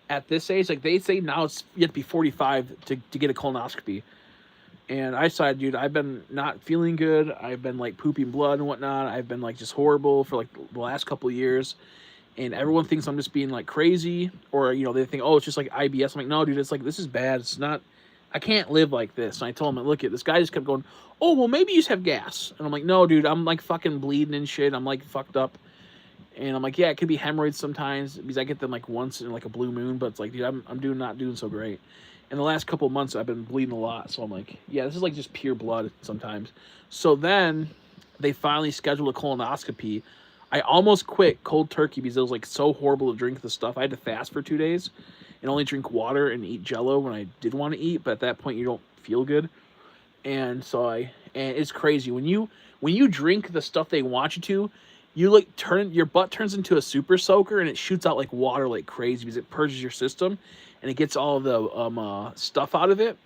at this age. Like they say now you have to be 45 to get a colonoscopy. And I decided, dude, I've been not feeling good. I've been like pooping blood and whatnot. I've been like just horrible for like the last couple of years. And everyone thinks I'm just being like crazy, or, you know, they think, oh, it's just like IBS. I'm like, no, dude, it's like, this is bad. It's not, I can't live like this. And I told him, look, this guy just kept going, oh, well, maybe you just have gas. And I'm like, no, dude, I'm like fucking bleeding and shit. I'm like fucked up. And I'm like, yeah, it could be hemorrhoids sometimes because I get them like once in like a blue moon, but it's like, dude, I'm not doing so great. In the last couple of months, I've been bleeding a lot. So I'm like, yeah, this is like just pure blood sometimes. So then they finally scheduled a colonoscopy. I almost quit cold turkey because it was like so horrible to drink the stuff. I had to fast for 2 days and only drink water and eat Jello when I did want to eat. But at that point, you don't feel good. And so and it's crazy when you drink the stuff they want you to, you like your butt turns into a super soaker and it shoots out like water like crazy because it purges your system and it gets all of the stuff out of it.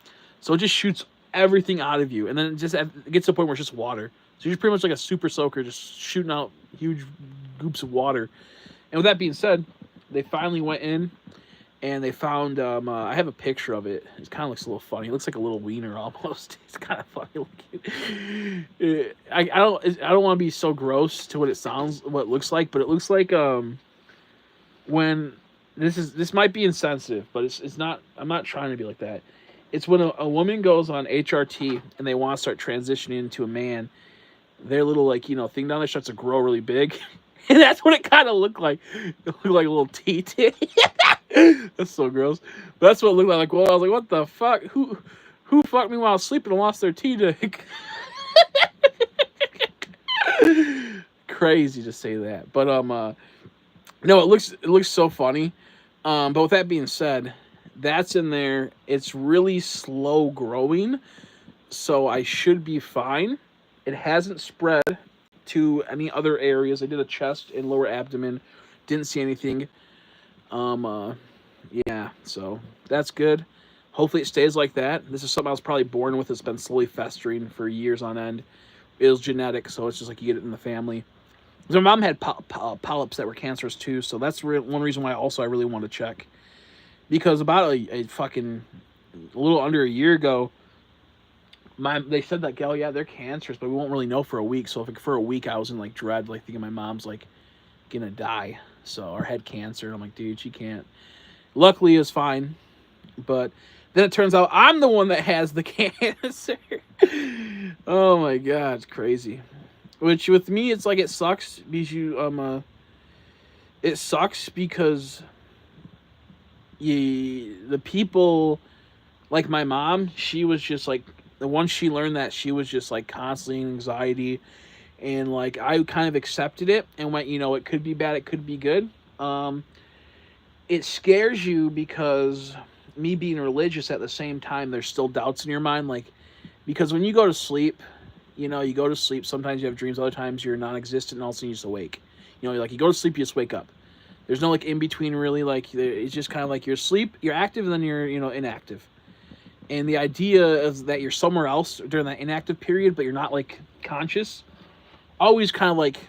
So it just shoots everything out of you, and then it gets to a point where it's just water. So you're pretty much like a super soaker, just shooting out huge goops of water. And with that being said, they finally went in and they found, I have a picture of it. It kind of looks a little funny. It looks like a little wiener almost. It's kind of funny looking. I don't want to be so gross to what it looks like, but it looks like when this might be insensitive, but it's not. I'm not trying to be like that. It's when a woman goes on HRT and they want to start transitioning into a man. Their little thing down there starts to grow really big, and that's what it kind of looked like. It looked like a little teat. That's so gross. But that's what it looked like. Well, I was like, what the fuck? Who fucked me while I was sleeping and lost their T-dick? Crazy to say that, but no, it looks so funny. But with that being said, that's in there. It's really slow growing, so I should be fine. It hasn't spread to any other areas. I did a chest and lower abdomen. Didn't see anything. Yeah, so that's good. Hopefully it stays like that. This is something I was probably born with. It's been slowly festering for years on end. It was genetic, so it's just like you get it in the family. My mom had polyps that were cancerous too, so that's one reason why I really want to check. Because about a little under a year ago, they said that, oh yeah, they're cancerous, but we won't really know for a week. So for a week I was in like dread, like thinking my mom's like gonna die, or had cancer. And I'm like, dude, she can't. Luckily it was fine, but then it turns out I'm the one that has the cancer. Oh my god, it's crazy. Which with me, it's like it sucks because it sucks because the people like my mom, she was just like the once she learned that, she was just like constantly in anxiety, and like I kind of accepted it and went, it could be bad, it could be good. Um, it scares you because me being religious at the same time, there's still doubts in your mind, like because when you go to sleep, you go to sleep. Sometimes you have dreams, other times you're non-existent, and all of a sudden you just awake. Like you go to sleep, you just wake up. There's no like in between really. Like it's just kind of like you're asleep, you're active, and then you're inactive. And the idea is that you're somewhere else during that inactive period, but you're not like conscious. Always kind of like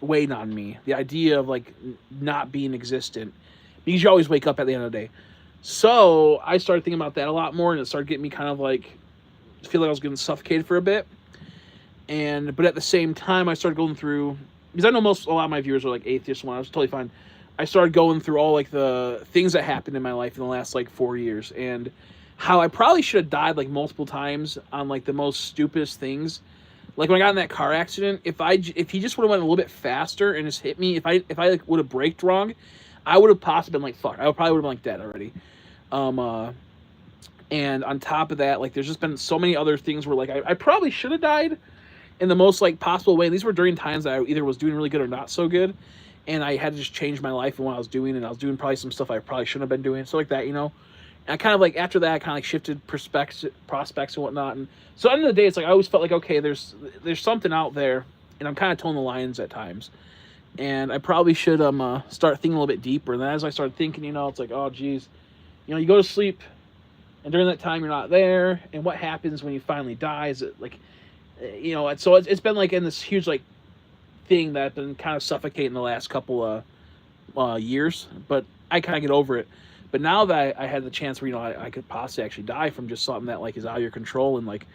weighed on me. The idea of like not being existent, because you always wake up at the end of the day. So I started thinking about that a lot more, and it started getting me kind of like feel like I was getting suffocated for a bit. But at the same time, I started going through, because I know a lot of my viewers are like atheists. One, I was totally fine. I started going through all like the things that happened in my life in the last like 4 years, and how I probably should have died like multiple times on like the most stupidest things. Like when I got in that car accident, if he just would have went a little bit faster and just hit me, if I like would have braked wrong, I would have possibly been like fuck. I probably would have been like dead already. And on top of that, like there's just been so many other things where like I probably should have died in the most like possible way. And these were during times that I either was doing really good or not so good, and I had to just change my life and what I was doing, and I was doing probably some stuff I probably shouldn't have been doing, so like that. And I kind of like after that, I kind of like shifted prospects and whatnot. And so at the end of the day, it's like I always felt like okay, there's something out there, and I'm kind of towing the lines at times. And I probably should start thinking a little bit deeper. And then as I started thinking, it's like oh geez, you go to sleep, and during that time you're not there. And what happens when you finally die? Is it like, so it's been like in this huge like thing that I've been kind of suffocating the last couple of years. But I kind of get over it. But now that I had the chance where I could possibly actually die from just something that like is out of your control, and like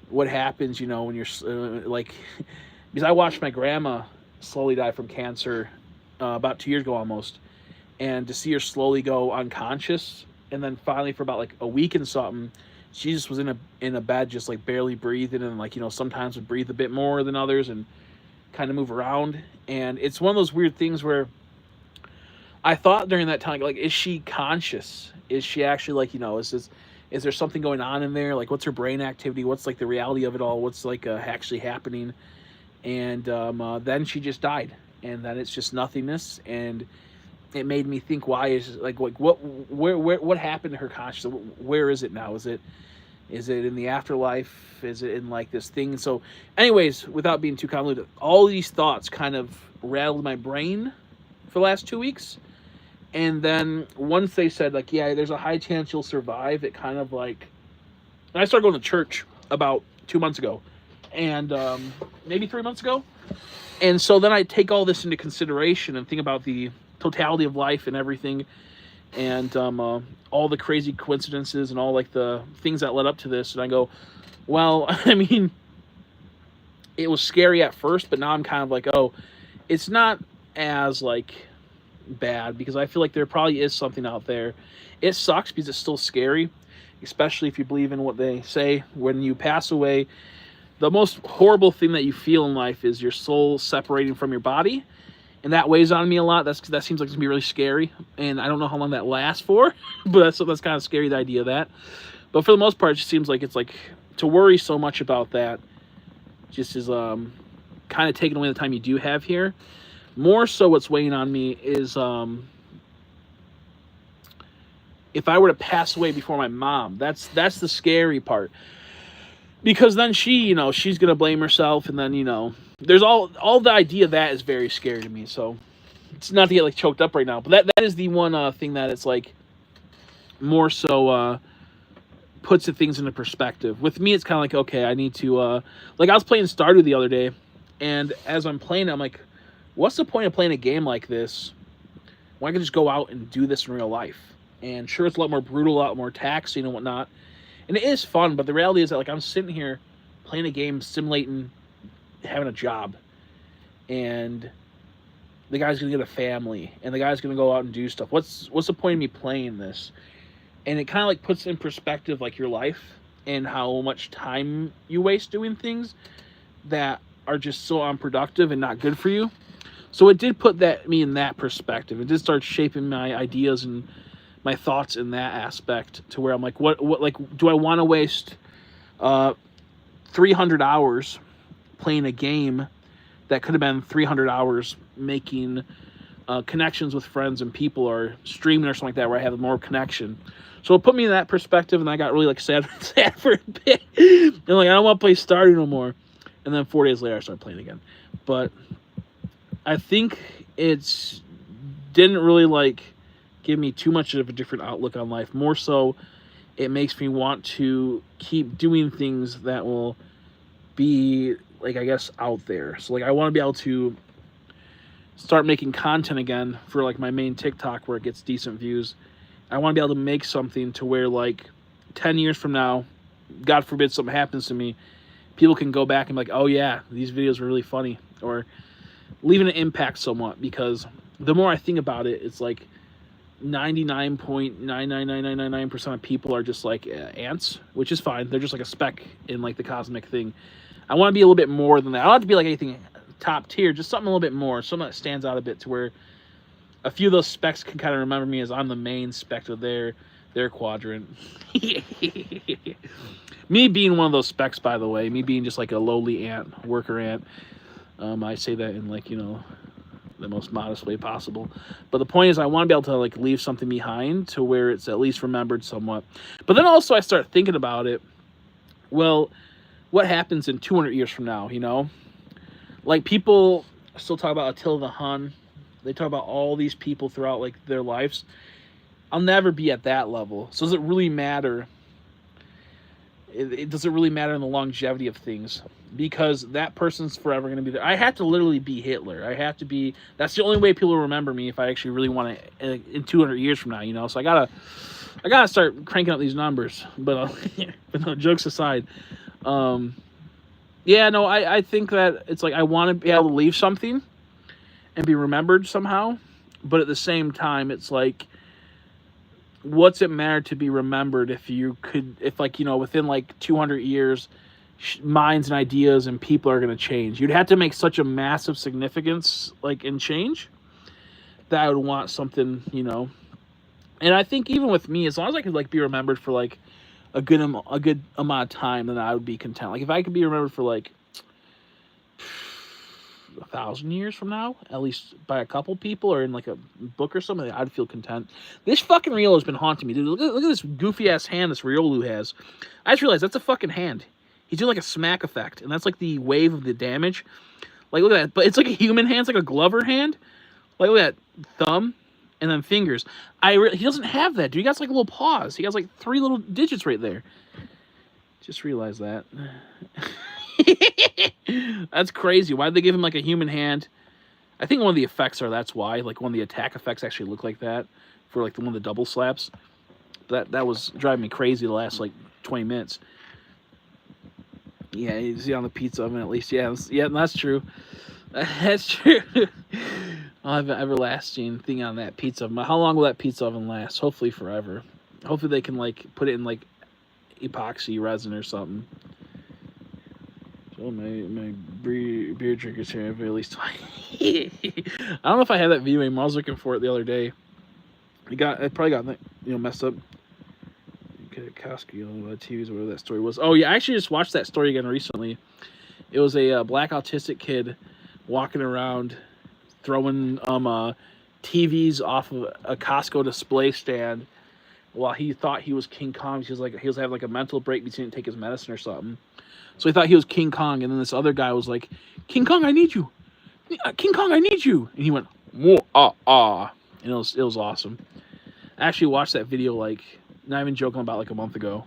what happens when you're like because I watched my grandma slowly die from cancer about 2 years ago almost, and to see her slowly go unconscious, and then finally for about like a week and something, she just was in a bed just like barely breathing, and like sometimes would breathe a bit more than others and kind of move around. And it's one of those weird things where I thought during that time, like, is she conscious? Is she actually like, is there something going on in there? Like, what's her brain activity? What's like the reality of it all? What's like actually happening? And then she just died, and then it's just nothingness. And it made me think, why is like what happened to her consciousness? Where is it now? Is it in the afterlife? Is it in like this thing? So, anyways, without being too convoluted, all these thoughts kind of rattled my brain for the last 2 weeks. And then once they said like, yeah, there's a high chance you'll survive, it kind of like, and I started going to church about 2 months ago, and maybe 3 months ago. And so then I take all this into consideration and think about the totality of life and everything, and all the crazy coincidences and all like the things that led up to this. And I go, well, I mean, it was scary at first, but now I'm kind of like, oh, it's not as like bad, because I feel like there probably is something out there. It sucks because it's still scary, especially if you believe in what they say. When you pass away, the most horrible thing that you feel in life is your soul separating from your body, and that weighs on me a lot. That seems like it's gonna be really scary, and I don't know how long that lasts for, but that's kind of scary, the idea of that. But for the most part, it just seems like it's like to worry so much about that just is kind of taking away the time you do have here. More so what's weighing on me is if I were to pass away before my mom. That's the scary part. Because then she, she's going to blame herself, and then, there's all the idea of that is very scary to me. So it's not to get like choked up right now, but that is the one thing that it's like more so puts the things into perspective. With me, it's kind of like, okay, I need to like I was playing Stardew the other day, and as I'm playing, I'm like, what's the point of playing a game like this when I can just go out and do this in real life? And sure, it's a lot more brutal, a lot more taxing and whatnot, and it is fun, but the reality is that like I'm sitting here playing a game simulating having a job, and the guy's gonna get a family, and the guy's gonna go out and do stuff. What's the point of me playing this? And it kind of like puts in perspective like your life and how much time you waste doing things that are just so unproductive and not good for you. So it did put me in that perspective. It did start shaping my ideas and my thoughts in that aspect to where I'm like, what like, do I want to waste 300 hours playing a game that could have been 300 hours making connections with friends and people, or streaming or something like that, where I have more connection. So it put me in that perspective, and I got really like sad for a bit, and like I don't want to play Stardew no more. And then 4 days later, I started playing again. But I think it's didn't really like give me too much of a different outlook on life. More so, it makes me want to keep doing things that will be like, I guess, out there. So like I want to be able to start making content again for like my main TikTok where it gets decent views. I want to be able to make something to where like 10 years from now, God forbid something happens to me, people can go back and be like, oh yeah, these videos were really funny, or leaving an impact somewhat. Because the more I think about it, it's like 99.99999% of people are just like ants, which is fine. They're just like a speck in like the cosmic thing. I want to be a little bit more than that. I don't have to be like anything top tier, just something a little bit more, something that stands out a bit to where a few of those specks can kind of remember me as I'm the main speck of their quadrant. Me being one of those specks, by the way, me being just like a lowly ant, worker ant. I say that in like, the most modest way possible. But the point is, I want to be able to like leave something behind to where it's at least remembered somewhat. But then also I start thinking about it. Well, what happens in 200 years from now, Like people still talk about Attila the Hun. They talk about all these people throughout like their lives. I'll never be at that level. So does it really matter? It doesn't really matter in the longevity of things, because that person's forever going to be there. I have to literally be Hitler. I have to be. That's the only way people will remember me if I actually really want to in 200 years from now. So I gotta start cranking up these numbers. But no, jokes aside, I think that it's like I want to be able to leave something and be remembered somehow, but at the same time, it's like, what's it matter to be remembered if within like 200 years, minds and ideas and people are going to change? You'd have to make such a massive significance like in change that I would want something, And I think even with me, as long as I could like be remembered for like a good amount of time, then I would be content. Like if I could be remembered for like 1,000 years from now, at least by a couple people or in like a book or something, I'd feel content. This fucking Riolu has been haunting me, dude. Look at this goofy ass hand this Riolu has. I just realized that's a fucking hand. He's doing like a smack effect, and that's like the wave of the damage. Like look at that, but it's like a human hand. It's like a Glover hand. Like look at that thumb and then fingers. He doesn't have that, dude. He got like little paws. He got like 3 little digits right there. Just realized that. That's crazy. Why'd they give him like a human hand? I think one of the effects that's why. Like one of the attack effects actually look like that for like one of the double slaps. That was driving me crazy the last like 20 minutes. Yeah, you see on the pizza oven at least. Yeah, that's true. That's true. I'll have an everlasting thing on that pizza oven. How long will that pizza oven last? Hopefully forever. Hopefully they can like put it in like epoxy resin or something. So my beer drinkers here have at least. I don't know if I had that video anymore. I was looking for it the other day. It probably got messed up. Costco, TVs, whatever that story was. Oh yeah, I actually just watched that story again recently. It was a black autistic kid walking around throwing TVs off of a Costco display stand while he thought he was King Kong. He was having like a mental break because he didn't take his medicine or something. So he thought he was King Kong, and then this other guy was like, "King Kong, I need you. King Kong, I need you." And he went, "Whoa, and it was awesome. I actually watched that video like, not even joking, about like a month ago.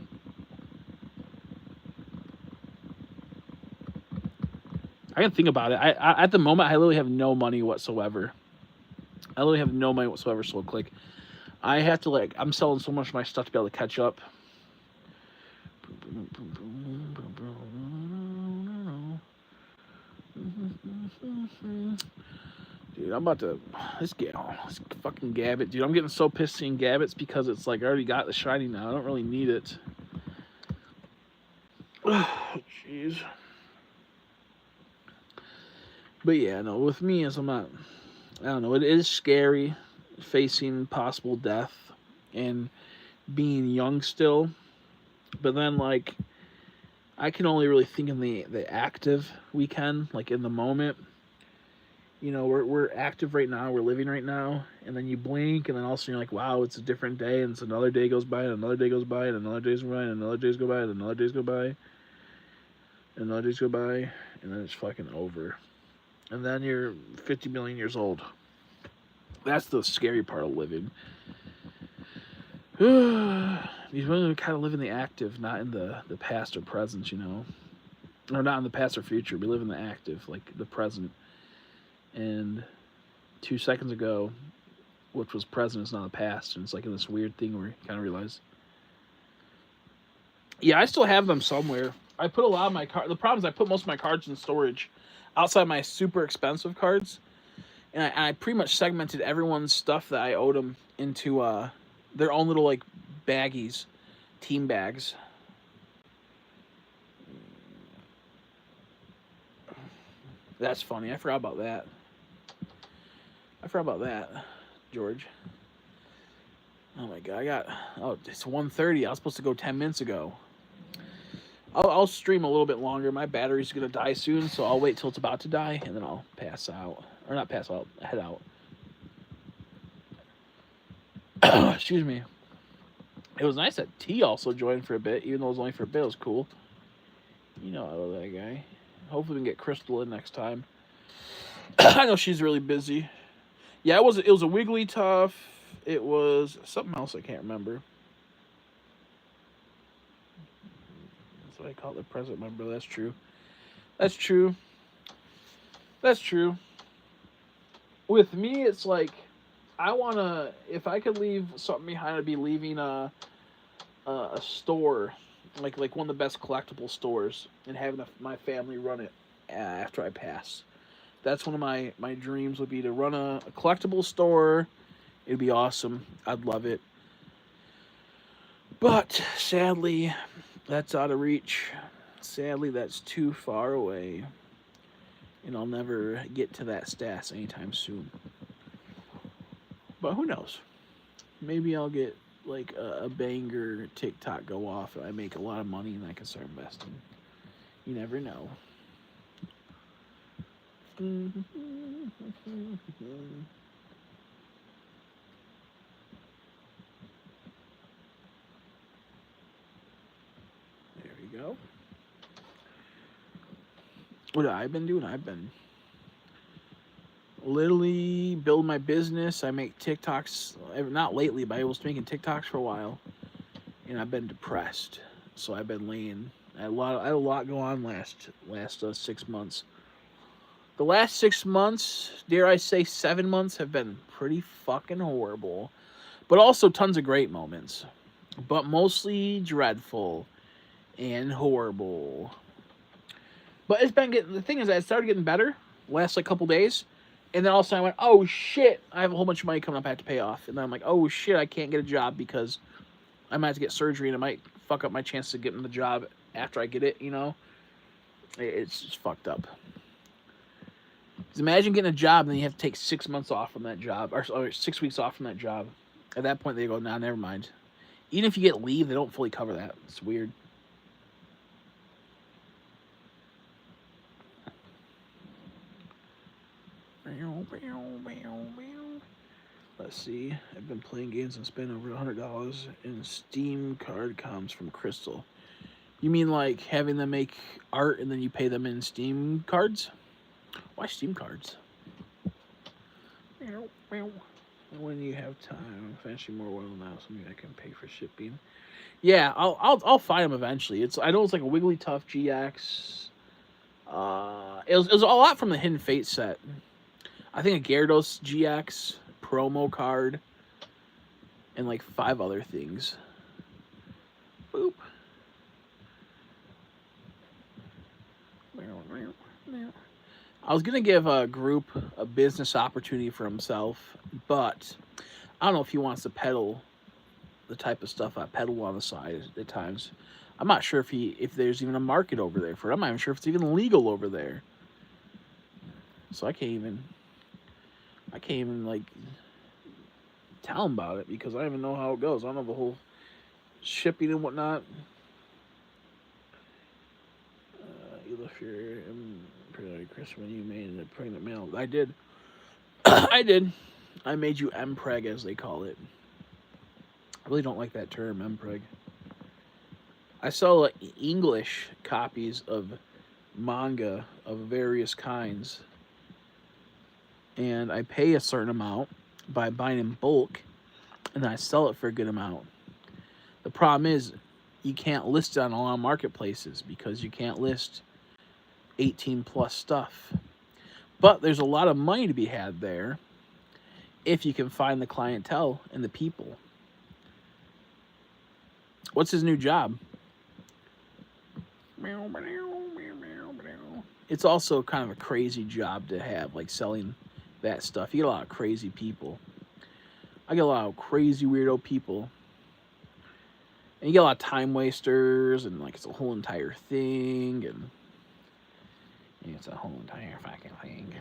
I can think about it. I at the moment I literally have no money whatsoever. So click. I have to like, I'm selling so much of my stuff to be able to catch up. Dude, I'm about to this fucking Gabbit, dude. I'm getting so pissed seeing Gabbits because it's like I already got the shiny now. I don't really need it. Oh, jeez. But yeah, no, with me, as I don't know, it is scary facing possible death and being young still. But then like I can only really think in the active weekend, like in the moment. You know, we're active right now, we're living right now, and then you blink, and then all of a sudden you're like, wow, it's a different day, and it's another day goes by, and another day goes by, and another day goes by, and another days go by, and another days go by, and another days go by, and then it's fucking over. And then you're 50 million years old. That's the scary part of living. You want to kind of live in the active, not in the past or present, you know, or not in the past or future. We live in the active, like the present. And 2 seconds ago, which was present, is not the past, and it's like in this weird thing where you kind of realize. Yeah, I still have them somewhere. I put a lot of my cards. The problem is I put most of my cards in storage, outside my super expensive cards, and I pretty much segmented everyone's stuff that I owed them into their own little like baggies, team bags. That's funny. I forgot about that. George. Oh my god, it's 1:30. I was supposed to go 10 minutes ago. I'll stream a little bit longer. My battery's gonna die soon, so I'll wait till it's about to die, and then I'll pass out. Or not pass out, head out. Excuse me. It was nice that T also joined for a bit, even though it was only for a bit. It was cool. You know I love that guy. Hopefully we can get Crystal in next time. I know she's really busy. Yeah, it was a Wigglytuff. It was something else I can't remember. That's what I call it, the present member. That's true. That's true. That's true. With me, it's like I wanna. If I could leave something behind, I'd be leaving a store, like one of the best collectible stores, and having my family run it after I pass. That's one of my dreams would be to run a collectible store. It'd be awesome. I'd love it. But sadly, that's out of reach. Sadly, that's too far away. And I'll never get to that status anytime soon. But who knows? Maybe I'll get like a banger TikTok go off and I make a lot of money and I can start investing. You never know. There we go. What have I been doing? I've been literally building my business. I make TikToks, not lately, but I was making TikToks for a while, and I've been depressed. So I've been laying. I had a lot go on last 6 months. The last 6 months, dare I say 7 months, have been pretty fucking horrible, but also tons of great moments, but mostly dreadful and horrible. But it's been the thing is that it started getting better last like couple days, and then all of a sudden I went, oh shit, I have a whole bunch of money coming up I have to pay off, and then I'm like, oh shit, I can't get a job because I might have to get surgery and it might fuck up my chance of getting the job after I get it. You know, it's just fucked up. Because imagine getting a job and then you have to take 6 months off from that job, or 6 weeks off from that job. At that point, they go, nah, never mind. Even if you get leave, they don't fully cover that. It's weird. Let's see. I've been playing games and spending over $100 in Steam card comms from Crystal. You mean like having them make art and then you pay them in Steam cards? Why Steam cards? When you have time, I'm finishing more oil now, so maybe I can pay for shipping. Yeah, I'll find them eventually. I know it's like a Wigglytuff GX. It was a lot from the Hidden Fate set. I think a Gyarados GX promo card, and like 5 other things. Boop. I was gonna give a group a business opportunity for himself, but I don't know if he wants to peddle the type of stuff I peddle on the side at times. I'm not sure if there's even a market over there for it. I'm not even sure if it's even legal over there. So I can't even like tell him about it because I don't even know how it goes. I don't know the whole shipping and whatnot. You left your pregnant Chris when you made a pregnant male. I did. I did. I made you mpreg, as they call it. I really don't like that term, mpreg. I sell English copies of manga of various kinds, and I pay a certain amount by buying in bulk, and then I sell it for a good amount. The problem is you can't list it on a lot of marketplaces because you can't list 18 plus stuff. But there's a lot of money to be had there if you can find the clientele and the people. What's his new job? It's also kind of a crazy job to have, like selling that stuff. You get a lot of crazy people. I get a lot of crazy weirdo people. And you get a lot of time wasters, and like it's a whole entire thing, and it's a whole entire fucking thing.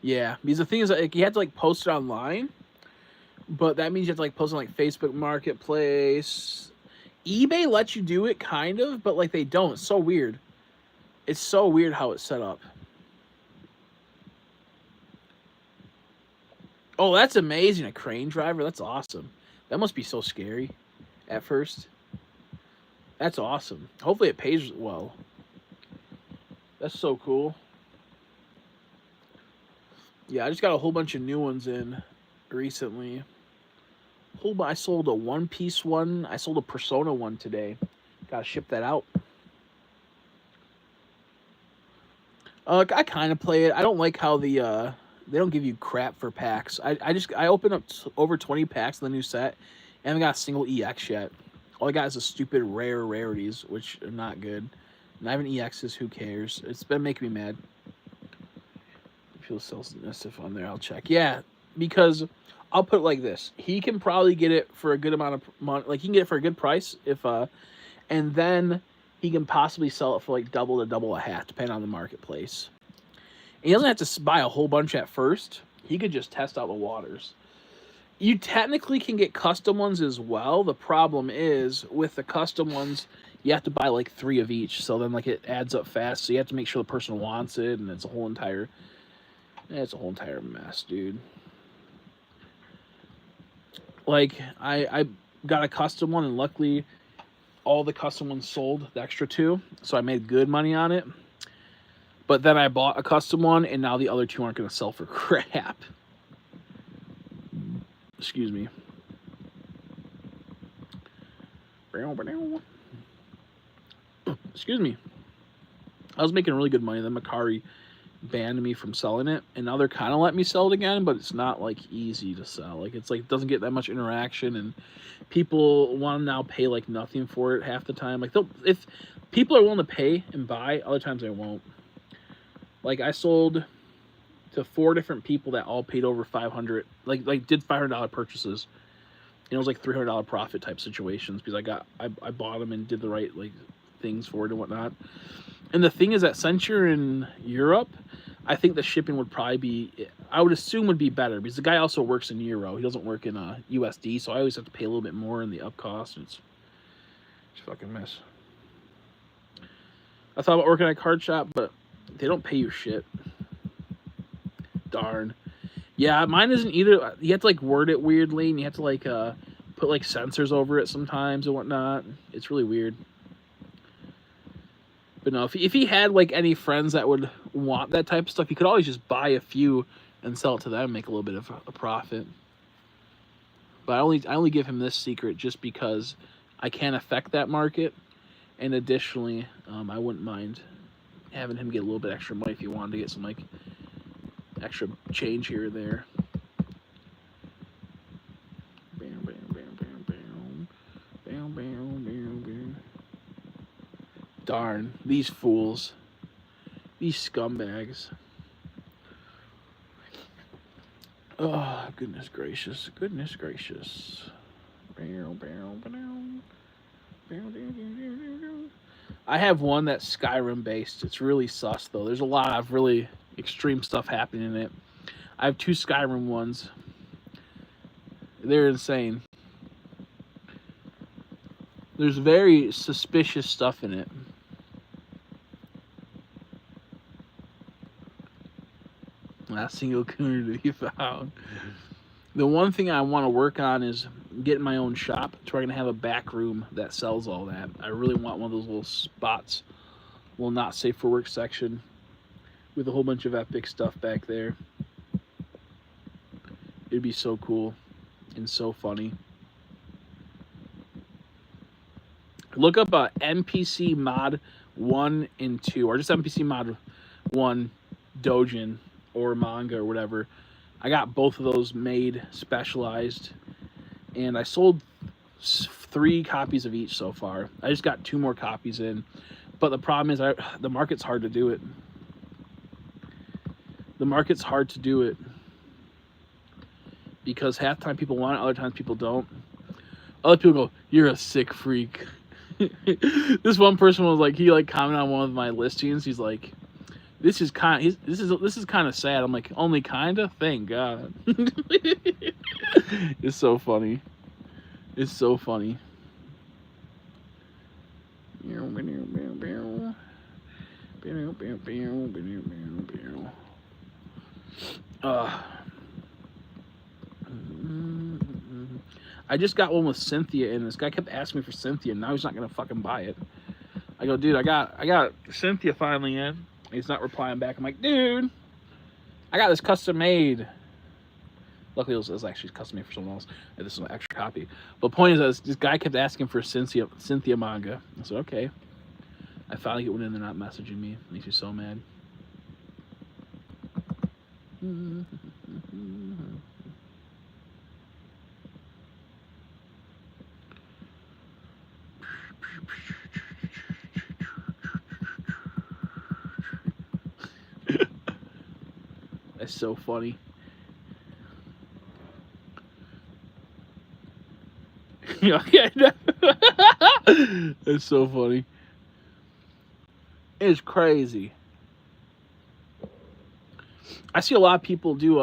Yeah, because the thing is, like, you have to like post it online, but that means you have to like post on like Facebook Marketplace. eBay lets you do it, kind of, but like they don't. It's so weird. It's so weird how it's set up. Oh, that's amazing. A crane driver? That's awesome. That must be so scary at first. That's awesome. Hopefully it pays well. That's so cool. Yeah, I just got a whole bunch of new ones in recently. I sold a One Piece one. I sold a Persona one today. Gotta ship that out. I kind of play it. I don't like how they don't give you crap for packs. I opened up over 20 packs in the new set, and I haven't got a single EX yet. All I got is the stupid rare rarities, which are not good. Not even EXs. Who cares? It's been making me mad. If he'll sell some stuff on there, I'll check. Yeah, because I'll put it like this: he can probably get it for a good amount of money. Like he can get it for a good price and then he can possibly sell it for like double a half, depending on the marketplace. And he doesn't have to buy a whole bunch at first. He could just test out the waters. You technically can get custom ones as well. The problem is with the custom ones, you have to buy like 3 of each. So then like it adds up fast. So you have to make sure the person wants it, and it's a whole entire mess, dude. Like I got a custom one, and luckily all the custom ones sold, the extra 2, so I made good money on it. But then I bought a custom one, and now the other 2 aren't going to sell for crap. Excuse me. Excuse me. I was making really good money. Then Macari banned me from selling it, and now they're kind of letting me sell it again, but it's not like easy to sell. Like it's like it doesn't get that much interaction, and people want to now pay like nothing for it half the time. Like if people are willing to pay and buy, other times they won't. Like I sold to 4 different people that all paid over 500, like did $500 purchases. And it was like $300 profit type situations because I bought them and did the right like things for it and whatnot. And the thing is that since you're in Europe, I think the shipping would probably be, I would assume would be better because the guy also works in Euro. He doesn't work in USD, so I always have to pay a little bit more in the up cost. It's a fucking mess. I thought about working at a card shop, but they don't pay you shit. Darn. Yeah, mine isn't either. You have to like word it weirdly, and you have to like put like sensors over it sometimes and whatnot. It's really weird. But no, if he had like any friends that would want that type of stuff, he could always just buy a few and sell it to them, make a little bit of a profit. But I only give him this secret just because I can't affect that market, and additionally, I wouldn't mind having him get a little bit extra money if he wanted to get some like extra change here or there. Bam, bam, bam, bam, bam, bam, bam, bam, bam. Darn, these fools. These scumbags. Oh, goodness gracious. Goodness gracious. I have one that's Skyrim based. It's really sus though. There's a lot of really extreme stuff happening in it. I have 2 Skyrim ones. They're insane. There's very suspicious stuff in it. Not a single cooner to be found. The one thing I want to work on is getting my own shop to where I can have a back room that sells all that. I really want one of those little spots, little not safe for work section with a whole bunch of epic stuff back there. It'd be so cool and so funny. Look up NPC mod 1 and 2, or just NPC mod 1 Dojin or manga or whatever. I got both of those made, specialized, and I sold 3 copies of each so far. I just got 2 more copies in, but the problem is the market's hard to do it. The market's hard to do it because half the time people want it, other times people don't. Other people go, "You're a sick freak." This one person was like, he like commented on one of my listings. He's like, this is kind of sad. I'm like, only kinda? Thank God. It's so funny. It's so funny. I just got one with Cynthia, and this guy kept asking me for Cynthia, and now he's not gonna fucking buy it. I go, dude, I got Cynthia finally in. He's not replying back. I'm like, dude, I got this custom made. Luckily, it was actually custom made for someone else. And this is an extra copy. But point is, this guy kept asking for Cynthia manga. I said, okay. I finally get one in. They're not messaging me. It makes me so mad. That's so funny. It's so funny. It's crazy. I see a lot of people do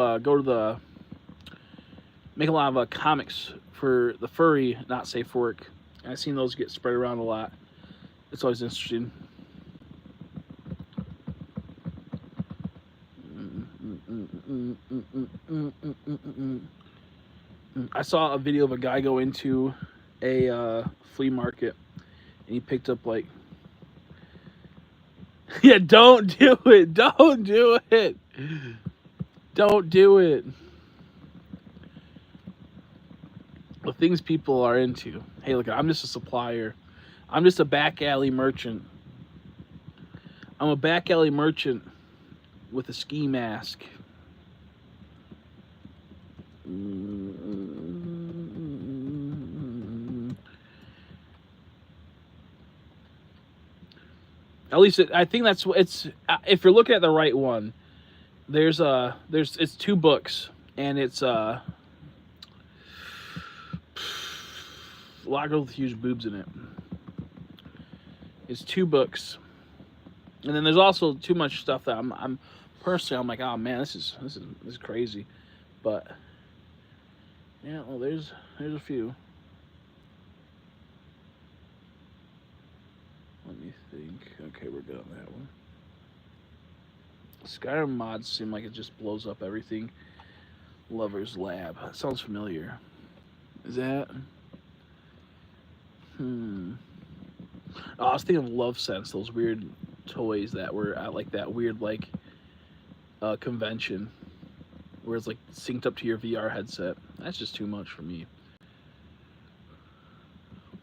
make a lot of comics for the furry not safe for work. I've seen those get spread around a lot. It's always interesting. I saw a video of a guy go into a flea market and he picked up like yeah, don't do it. Don't do it. Don't do it. The things people are into. Hey, look, I'm just a supplier. I'm just a back alley merchant. I'm a back alley merchant with a ski mask. At least I think that's what it's. If you're looking at the right one, it's 2 books, and it's a lot of girls with huge boobs in it. It's 2 books, and then there's also too much stuff that I'm personally like, oh man, this is crazy, but yeah, well, there's a few. Let me think. Okay, we're good on that one. Skyrim mods seem like it just blows up everything. Lover's Lab. That sounds familiar. Is that? Oh, I was thinking of Love Sense, those weird toys that were at like that weird like convention where it's like synced up to your VR headset. That's just too much for me.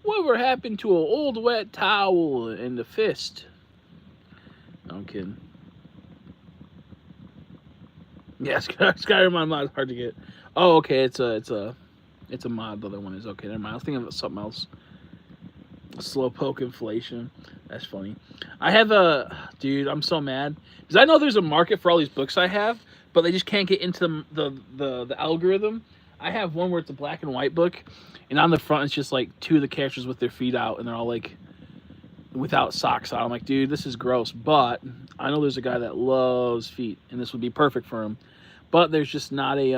Whatever happened to an old wet towel and a fist? No, I'm kidding. Yeah, Skyrim mod is hard to get. Oh, okay, it's a mod. The other one is okay. Never mind. I was thinking of something else. Slowpoke inflation. That's funny. I have dude. I'm so mad because I know there's a market for all these books I have, but they just can't get into the algorithm. I have one where it's a black and white book, and on the front it's just like 2 of the characters with their feet out, and they're all like without socks on. I'm like, dude, this is gross. But I know there's a guy that loves feet, and this would be perfect for him. But there's just not a.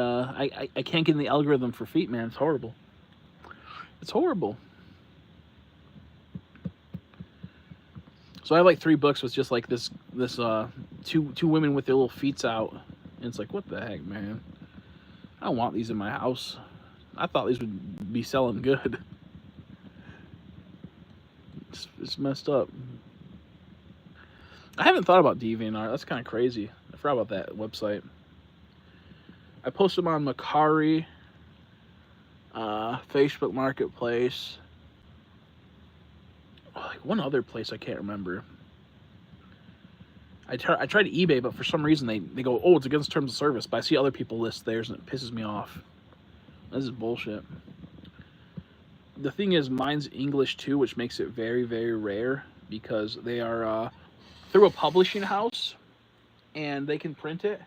I can't get in the algorithm for feet, man. It's horrible. It's horrible. So I have like 3 books with just like this two women with their little feet out, and it's like, what the heck, man? I don't want these in my house. I thought these would be selling good. It's messed up. I haven't thought about DeviantArt. That's kind of crazy. I forgot about that website. I posted them on Macari, Facebook Marketplace. Like one other place I can't remember. I tried eBay, but for some reason they go, oh, it's against terms of service. But I see other people list theirs, and it pisses me off. This is bullshit. The thing is, mine's English too, which makes it very, very rare because they are through a publishing house, and they can print it.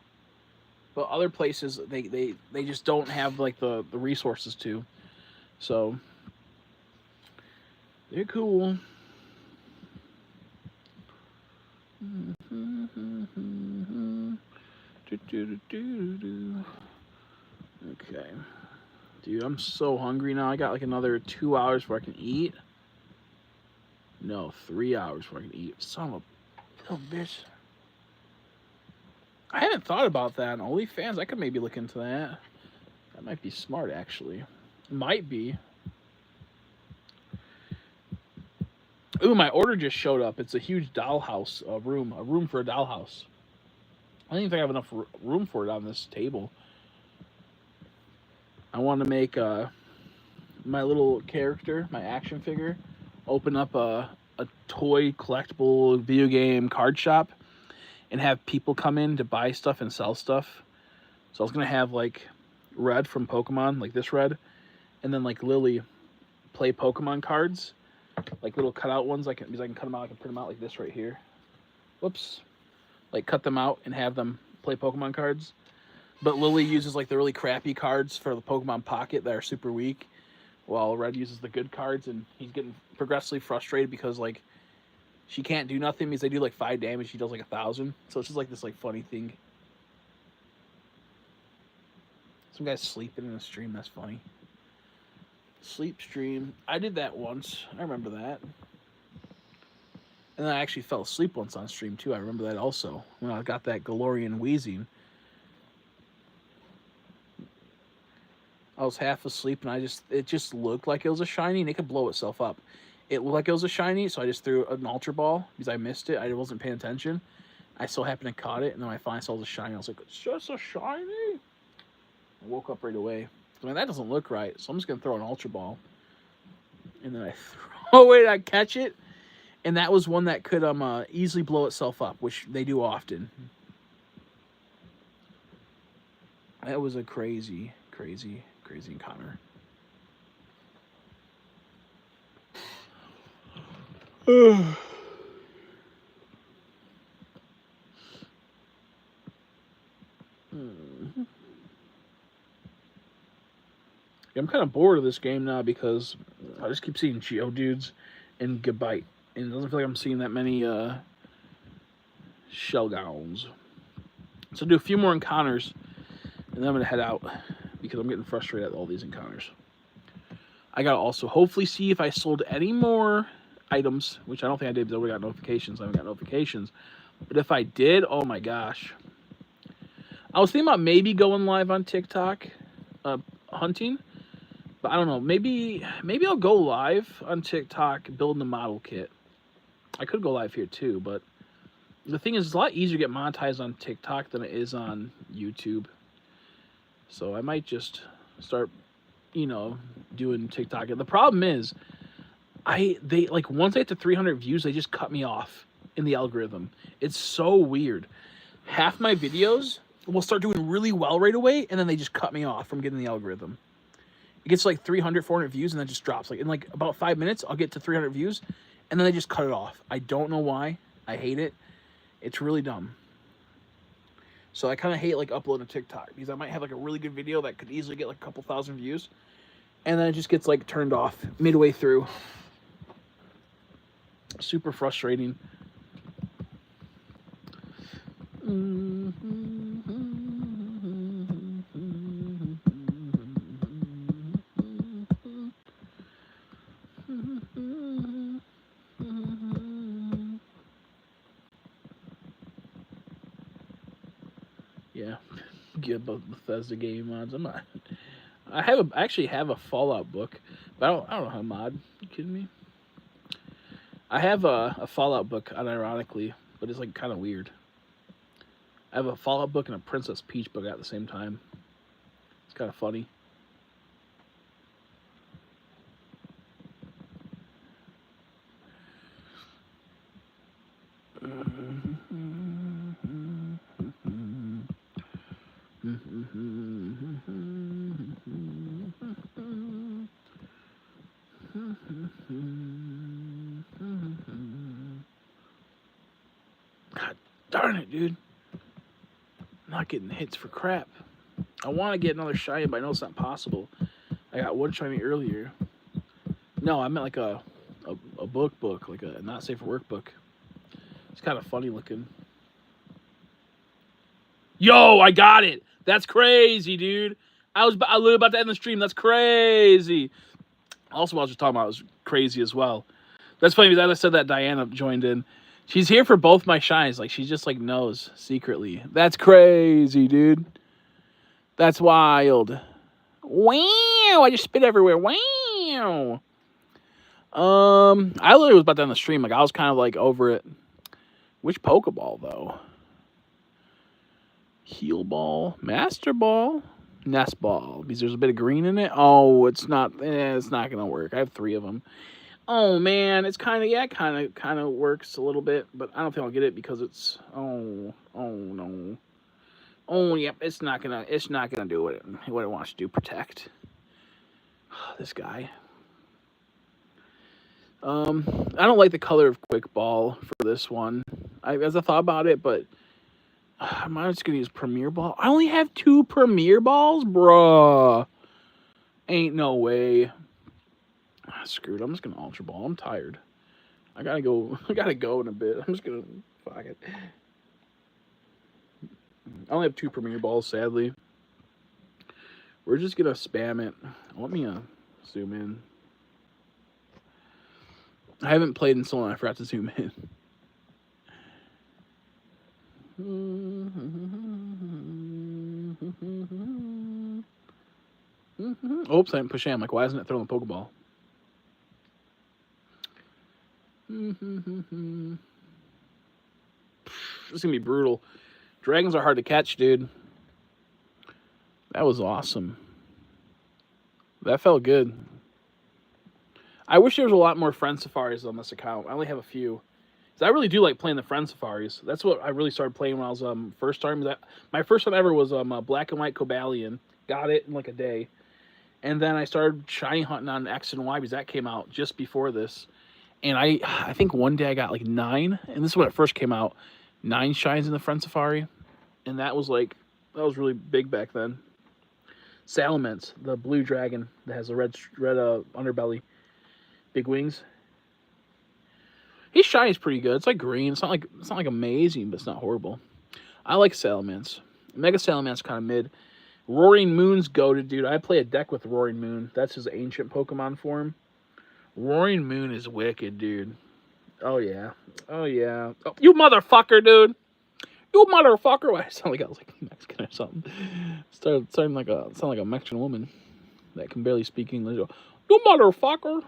But other places, they just don't have like the resources to. So they're cool. Okay. Dude, I'm so hungry now. I got like another 2 hours before I can eat. No, 3 hours before I can eat. Son of a little bitch. I haven't thought about that on OnlyFans. I could maybe look into that. That might be smart, actually. Might be. Ooh, my order just showed up. It's a huge dollhouse, a room for a dollhouse. I don't even think I have enough room for it on this table. I want to make my little character, my action figure, open up a toy collectible video game card shop and have people come in to buy stuff and sell stuff. So I was going to have like Red from Pokemon, like this Red, and then like Lily play Pokemon cards, like little cutout ones, because I can cut them out, I can print them out like this right here. Whoops. Like cut them out and have them play Pokemon cards. But Lily uses like the really crappy cards for the Pokemon Pocket that are super weak, while Red uses the good cards, and he's getting progressively frustrated because like she can't do nothing because they do like 5 damage, she does like 1,000. So it's just like this like funny thing. Some guy's sleeping in a stream, that's funny. Sleep stream. I did that once. I remember that. And then I actually fell asleep once on stream too. I remember that also. When I got that Galorian wheezing. I was half asleep and it just looked like it was a shiny, and it could blow itself up. It looked like it was a shiny, so I just threw an Ultra Ball because I missed it. I wasn't paying attention. I so happened to caught it, and then I finally saw it was a shiny. I was like, it's just a shiny? I woke up right away. I mean, that doesn't look right, so I'm just going to throw an Ultra Ball. And then I throw it, I catch it, and that was one that could easily blow itself up, which they do often. That was a crazy encounter. I'm kind of bored of this game now because I just keep seeing Geodudes and Gabite, and it doesn't feel like I'm seeing that many Shellgowns. So I'll do a few more encounters, and then I'm going to head out because I'm getting frustrated at all these encounters. I got to also hopefully see if I sold any more items, which I don't think I did because I already got notifications. I haven't got notifications. But if I did, oh my gosh. I was thinking about maybe going live on TikTok hunting. But I don't know. Maybe I'll go live on TikTok building a model kit. I could go live here too, but the thing is, it's a lot easier to get monetized on TikTok than it is on YouTube. So I might just start, doing TikTok. And the problem is, they once I get to 300 views, they just cut me off in the algorithm. It's so weird. Half my videos will start doing really well right away, and then they just cut me off from getting the algorithm. It gets like 300, 400 views, and then just drops. Like in like about 5 minutes, I'll get to 300 views, and then they just cut it off. I don't know why. I hate it. It's really dumb. So I kind of hate like uploading to TikTok because I might have like a really good video that could easily get like a couple thousand views, and then it just gets like turned off midway through. Super frustrating. Yeah, get both Bethesda game mods. I'm not. I actually have a Fallout book, but I don't know how to mod. You kidding me? I have a Fallout book, unironically, but it's like kind of weird. I have a Fallout book and a Princess Peach book at the same time. It's kind of funny. God darn it, dude. I'm not getting hits for crap. I want to get another shiny, but I know it's not possible. I got one shiny earlier. No, I meant like a book, like a not safe for work book. It's kind of funny looking. Yo, I got it. That's crazy, dude. I was literally about to end the stream. That's crazy. Also, what I was just talking about was crazy as well. That's funny because I said that Diana joined in. She's here for both my shines. Like, she just, like, knows secretly. That's crazy, dude. That's wild. Wow. I just spit everywhere. Wow. I literally was about to end the stream. Like, I was kind of, like, over it. Which Pokeball, though? Heal Ball. Master Ball. Nest Ball. Because there's a bit of green in it. Oh, it's not going to work. I have 3 of them. Oh man, it's kind of works a little bit, but I don't think I'll get it because it's oh no. Oh yep, it's not gonna do what it wants to do. Protect this guy. I don't like the color of Quick Ball for this one. As I thought about it, but I'm just gonna use Premier Ball. I only have 2 Premier Balls, bruh. Ain't no way. Screwed. I'm just gonna Ultra Ball. I'm tired. I gotta go in a bit. I'm just gonna fuck it. I only have 2 Premier Balls, sadly. We're just gonna spam it. Let me zoom in. I haven't played in so long. I forgot to zoom in. Oops, I didn't push A. I'm like, why isn't it throwing the Pokeball? This is gonna be brutal. Dragons are hard to catch, dude. That was awesome. That felt good. I wish there was a lot more friend safaris on this account. I only have a few. I really do like playing the friend safaris. That's what I really started playing when I was first starting. My first one ever was Black and White Cobalion. Got it in like a day. And then I started shiny hunting on X and Y because that came out just before this. And I think one day I got like 9, and this is when it first came out, 9 shines in the friend safari. And that was really big back then. Salamence, the blue dragon that has a red underbelly, big wings. His shiny is pretty good. It's like green. It's not like amazing, but it's not horrible. I like Salamence. Mega Salamence kind of mid. Roaring Moon's goated, dude. I play a deck with Roaring Moon. That's his ancient Pokemon form. Roaring Moon is wicked, dude. Oh yeah. Oh yeah. Oh, you motherfucker, dude. You motherfucker. Why I sound like I was like Mexican or something. Sound like a Mexican woman that can barely speak English. You motherfucker.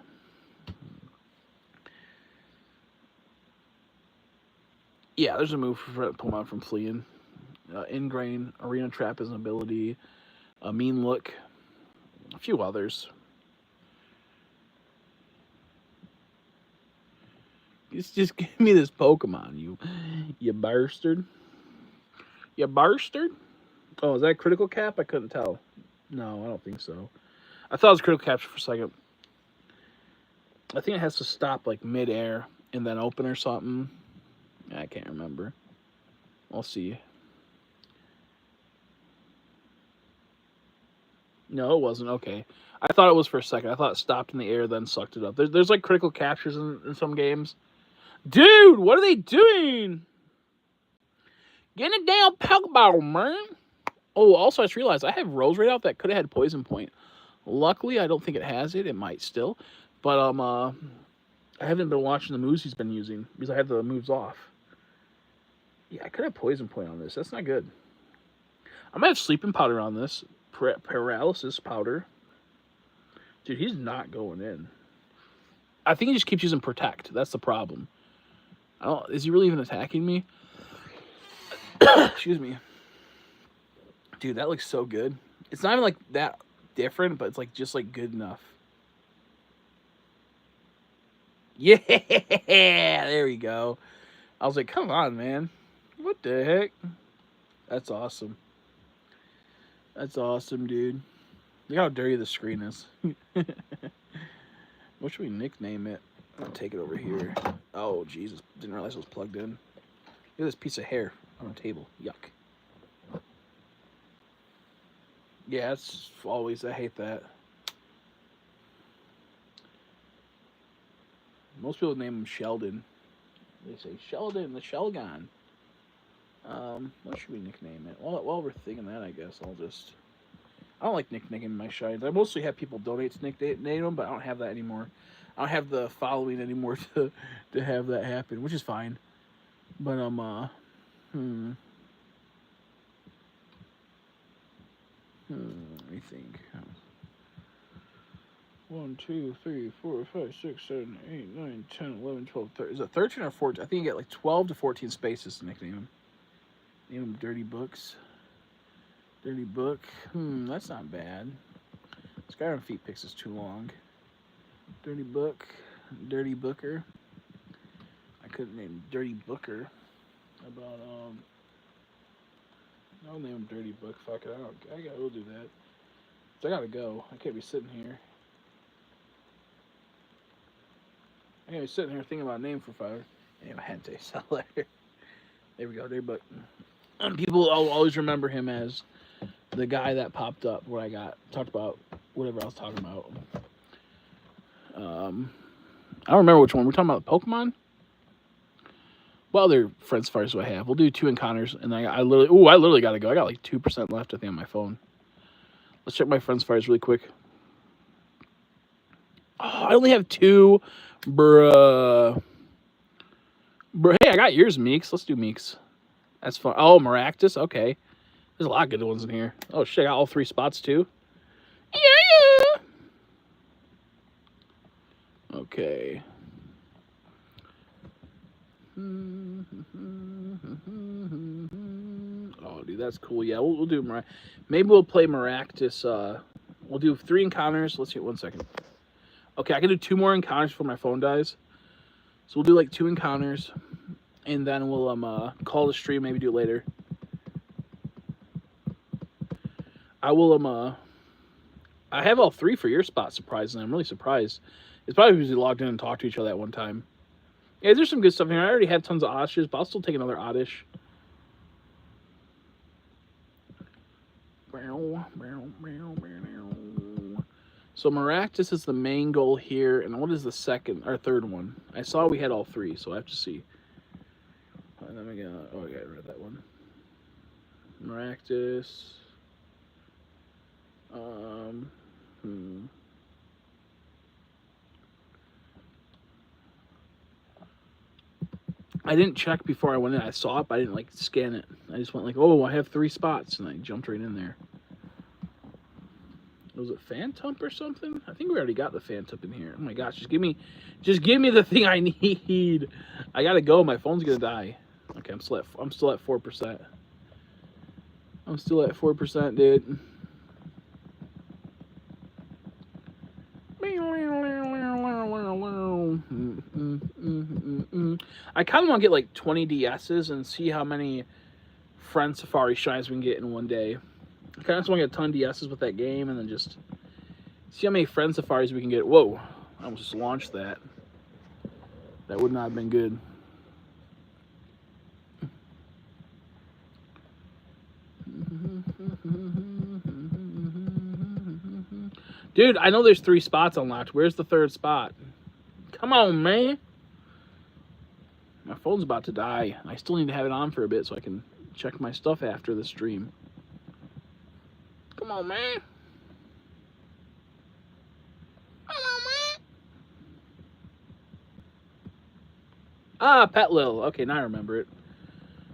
Yeah, there's a move for Pokemon from fleeing. Ingrain, Arena Trap is an ability. Mean Look. A few others. Just give me this Pokemon, you bastard. You bastard? Oh, is that critical cap? I couldn't tell. No, I don't think so. I thought it was critical capture for a second. I think it has to stop like mid-air and then open or something. I can't remember. I'll see. No, it wasn't. Okay. I thought it was for a second. I thought it stopped in the air, then sucked it up. There's like critical captures in some games. Dude, what are they doing? Getting a damn Pokeball, man. Oh, also, I just realized I have Rose right out that could have had Poison Point. Luckily, I don't think it has it. It might still. But I haven't been watching the moves he's been using because I had the moves off. Yeah, I could have Poison Point on this. That's not good. I might have Sleeping Powder on this. Paralysis Powder. Dude, he's not going in. I think he just keeps using Protect. That's the problem. Is he really even attacking me? Excuse me. Dude, that looks so good. It's not even like that different, but it's like just like good enough. Yeah, there we go. I was like, come on, man. What the heck? That's awesome. That's awesome, dude. Look how dirty the screen is. What should we nickname it? I'll take it over here. Oh, Jesus. Didn't realize it was plugged in. Look at this piece of hair on the table. Yuck. Yeah, it's always, I hate that. Most people name him Sheldon. They say, Sheldon, the Shelgon. What should we nickname it? While we're thinking that, I guess I don't like nicknaming my shines. I mostly have people donate to nickname them, but I don't have that anymore. I don't have the following anymore to have that happen, which is fine. But let me think. 1, 2, 3, 4, 5, 6, 7, 8, 9, 10, 11, 12, 13. Is it 13 or 14? I think you get like 12 to 14 spaces to nickname him. Name him Dirty Books. Dirty Book. That's not bad. Skyrim Feet Picks is too long. Dirty Book. Dirty Booker. I couldn't name Dirty Booker. How about I'll name him Dirty Book. Fuck it. I gotta go do that. So I gotta go. I can't be sitting here. I can't be sitting here thinking about a name for fire. Anyway, Hente Seller. There we go. Dirty Book. And people always remember him as the guy that popped up when I talked about whatever I was talking about. I don't remember which one. We're talking about Pokemon? What other friends fires do I have? We'll do 2 encounters, and I literally gotta go. I got like 2% left, I think, on my phone. Let's check my friends fires really quick. Oh, I only have 2. Bruh. Hey, I got yours, Meeks. Let's do Meeks. That's fun. Oh, Maractus? Okay. There's a lot of good ones in here. Oh, shit, I got all 3 spots, too? Yeah! Okay. Oh, dude, that's cool. Yeah, we'll do maybe we'll play Maractus. We'll do 3 encounters. Let's see, 1 second. Okay, I can do 2 more encounters before my phone dies. So we'll do like 2 encounters, and then we'll call the stream. Maybe do it later. I will I have all 3 for your spot. Surprisingly, I'm really surprised. It's probably because we logged in and talked to each other at one time. Yeah, there's some good stuff here. I already have tons of Oddishes, but I'll still take another Oddish. So Maractus is the main goal here, and what is the second or third one? I saw we had all 3, so I have to see. And then I read that one. Maractus. I didn't check before I went in. I saw it, but I didn't like scan it. I just went like, oh, I have 3 spots, and I jumped right in there. Was it Phantump or something? I think we already got the Phantump in here. Oh my gosh, just give me the thing I need. I gotta go. My phone's gonna die. Okay, I'm still at 4%. I'm still at 4%, dude. I kind of want to get like 20 DSs and see how many Friend Safari shines we can get in one day. I kind of just want to get a ton of DSs with that game and then just see how many Friend Safaris we can get. Whoa, I almost just launched that. That would not have been good. Dude, I know there's 3 spots unlocked. Where's the 3rd spot? Come on, man. phone's about to die. I still need to have it on for a bit so I can check my stuff after the stream. Come on, man. Come on, man. Ah, Pet Lil. Okay, now I remember it.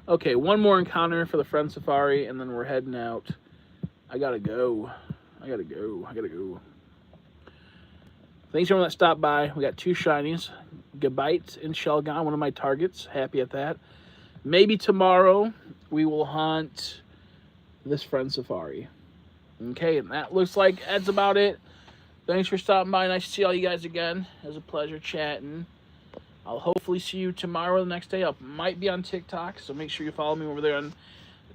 Okay, one more encounter for the Friend Safari, and then we're heading out. I gotta go. Thanks everyone that stopped by. We got 2 shinies. Gabite and Shelgon, one of my targets. Happy at that. Maybe tomorrow we will hunt this Friend Safari. Okay, and that looks like that's about it. Thanks for stopping by. Nice to see all you guys again. It was a pleasure chatting. I'll hopefully see you tomorrow or the next day. I might be on TikTok, so make sure you follow me over there on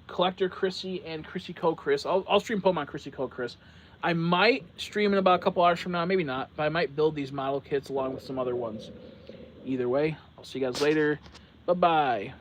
Collector Chrissy and Chrissy Co Chris. I'll stream Pokemon Chrissy Co Chris. I might stream in about a couple hours from now, maybe not, but I might build these model kits along with some other ones. Either way, I'll see you guys later. Bye-bye.